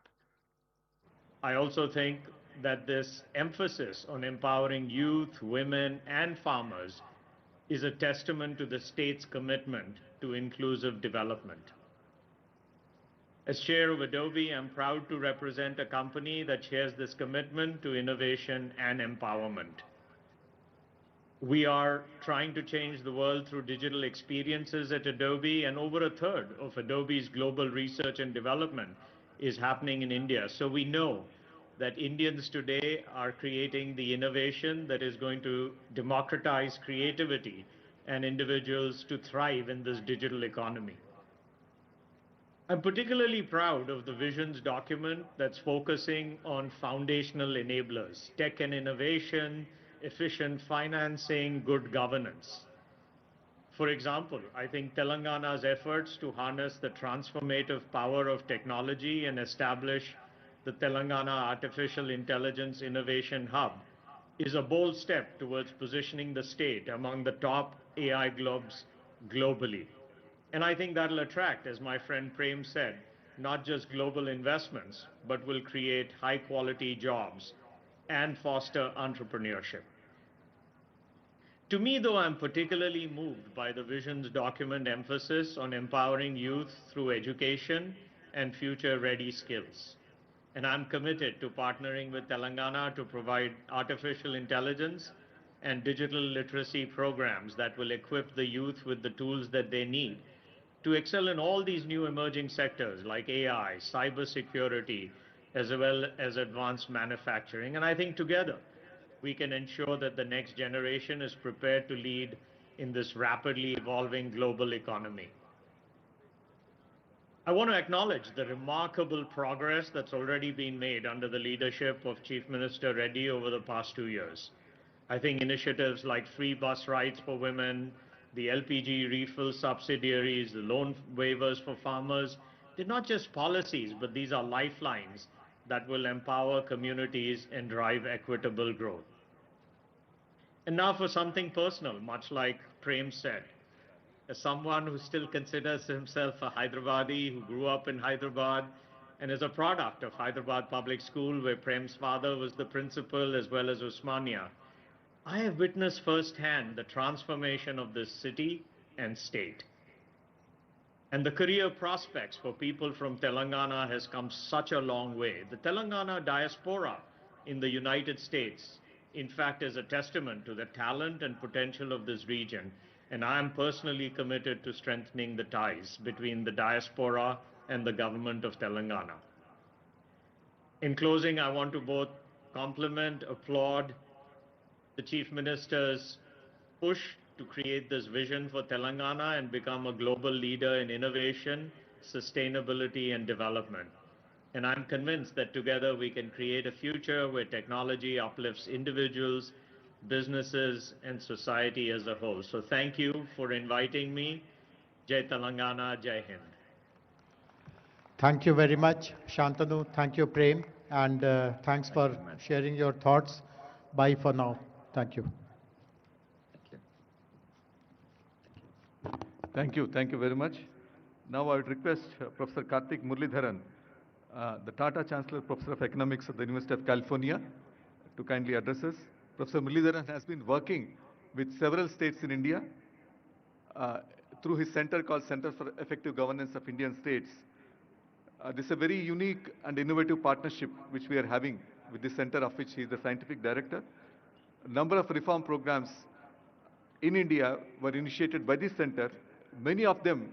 I also think that this emphasis on empowering youth, women, and farmers is a testament to the state's commitment to inclusive development. As chair of Adobe, I'm proud to represent a company that shares this commitment to innovation and empowerment. We are trying to change the world through digital experiences at Adobe, and over a third of Adobe's global research and development is happening in India. So we know that Indians today are creating the innovation that is going to democratize creativity and individuals to thrive in this digital economy. I'm particularly proud of the visions document that's focusing on foundational enablers, tech and innovation, efficient financing, good governance. For example, I think Telangana's efforts to harness the transformative power of technology and establish the Telangana Artificial Intelligence Innovation Hub is a bold step towards positioning the state among the top AI globes globally. And I think that'll attract, as my friend Prem said, not just global investments, but will create high-quality jobs and foster entrepreneurship. To me, though, I'm particularly moved by the vision's document emphasis on empowering youth through education and future-ready skills. And I'm committed to partnering with Telangana to provide artificial intelligence and digital literacy programs that will equip the youth with the tools that they need to excel in all these new emerging sectors like AI, cybersecurity, as well as advanced manufacturing. And I think together we can ensure that the next generation is prepared to lead in this rapidly evolving global economy. I want to acknowledge the remarkable progress that's already been made under the leadership of Chief Minister Reddy over the past 2 years. I think initiatives like free bus rides for women, the LPG refill subsidiaries, the loan waivers for farmers, they're not just policies, but these are lifelines that will empower communities and drive equitable growth. And now for something personal, much like Prem said. As someone who still considers himself a Hyderabadi, who grew up in Hyderabad, and is a product of Hyderabad Public School, where Prem's father was the principal as well as Usmania, I have witnessed firsthand the transformation of this city and state. And the career prospects for people from Telangana has come such a long way. The Telangana diaspora in the United States, in fact, is a testament to the talent and potential of this region. And I am personally committed to strengthening the ties between the diaspora and the government of Telangana. In closing, I want to both compliment, applaud the Chief Minister's push to create this vision for Telangana and become a global leader in innovation, sustainability, and development. And I'm convinced that together we can create a future where technology uplifts individuals, businesses, and society as a whole. So thank you for inviting me. Jai Telangana, Jai Hind. Thank you very much, Shantanu. Thank you, Prem. And thanks for sharing your thoughts. Bye for now. Thank you. Thank you. Thank you very much. Now I would request Professor Karthik Muralidharan, the Tata Chancellor Professor of Economics at the University of California, to kindly address us. Professor Muralidharan has been working with several states in India through his center called Center for Effective Governance of Indian States. This is a very unique and innovative partnership which we are having with this center, of which he is the scientific director. A number of reform programs in India were initiated by this center. Many of them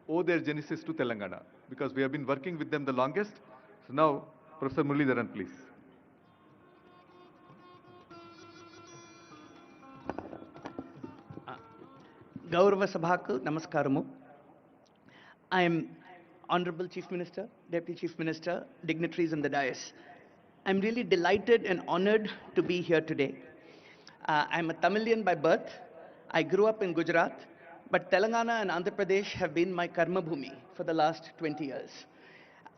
owe their genesis to Telangana because we have been working with them the longest. So now, Professor Muralidharan, please. Gaurava Sabhaku, Namaskaramu. I am Honorable Chief Minister, Deputy Chief Minister, dignitaries on the dais. I'm really delighted and honored to be here today. I'm a Tamilian by birth. I grew up in Gujarat, but Telangana and Andhra Pradesh have been my karma bhumi for the last 20 years.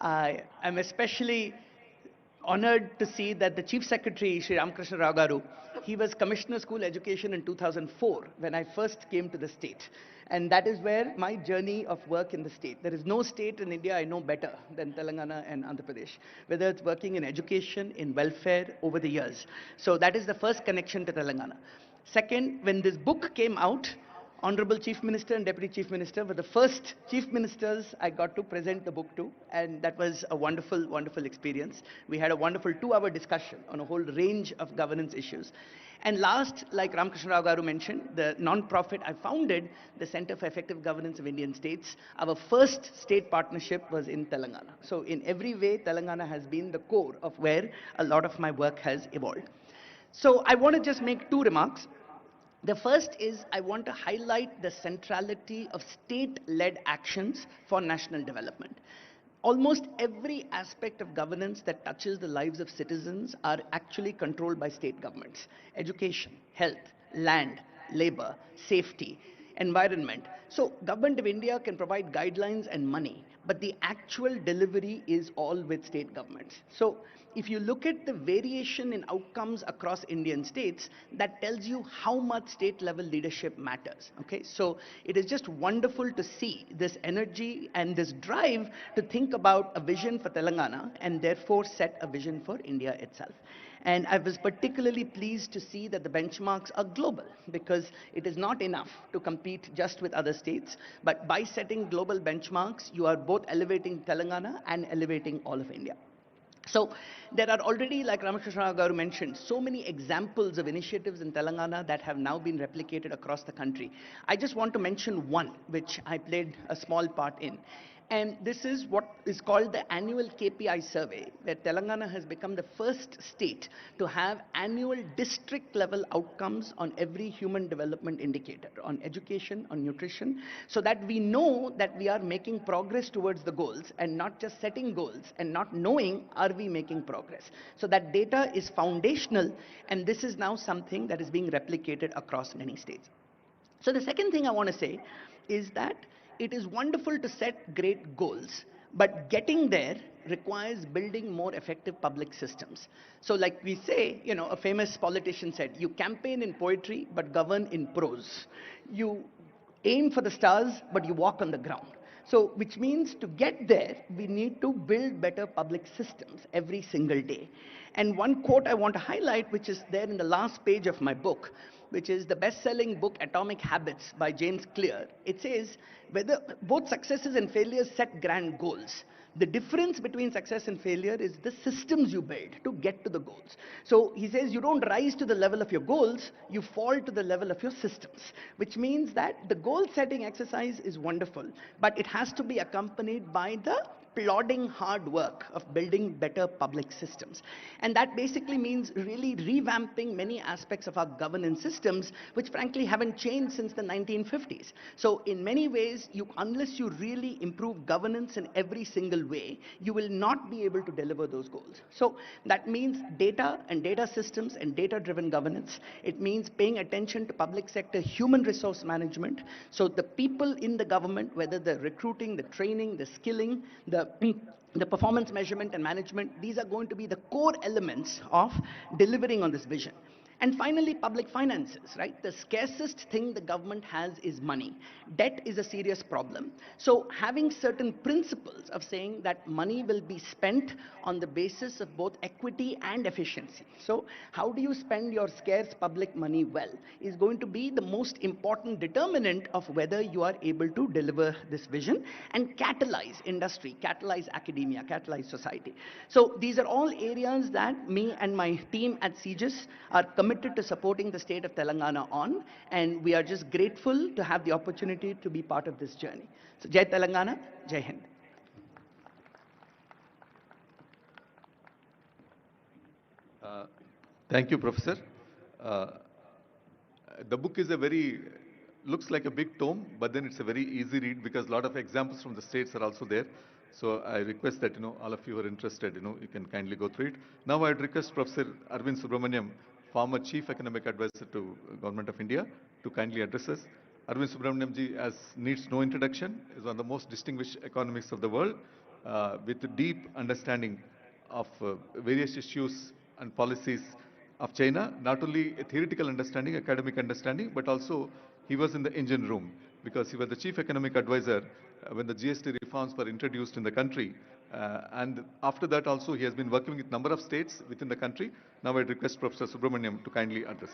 I am especially honored to see that the Chief Secretary, Sri Ramakrishna Rao Garu, he was Commissioner School Education in 2004 when I first came to the state. And that is where my journey of work in the state. There is no state in India I know better than Telangana and Andhra Pradesh, whether it's working in education, in welfare over the years. So that is the first connection to Telangana. Second, when this book came out, Honorable Chief Minister and Deputy Chief Minister were the first Chief Ministers I got to present the book to, and that was a wonderful, wonderful experience. We had a wonderful 2-hour discussion on a whole range of governance issues. And last, like Ramakrishna Rao Garu mentioned, the non-profit I founded, the Center for Effective Governance of Indian States. Our first state partnership was in Telangana. So in every way, Telangana has been the core of where a lot of my work has evolved. So I want to just make 2 remarks. The first is I want to highlight the centrality of state-led actions for national development. Almost every aspect of governance that touches the lives of citizens are actually controlled by state governments. Education, health, land, labor, safety, environment. So Government of India can provide guidelines and money, but the actual delivery is all with state governments. So if you look at the variation in outcomes across Indian states, that tells you how much state level leadership matters. Okay, so it is just wonderful to see this energy and this drive to think about a vision for Telangana and therefore set a vision for India itself. And I was particularly pleased to see that the benchmarks are global, because it is not enough to compete just with other states, but by setting global benchmarks, you are both elevating Telangana and elevating all of India. So there are already, like Ramakrishna Garu mentioned, so many examples of initiatives in Telangana that have now been replicated across the country. I just want to mention one, which I played a small part in. And this is what is called the annual KPI survey, where Telangana has become the first state to have annual district level outcomes on every human development indicator, on education, on nutrition, so that we know that we are making progress towards the goals, and not just setting goals and not knowing are we making progress. So that data is foundational, and this is now something that is being replicated across many states. So the second thing I want to say is that it is wonderful to set great goals, but getting there requires building more effective public systems. So like we say, a famous politician said, you campaign in poetry, but govern in prose. You aim for the stars, but you walk on the ground. So, which means to get there, we need to build better public systems every single day. And one quote I want to highlight, which is there in the last page of my book, which is the best-selling book Atomic Habits by James Clear. It says, whether both successes and failures set grand goals. The difference between success and failure is the systems you build to get to the goals. So he says you don't rise to the level of your goals, you fall to the level of your systems, which means that the goal setting exercise is wonderful, but it has to be accompanied by the plodding hard work of building better public systems. And that basically means really revamping many aspects of our governance systems, which frankly haven't changed since the 1950s. So in many ways, unless you really improve governance in every single way, you will not be able to deliver those goals. So that means data and data systems and data-driven governance. It means paying attention to public sector human resource management. So the people in the government, whether the recruiting, the training, the skilling, the performance measurement and management, these are going to be the core elements of delivering on this vision. And finally, public finances, right? The scarcest thing the government has is money. Debt is a serious problem. So having certain principles of saying that money will be spent on the basis of both equity and efficiency. So how do you spend your scarce public money well is going to be the most important determinant of whether you are able to deliver this vision and catalyze industry, catalyze academia, catalyze society. So these are all areas that me and my team at CGIS are committed to supporting the state of Telangana on, and we are just grateful to have the opportunity to be part of this journey. So Jai Telangana, Jai Hind. Thank you, Professor. The book is looks like a big tome, but then it's a very easy read because a lot of examples from the states are also there. So I request that, all of you who are interested, you can kindly go through it. Now I'd request Professor Arvind Subramaniam, former Chief Economic Advisor to Government of India, to kindly address us. Arvind Subramaniam ji, as needs no introduction, is one of the most distinguished economists of the world, with a deep understanding of various issues and policies of China, not only a theoretical understanding, academic understanding, but also he was in the engine room because he was the chief economic advisor when the GST reforms were introduced in the country. And after that also he has been working with a number of states within the country. Now I request Professor Subramaniam to kindly address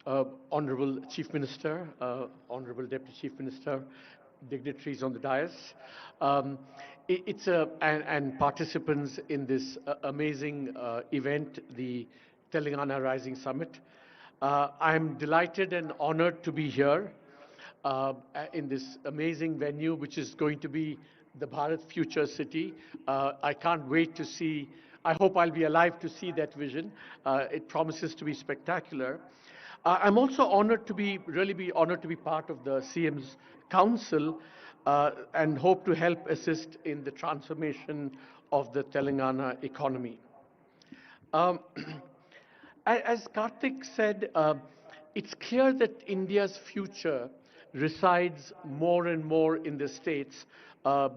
us. Honorable Chief Minister, Honorable Deputy Chief Minister, dignitaries on the dais, and participants in this amazing event, the Telangana Rising Summit. I'm delighted and honored to be here in this amazing venue, which is going to be the Bharat Future City. I can't wait to see, I hope I'll be alive to see that vision. It promises to be spectacular. I'm also honored to be part of the CM's Council and hope to help assist in the transformation of the Telangana economy. As Karthik said, it's clear that India's future resides more and more in the states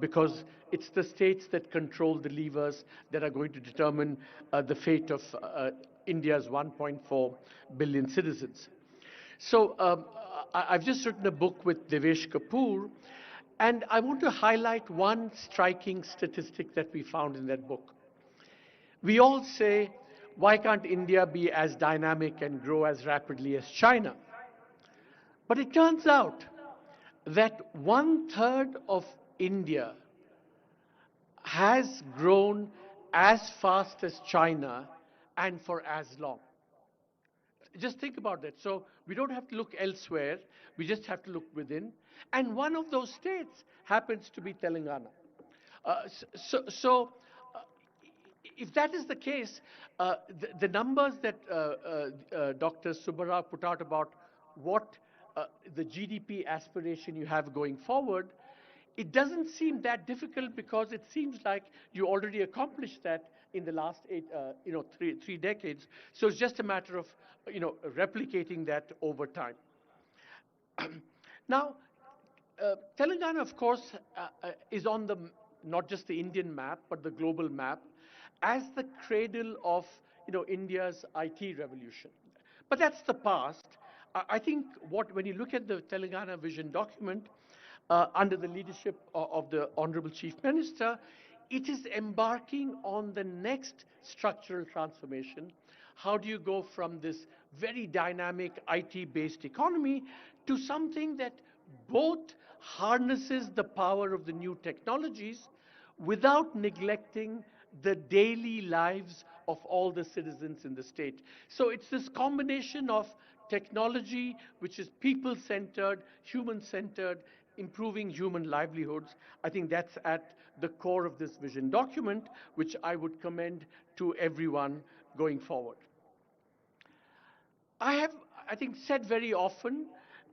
because it's the states that control the levers that are going to determine the fate of India's 1.4 billion citizens. So I've just written a book with Devesh Kapoor, and I want to highlight one striking statistic that we found in that book. We all say, why can't India be as dynamic and grow as rapidly as China? But it turns out that 1/3 of India has grown as fast as China and for as long. Just think about that. So we don't have to look elsewhere. We just have to look within. And one of those states happens to be Telangana. So if that is the case, the numbers that Dr. Subbarao put out about what the GDP aspiration you have going forward, it doesn't seem that difficult because it seems like you already accomplished that in the last three decades. So it's just a matter of, replicating that over time. Now, Telangana, of course, is on the not just the Indian map but the global map as the cradle of India's IT revolution. But that's the past. I think when you look at the Telangana vision document under the leadership of the Honorable Chief Minister, it is embarking on the next structural transformation. How do you go from this very dynamic IT-based economy to something that both harnesses the power of the new technologies without neglecting the daily lives of all the citizens in the state? So it's this combination of technology, which is people-centered, human-centered, improving human livelihoods. I think that's at the core of this vision document, which I would commend to everyone going forward. I have, I think, said very often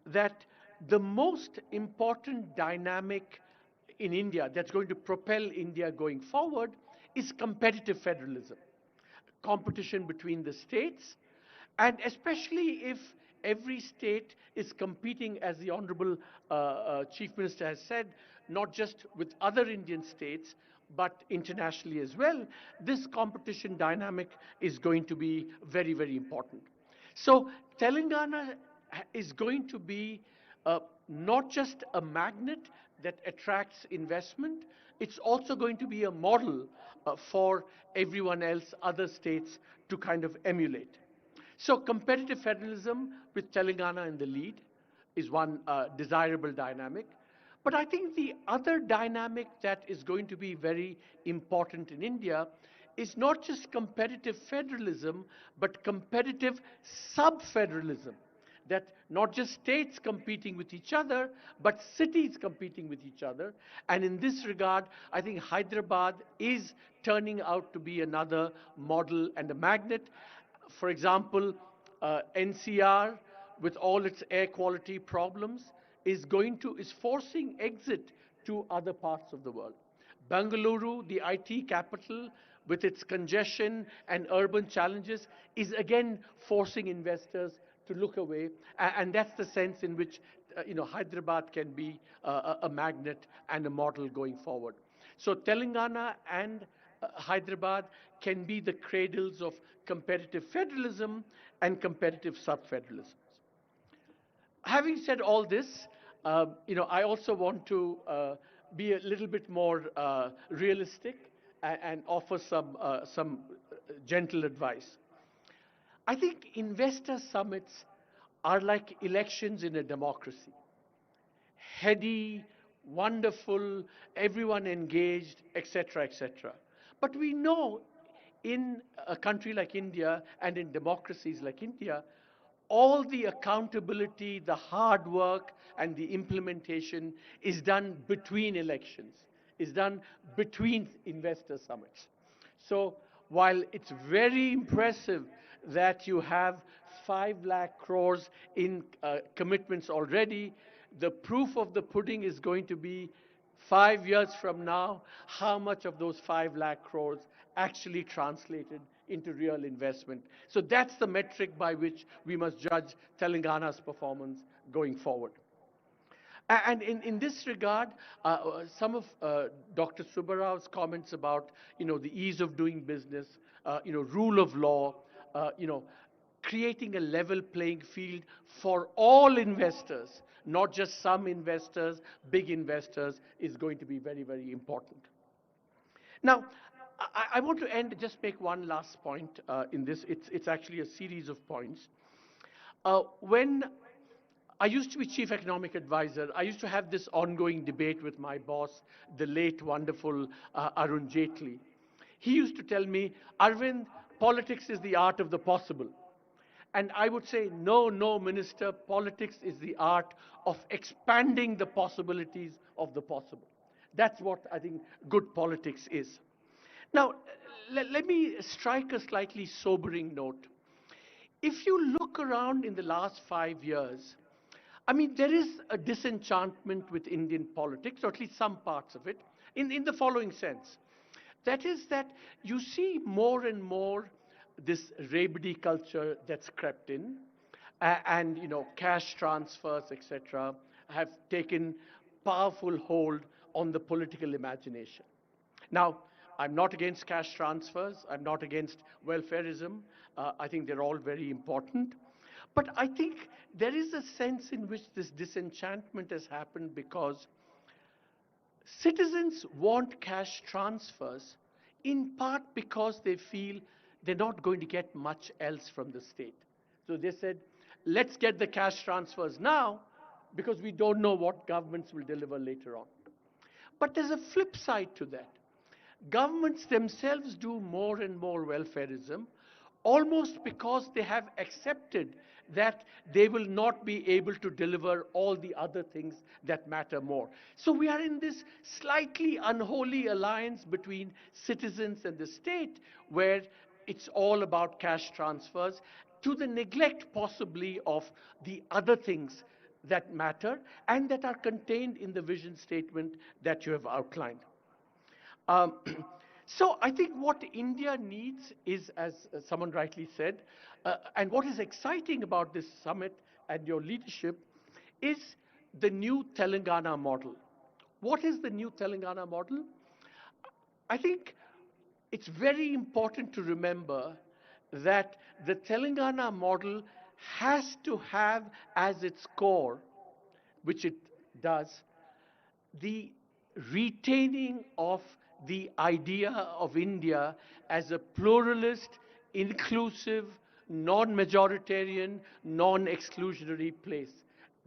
that the most important dynamic in India that's going to propel India going forward is competitive federalism, competition between the states, and especially if every state is competing, as the Honorable Chief Minister has said, not just with other Indian states, but internationally as well, this competition dynamic is going to be very, very important. So Telangana is going to be not just a magnet that attracts investment, it's also going to be a model for everyone else, other states, to kind of emulate. So competitive federalism with Telangana in the lead is one desirable dynamic. But I think the other dynamic that is going to be very important in India is not just competitive federalism, but competitive sub-federalism. That not just states competing with each other, but cities competing with each other. And in this regard, I think Hyderabad is turning out to be another model and a magnet. For example, NCR, with all its air quality problems, is forcing exit to other parts of the world. Bengaluru, the IT capital, with its congestion and urban challenges, is again forcing investors to look away, and that's the sense in which Hyderabad can be a magnet and a model going forward. So Telangana and Hyderabad can be the cradles of competitive federalism and competitive sub-federalism. Having said all this, I also want to be a little bit more realistic and offer some gentle advice. I think investor summits are like elections in a democracy. Heady, wonderful, everyone engaged, etc., etc. But we know in a country like India and in democracies like India, all the accountability, the hard work, and the implementation is done between elections, is done between investor summits. So while it's very impressive that you have 5 lakh crores in commitments already, the proof of the pudding is going to be 5 years from now, how much of those 5 lakh crores actually translated into real investment. So that's the metric by which we must judge Telangana's performance going forward. And in this regard, some of Dr. Subbarao's comments about, the ease of doing business, rule of law, creating a level playing field for all investors, not just some investors, big investors, is going to be very, very important. Now, I want to end, just make one last point in this. It's actually a series of points. When I used to be chief economic advisor, I used to have this ongoing debate with my boss, the late, wonderful Arun Jaitley. He used to tell me, Arvind, politics is the art of the possible. And I would say, no, no, Minister, politics is the art of expanding the possibilities of the possible. That's what I think good politics is. Now, let me strike a slightly sobering note. If you look around in the last 5 years, I mean, there is a disenchantment with Indian politics, or at least some parts of it, in the following sense. That is that you see more and more this rabidi culture that's crept in, and cash transfers, etc., have taken powerful hold on the political imagination. Now, I'm not against cash transfers. I'm not against welfareism. I think they're all very important. But I think there is a sense in which this disenchantment has happened because citizens want cash transfers in part because they feel they're not going to get much else from the state. So they said, let's get the cash transfers now because we don't know what governments will deliver later on. But there's a flip side to that. Governments themselves do more and more welfareism almost because they have accepted that they will not be able to deliver all the other things that matter more. So we are in this slightly unholy alliance between citizens and the state where it's all about cash transfers to the neglect possibly of the other things that matter and that are contained in the vision statement that you have outlined. So I think what India needs is, as someone rightly said, and what is exciting about this summit and your leadership is the new Telangana model. What is the new Telangana model? I think it's very important to remember that the Telangana model has to have as its core, which it does, the retaining of the idea of India as a pluralist, inclusive, non-majoritarian, non-exclusionary place.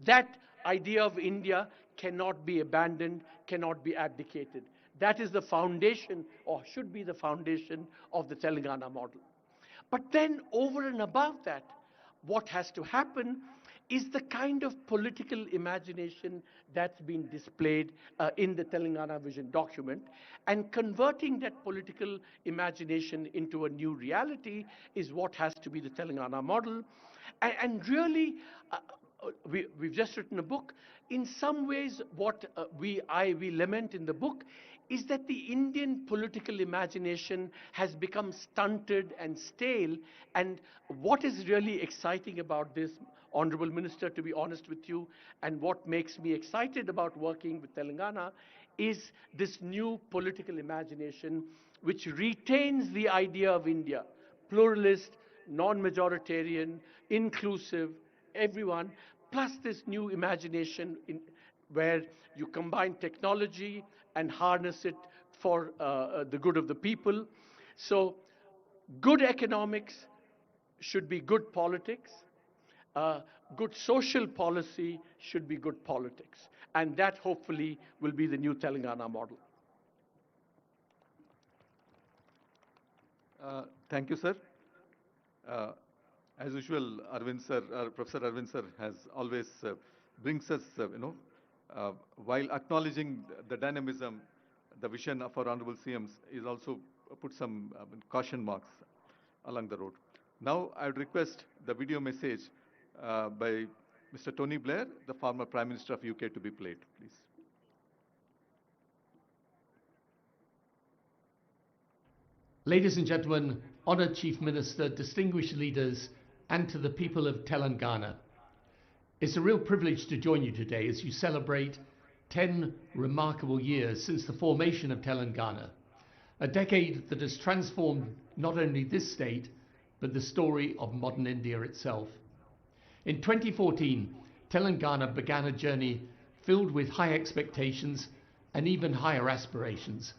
That idea of India cannot be abandoned, cannot be abdicated. That is the foundation, or should be the foundation, of the Telangana model. But then over and above that, what has to happen is the kind of political imagination that's been displayed in the Telangana Vision document, and converting that political imagination into a new reality is what has to be the Telangana model. And really, we've just written a book. In some ways, what we lament in the book is that the Indian political imagination has become stunted and stale. And what is really exciting about this, Honorable Minister, to be honest with you, and what makes me excited about working with Telangana is this new political imagination which retains the idea of India, pluralist, non-majoritarian, inclusive, everyone, plus this new imagination where you combine technology and harness it for the good of the people. So good economics should be good politics. Good social policy should be good politics. And that hopefully will be the new Telangana model. Thank you, sir. As usual, Arvind sir, Professor Arvind sir has always brings us, while acknowledging the dynamism, the vision of our Honorable CMs is also put some caution marks along the road. Now, I would request the video message by Mr. Tony Blair, the former Prime Minister of UK, to be played, please. Ladies and gentlemen, Honored Chief Minister, distinguished leaders, and to the people of Telangana, it's a real privilege to join you today as you celebrate 10 remarkable years since the formation of Telangana, a decade that has transformed not only this state, but the story of modern India itself. In 2014, Telangana began a journey filled with high expectations and even higher aspirations.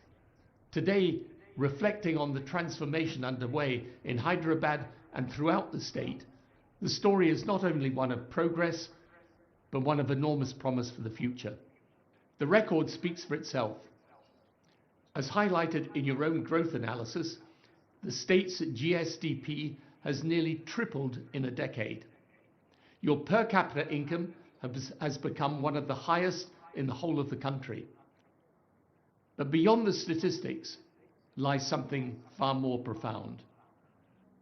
Today, reflecting on the transformation underway in Hyderabad and throughout the state, the story is not only one of progress, but one of enormous promise for the future. The record speaks for itself. As highlighted in your own growth analysis, the state's GSDP has nearly tripled in a decade. Your per capita income has become one of the highest in the whole of the country. But beyond the statistics lies something far more profound.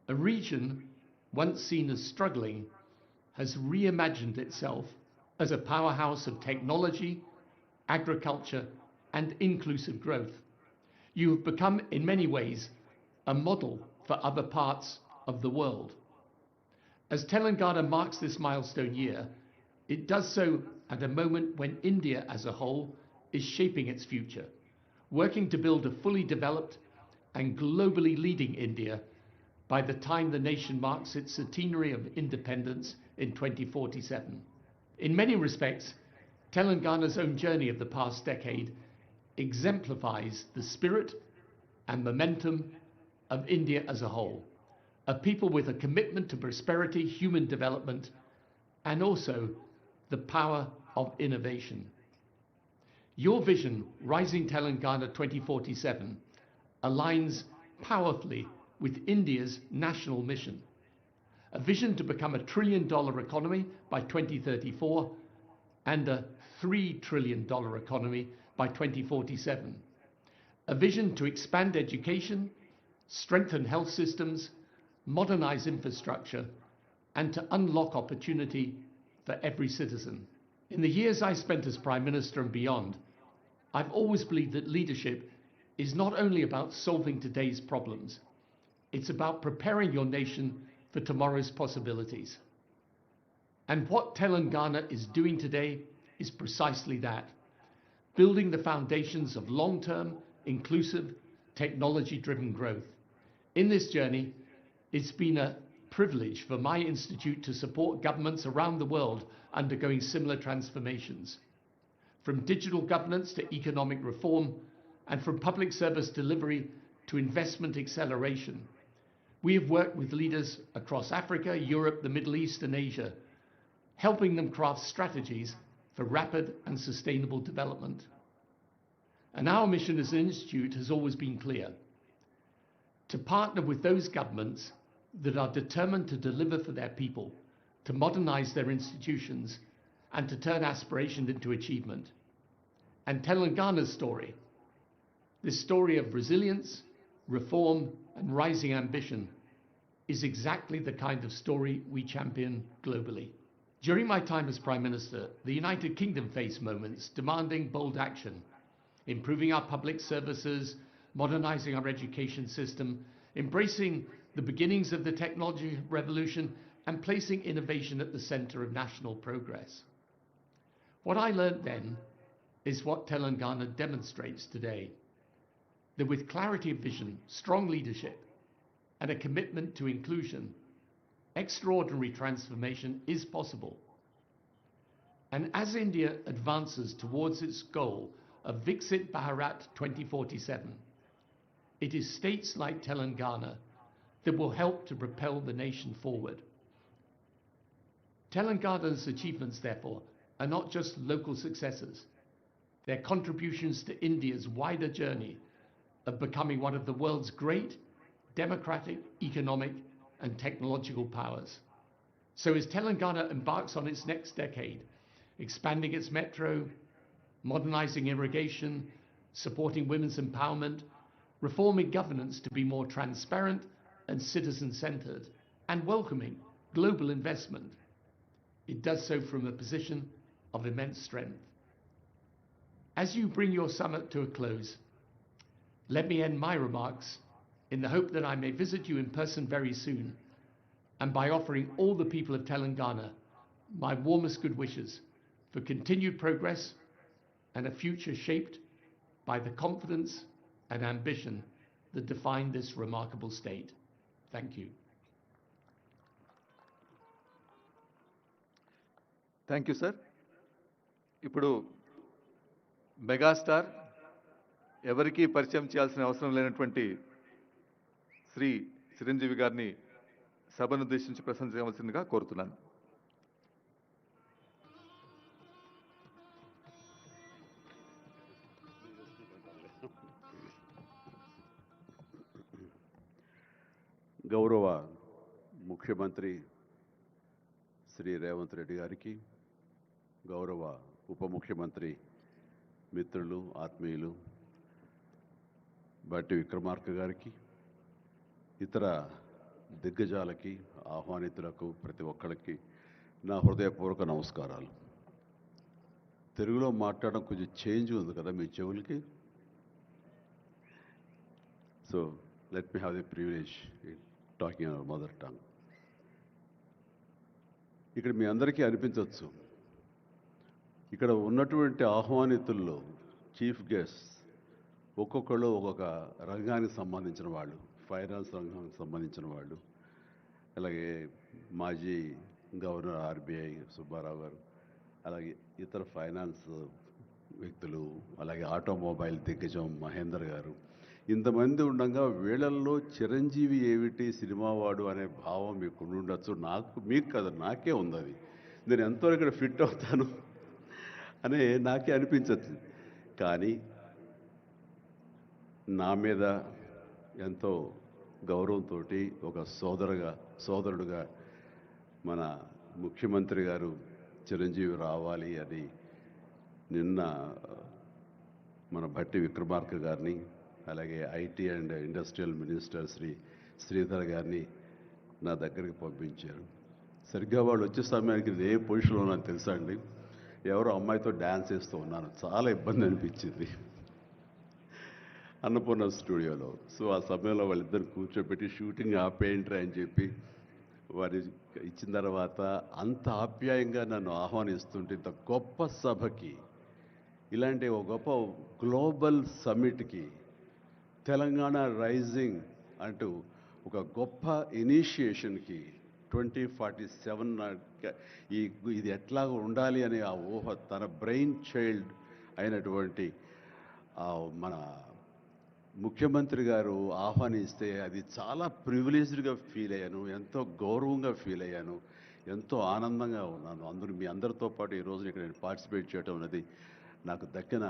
A region once seen as struggling has reimagined itself as a powerhouse of technology, agriculture, and inclusive growth. You have become, in many ways, a model for other parts of the world. As Telangana marks this milestone year, it does so at a moment when India as a whole is shaping its future, working to build a fully developed and globally leading India by the time the nation marks its centenary of independence in 2047. In many respects, Telangana's own journey of the past decade exemplifies the spirit and momentum of India as a whole, a people with a commitment to prosperity, human development, and also the power of innovation. Your vision, Rising Telangana 2047, aligns powerfully with India's national mission, a vision to become a $1 trillion economy by 2034 and a $3 trillion economy by 2047, a vision to expand education, strengthen health systems, modernize infrastructure, and to unlock opportunity for every citizen. In the years I spent as Prime Minister and beyond, I've always believed that leadership is not only about solving today's problems, it's about preparing your nation for tomorrow's possibilities. And what Telangana is doing today is precisely that, building the foundations of long-term, inclusive, technology-driven growth. In this journey, it's been a privilege for my institute to support governments around the world undergoing similar transformations, from digital governance to economic reform, and from public service delivery to investment acceleration. We have worked with leaders across Africa, Europe, the Middle East, and Asia, helping them craft strategies for rapid and sustainable development. And our mission as an institute has always been clear: to partner with those governments that are determined to deliver for their people, to modernize their institutions, and to turn aspiration into achievement. And Telangana's story, this story of resilience, reform, and rising ambition, is exactly the kind of story we champion globally. During my time as Prime Minister, the United Kingdom faced moments demanding bold action, improving our public services, modernizing our education system, embracing the beginnings of the technology revolution, and placing innovation at the center of national progress. What I learned then is what Telangana demonstrates today, that with clarity of vision, strong leadership, and a commitment to inclusion, extraordinary transformation is possible. And as India advances towards its goal of Viksit Bharat 2047, it is states like Telangana that will help to propel the nation forward. Telangana's achievements, therefore, are not just local successes. They're contributions to India's wider journey of becoming one of the world's great democratic, economic, and technological powers. So as Telangana embarks on its next decade, expanding its metro, modernizing irrigation, supporting women's empowerment, reforming governance to be more transparent and citizen-centered, and welcoming global investment, it does so from a position of immense strength. As you bring your summit to a close, let me end my remarks in the hope that I may visit you in person very soon, and by offering all the people of Telangana my warmest good wishes for continued progress and a future shaped by the confidence and ambition that define this remarkable state. Thank you. Thank you sir. ఇప్పుడు megastar, ఎవరికీ పరిచయం చేయాల్సిన అవసరం లేనటువంటి శ్రీ చిరంజీవి గారిని సభను ఉద్దేశించి ప్రసంగించవలసిందిగా కోరుతున్నాను. గౌరవ ముఖ్యమంత్రి శ్రీ రేవంత్ రెడ్డి గారికి, గౌరవ ఉప ముఖ్యమంత్రి మిత్రులు, ఆత్మీయులు బట్టి విక్రమార్క గారికి, ఇతర దిగ్గజాలకి, ఆహ్వానితులకు, ప్రతి ఒక్కరికి నా హృదయపూర్వక నమస్కారాలు. తెలుగులో మాట్లాడడం కొంచెం చేంజ్ ఉంది కదా మీ చెవులకి. So let me have the privilege talking our mother tongue. ఇక్కడ మీ అందరికీ అనిపించవచ్చు, ఇక్కడ ఉన్నటువంటి ఆహ్వానితుల్లో చీఫ్ గెస్ట్ ఒక్కొక్కళ్ళు ఒక్కొక్క రంగానికి సంబంధించిన వాళ్ళు, ఫైనాన్స్ రంగానికి సంబంధించిన వాళ్ళు, అలాగే మాజీ గవర్నర్ ఆర్బీఐ సుబ్బారావు గారు, అలాగే ఇతర ఫైనాన్స్ వ్యక్తులు, అలాగే ఆటోమొబైల్ దిగ్గజం మహేందర్ గారు, ఇంతమంది ఉండగా వీళ్ళల్లో చిరంజీవి ఏమిటి సినిమావాడు అనే భావం మీకు ఉండొచ్చు. మీకు కదా, నాకే ఉంది అది. నేను ఎంతో ఇక్కడ ఫిట్ అవుతాను అని నాకే అనిపించచ్చు. కానీ నా మీద ఎంతో గౌరవంతో ఒక సోదరుడుగా మన ముఖ్యమంత్రి గారు చిరంజీవి రావాలి అని నిన్న మన భట్టి విక్రమార్క గారిని, అలాగే IT and industrial minister Shri Sridhar గారిని నా దగ్గరికి పంపించారు. సరిగ్గా వాళ్ళు వచ్చే సమయానికి నేను ఏ పొజిషన్లో ఉన్నాను తెలుసా అండి? ఎవరో అమ్మాయితో డ్యాన్స్ చేస్తూ ఉన్నాను. చాలా ఇబ్బంది అనిపించింది అన్నపూర్ణ స్టూడియోలో. సో ఆ సమయంలో వాళ్ళిద్దరు కూర్చోబెట్టి షూటింగ్ ఆపేయండి అని చెప్పి వారి ఇచ్చిన తర్వాత అంత ఆప్యాయంగా నన్ను ఆహ్వానిస్తుంటే, ఇంత గొప్ప సభకి, ఇలాంటి ఒక గొప్ప గ్లోబల్ సమ్మిట్కి, తెలంగాణ రైజింగ్ అంటూ ఒక గొప్ప ఇనిషియేషన్కి 2047 ఇది ఎట్లా ఉండాలి అనే ఆ ఊహ తన బ్రెయిన్ చైల్డ్ అయినటువంటి మన ముఖ్యమంత్రి గారు ఆహ్వానిస్తే అది చాలా ప్రివిలేజ్డ్గా ఫీల్ అయ్యాను, ఎంతో గౌరవంగా ఫీల్ అయ్యాను, ఎంతో ఆనందంగా ఉన్నాను. మీ అందరితో పాటు ఈరోజు ఇక్కడ నేను పార్టిసిపేట్ చేయడం అనేది నాకు దక్కిన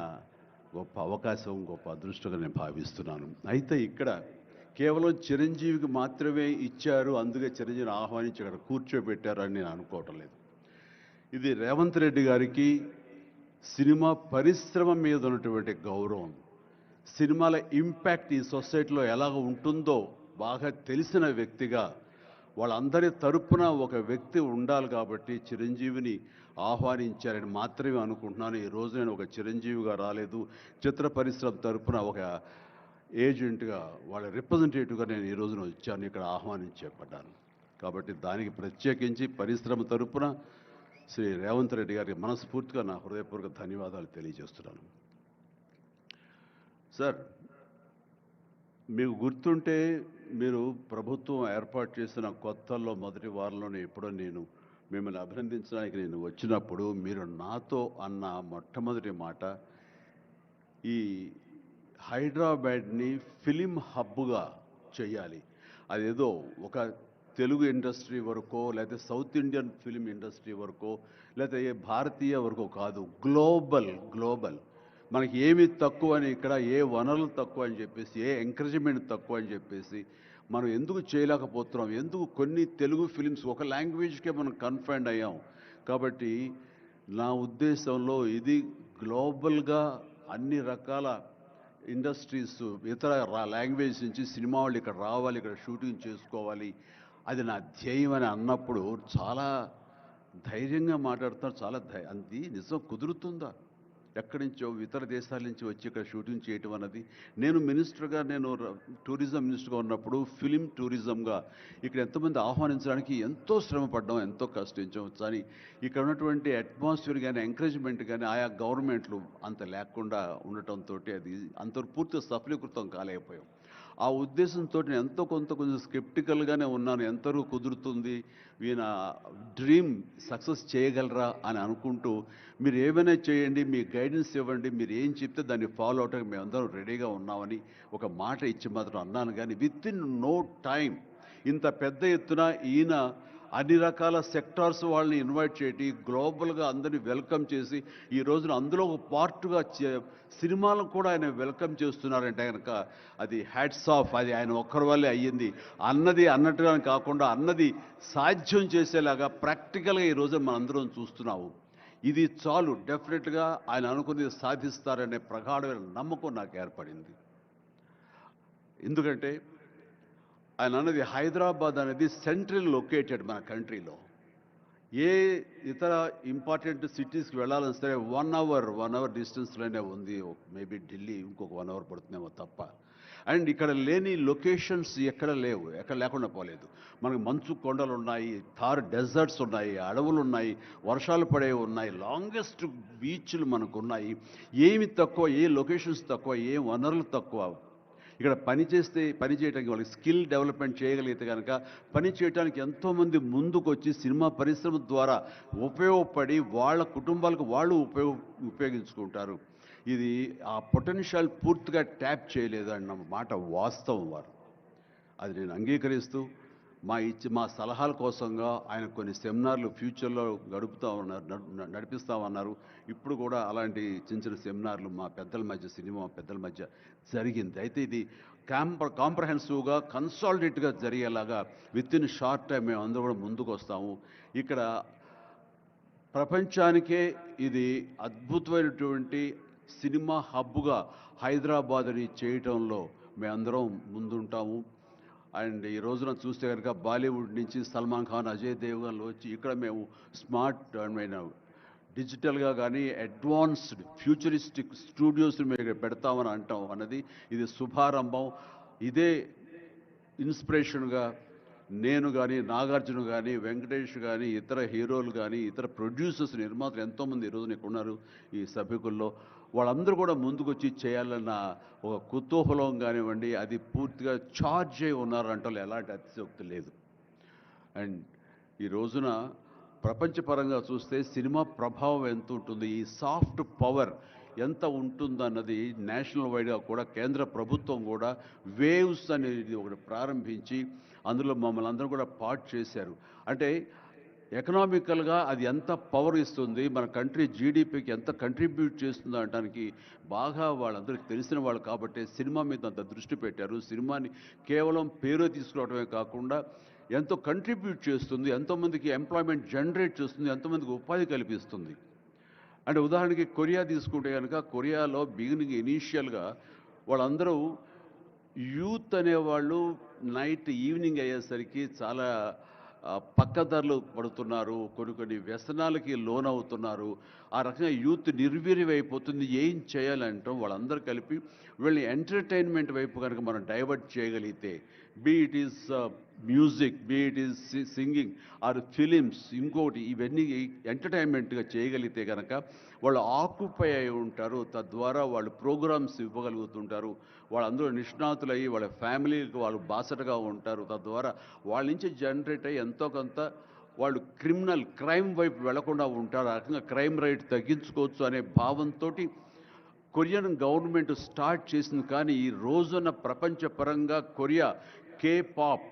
గొప్ప అవకాశం, గొప్ప అదృష్టంగా నేను భావిస్తున్నాను. అయితే ఇక్కడ కేవలం చిరంజీవికి మాత్రమే ఇచ్చారు, అందుకే చిరంజీవిని ఆహ్వానించి ఇక్కడ కూర్చోబెట్టారు అని నేను అనుకోవటం లేదు. ఇది రేవంత్ రెడ్డి గారికి సినిమా పరిశ్రమ మీద ఉన్నటువంటి గౌరవం, సినిమాల ఇంపాక్ట్ ఈ సొసైటీలో ఎలాగ ఉంటుందో బాగా తెలిసిన వ్యక్తిగా వాళ్ళందరి తరపున ఒక వ్యక్తి ఉండాలి కాబట్టి చిరంజీవిని ఆహ్వానించారని మాత్రమే అనుకుంటున్నాను. ఈరోజు నేను ఒక చిరంజీవిగా రాలేదు, చిత్ర పరిశ్రమ తరపున ఒక ఏజెంట్గా, వాళ్ళ రిప్రజెంటేటివ్గా నేను ఈ రోజున వచ్చాను, ఇక్కడ ఆహ్వానించబడ్డాను. కాబట్టి దానికి ప్రత్యేకించి పరిశ్రమ తరపున శ్రీ రేవంత్ రెడ్డి గారికి మనస్ఫూర్తిగా నా హృదయపూర్వక ధన్యవాదాలు తెలియజేస్తున్నాను. సార్, మీకు గుర్తుంటే మీరు ప్రభుత్వం ఏర్పాటు చేసిన కొత్తల్లో మొదటి వారంలోనే ఎప్పుడో నేను మిమ్మల్ని అభినందించడానికి నేను వచ్చినప్పుడు మీరు నాతో అన్న మొట్టమొదటి మాట, ఈ హైదరాబాద్ని ఫిలిం హబ్గా చేయాలి, అదేదో ఒక తెలుగు ఇండస్ట్రీ వరకో, లేకపోతే సౌత్ ఇండియన్ ఫిలిం ఇండస్ట్రీ వరకో, లేకపోతే ఏ భారతీయ వరకో కాదు, గ్లోబల్ మనకి ఏమి తక్కువ అని, ఇక్కడ ఏ వనరులు తక్కువ అని చెప్పేసి, ఏ ఎంకరేజ్మెంట్ తక్కువ అని చెప్పేసి మనం ఎందుకు చేయలేకపోతున్నాం, ఎందుకు కొన్ని తెలుగు ఫిలిమ్స్ ఒక లాంగ్వేజ్కే మనం కన్ఫైన్డ్ అయ్యాం. కాబట్టి నా ఉద్దేశంలో ఇది గ్లోబల్గా అన్ని రకాల ఇండస్ట్రీస్, ఇతర లాంగ్వేజ్ నుంచి సినిమా వాళ్ళు ఇక్కడ రావాలి, ఇక్కడ షూటింగ్ చేసుకోవాలి, అది నా ధ్యేయం అని అన్నప్పుడు చాలా ధైర్యంగా మాట్లాడుతున్నారు. చాలా అది నిజం కుదురుతుందా? ఎక్కడి నుంచో ఇతర దేశాల నుంచి వచ్చి ఇక్కడ షూటింగ్ చేయటం అన్నది, నేను మినిస్టర్గా, నేను టూరిజం మినిస్టర్గా ఉన్నప్పుడు ఫిలిం టూరిజంగా ఇక్కడ ఎంతమంది ఆహ్వానించడానికి ఎంతో శ్రమ పడ్డాం, ఎంతో కష్టించాం. కానీ ఇక్కడ ఉన్నటువంటి అట్మాస్ఫియర్ కానీ ఎంకరేజ్మెంట్ కానీ ఆయా గవర్నమెంట్లు అంత లేకుండా ఉండటంతో అది అంత పూర్తిగా సఫలీకృతం కాలేకపోయాం. ఆ ఉద్దేశంతో నేను ఎంతో కొంచెం స్కెప్టికల్గానే ఉన్నాను. ఎంతవరకు కుదురుతుంది, ఈయన డ్రీమ్ సక్సెస్ చేయగలరా అని అనుకుంటూ, మీరు ఏమైనా చేయండి, మీ గైడెన్స్ ఇవ్వండి, మీరు ఏం చెప్తే దాన్ని ఫాలో అవడానికి మేమందరం రెడీగా ఉన్నామని ఒక మాట ఇచ్చి మాత్రం అన్నాను. కానీ విత్ ఇన్ నో టైం ఇంత పెద్ద ఎత్తున ఈయన అన్ని రకాల సెక్టార్స్ వాళ్ళని ఇన్వైట్ చేయటి, గ్లోబల్గా అందరినీ వెల్కమ్ చేసి ఈ రోజున అందులో ఒక పార్ట్గా సినిమాలను కూడా ఆయన వెల్కమ్ చేస్తున్నారంటే కనుక అది హ్యాట్స్ ఆఫ్. అది ఆయన ఒక్కరి వల్లే అయ్యింది. అన్నట్టుగా కాకుండా అన్నది సాధ్యం చేసేలాగా ప్రాక్టికల్గా ఈ రోజు మనందరం చూస్తున్నాము. ఇది చాలు, డెఫినెట్గా ఆయన అనుకున్నది సాధిస్తారనే ప్రగాఢమైన నమ్మకం నాకు ఏర్పడింది. ఎందుకంటే ఆయన అన్నది హైదరాబాద్ అనేది సెంట్రల్ లొకేటెడ్ మన కంట్రీలో. ఏ ఇతర ఇంపార్టెంట్ సిటీస్కి వెళ్ళాలని సరే 1 అవర్ డిస్టెన్స్లోనే ఉంది. మేబీ ఢిల్లీ ఇంకొక 1 అవర్ పడుతుందేమో తప్ప. అండ్ ఇక్కడ లేని లొకేషన్స్ ఎక్కడ లేవు, ఎక్కడ లేకుండా పోలేదు. మనకి మంచు కొండలు ఉన్నాయి, థార్ డెజర్ట్స్ ఉన్నాయి, అడవులు ఉన్నాయి, వర్షాలు పడేవి ఉన్నాయి, లాంగెస్ట్ బీచ్లు మనకు ఉన్నాయి. ఏమి తక్కువ, ఏ లొకేషన్స్ తక్కువ, ఏ వనరులు తక్కువ. ఇక్కడ పని చేయడానికి వాళ్ళకి స్కిల్ డెవలప్మెంట్ చేయగలిగితే కనుక పని చేయడానికి ఎంతోమంది ముందుకు వచ్చి సినిమా పరిశ్రమ ద్వారా ఉపయోగపడి వాళ్ళ కుటుంబాలకు వాళ్ళు ఉపయోగించుకుంటారు. ఇది ఆ పొటెన్షియల్ పూర్తిగా ట్యాప్ చేయలేదన్న మాట వాస్తవం. వారు అది నేను అంగీకరిస్తూ మా సలహాల కోసంగా ఆయన కొన్ని సెమినార్లు ఫ్యూచర్లో నడిపిస్తామన్నారు. ఇప్పుడు కూడా అలాంటి చిన్న సెమినార్లు మా పెద్దల మధ్య, సినిమా పెద్దల మధ్య జరిగింది. అయితే ఇది కాంప్రహెన్సివ్గా కన్సాలిడేట్గా జరిగేలాగా విత్ ఇన్ షార్ట్ టైం మేము అందరూ కూడా ముందుకు వస్తాము. ఇక్కడ ప్రపంచానికే ఇది అద్భుతమైనటువంటి సినిమా హబ్గా హైదరాబాద్ని చేయటంలో మేమందరం ముందుంటాము. అండ్ ఈ రోజున చూస్తే కనుక బాలీవుడ్ నుంచి సల్మాన్ ఖాన్, అజయ్ దేవ్గన్ వచ్చి ఇక్కడ మేము స్మార్ట్ డిజిటల్గా కానీ అడ్వాన్స్డ్ ఫ్యూచరిస్టిక్ స్టూడియోస్ని మేము ఇక్కడ పెడతామని అంటాం అన్నది ఇది శుభారంభం. ఇదే ఇన్స్పిరేషన్గా నేను కానీ, నాగార్జున కానీ, వెంకటేష్ కానీ, ఇతర హీరోలు కానీ, ఇతర ప్రొడ్యూసర్స్, నిర్మాతలు ఎంతోమంది ఈ రోజున ఇక్కడ ఉన్నారు ఈ సభ్యుకుల్లో. వాళ్ళందరూ కూడా ముందుకు వచ్చి చేయాలన్న ఒక కుతూహలం కానివ్వండి, అది పూర్తిగా ఛార్జ్ అయి ఉన్నారంటే ఎలాంటి అతిశయోక్తి లేదు. అండ్ ఈ రోజున ప్రపంచపరంగా చూస్తే సినిమా ప్రభావం ఎంత ఉంటుంది, ఈ సాఫ్ట్ పవర్ ఎంత ఉంటుందన్నది నేషనల్ వైడ్గా కూడా కేంద్ర ప్రభుత్వం కూడా వేవ్స్ అనేది ఒకటి ప్రారంభించి అందులో మమ్మల్ని అందరూ కూడా పార్ట్ చేశారు. అంటే ఎకనామికల్గా అది ఎంత పవర్ ఇస్తుంది, మన కంట్రీ జీడిపికి ఎంత కంట్రిబ్యూట్ చేస్తుందో అనడానికి బాగా వాళ్ళందరికీ తెలిసిన వాళ్ళు కాబట్టి సినిమా మీద అంత దృష్టి పెట్టారు. సినిమాని కేవలం పేరు తీసుకురావడమే కాకుండా ఎంతో కంట్రిబ్యూట్ చేస్తుంది, ఎంతోమందికి ఎంప్లాయ్మెంట్ జనరేట్ చేస్తుంది, ఎంతోమందికి ఉపాధి కల్పిస్తుంది. అంటే ఉదాహరణకి కొరియా తీసుకుంటే కనుక కొరియాలో బిగినింగ్ ఇనీషియల్గా వాళ్ళందరూ యూత్ అనేవాళ్ళు నైట్ ఈవినింగ్ అయ్యేసరికి చాలా పక్కదారులు పడుతున్నారు, కొన్ని వ్యసనాలకి లోనవుతున్నారు. ఆ రకంగా యూత్ నిర్వీర్యమైపోతుంది. ఏం చేయాలంటాం వాళ్ళందరూ కలిపి వీళ్ళని ఎంటర్టైన్మెంట్ వైపు కనుక మనం డైవర్ట్ చేయగలిగితే, be it is music, be it is singing or films, ఇంకోటి ఇవన్నీ ఎంటర్టైన్మెంట్గా చేయగలిగితే కనుక వాళ్ళు ఆక్యుపై అయి ఉంటారు. తద్వారా వాళ్ళు ప్రోగ్రామ్స్ ఇవ్వగలుగుతుంటారు. వాళ్ళందరూ నిష్ణాతులయ్యి వాళ్ళ ఫ్యామిలీకి వాళ్ళు బాసటగా ఉంటారు. తద్వారా వాళ్ళ నుంచి జనరేట్ అయ్యి ఎంతో కొంత వాళ్ళు క్రైమ్ వైపు వెళ్లకుండా ఉంటారు. ఆ రకంగా క్రైమ్ రేట్ తగ్గించుకోవచ్చు అనే భావంతో కొరియన్ గవర్నమెంట్ స్టార్ట్ చేసింది. కానీ ఈ రోజున ప్రపంచపరంగా Korea K pop,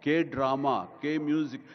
K drama, K music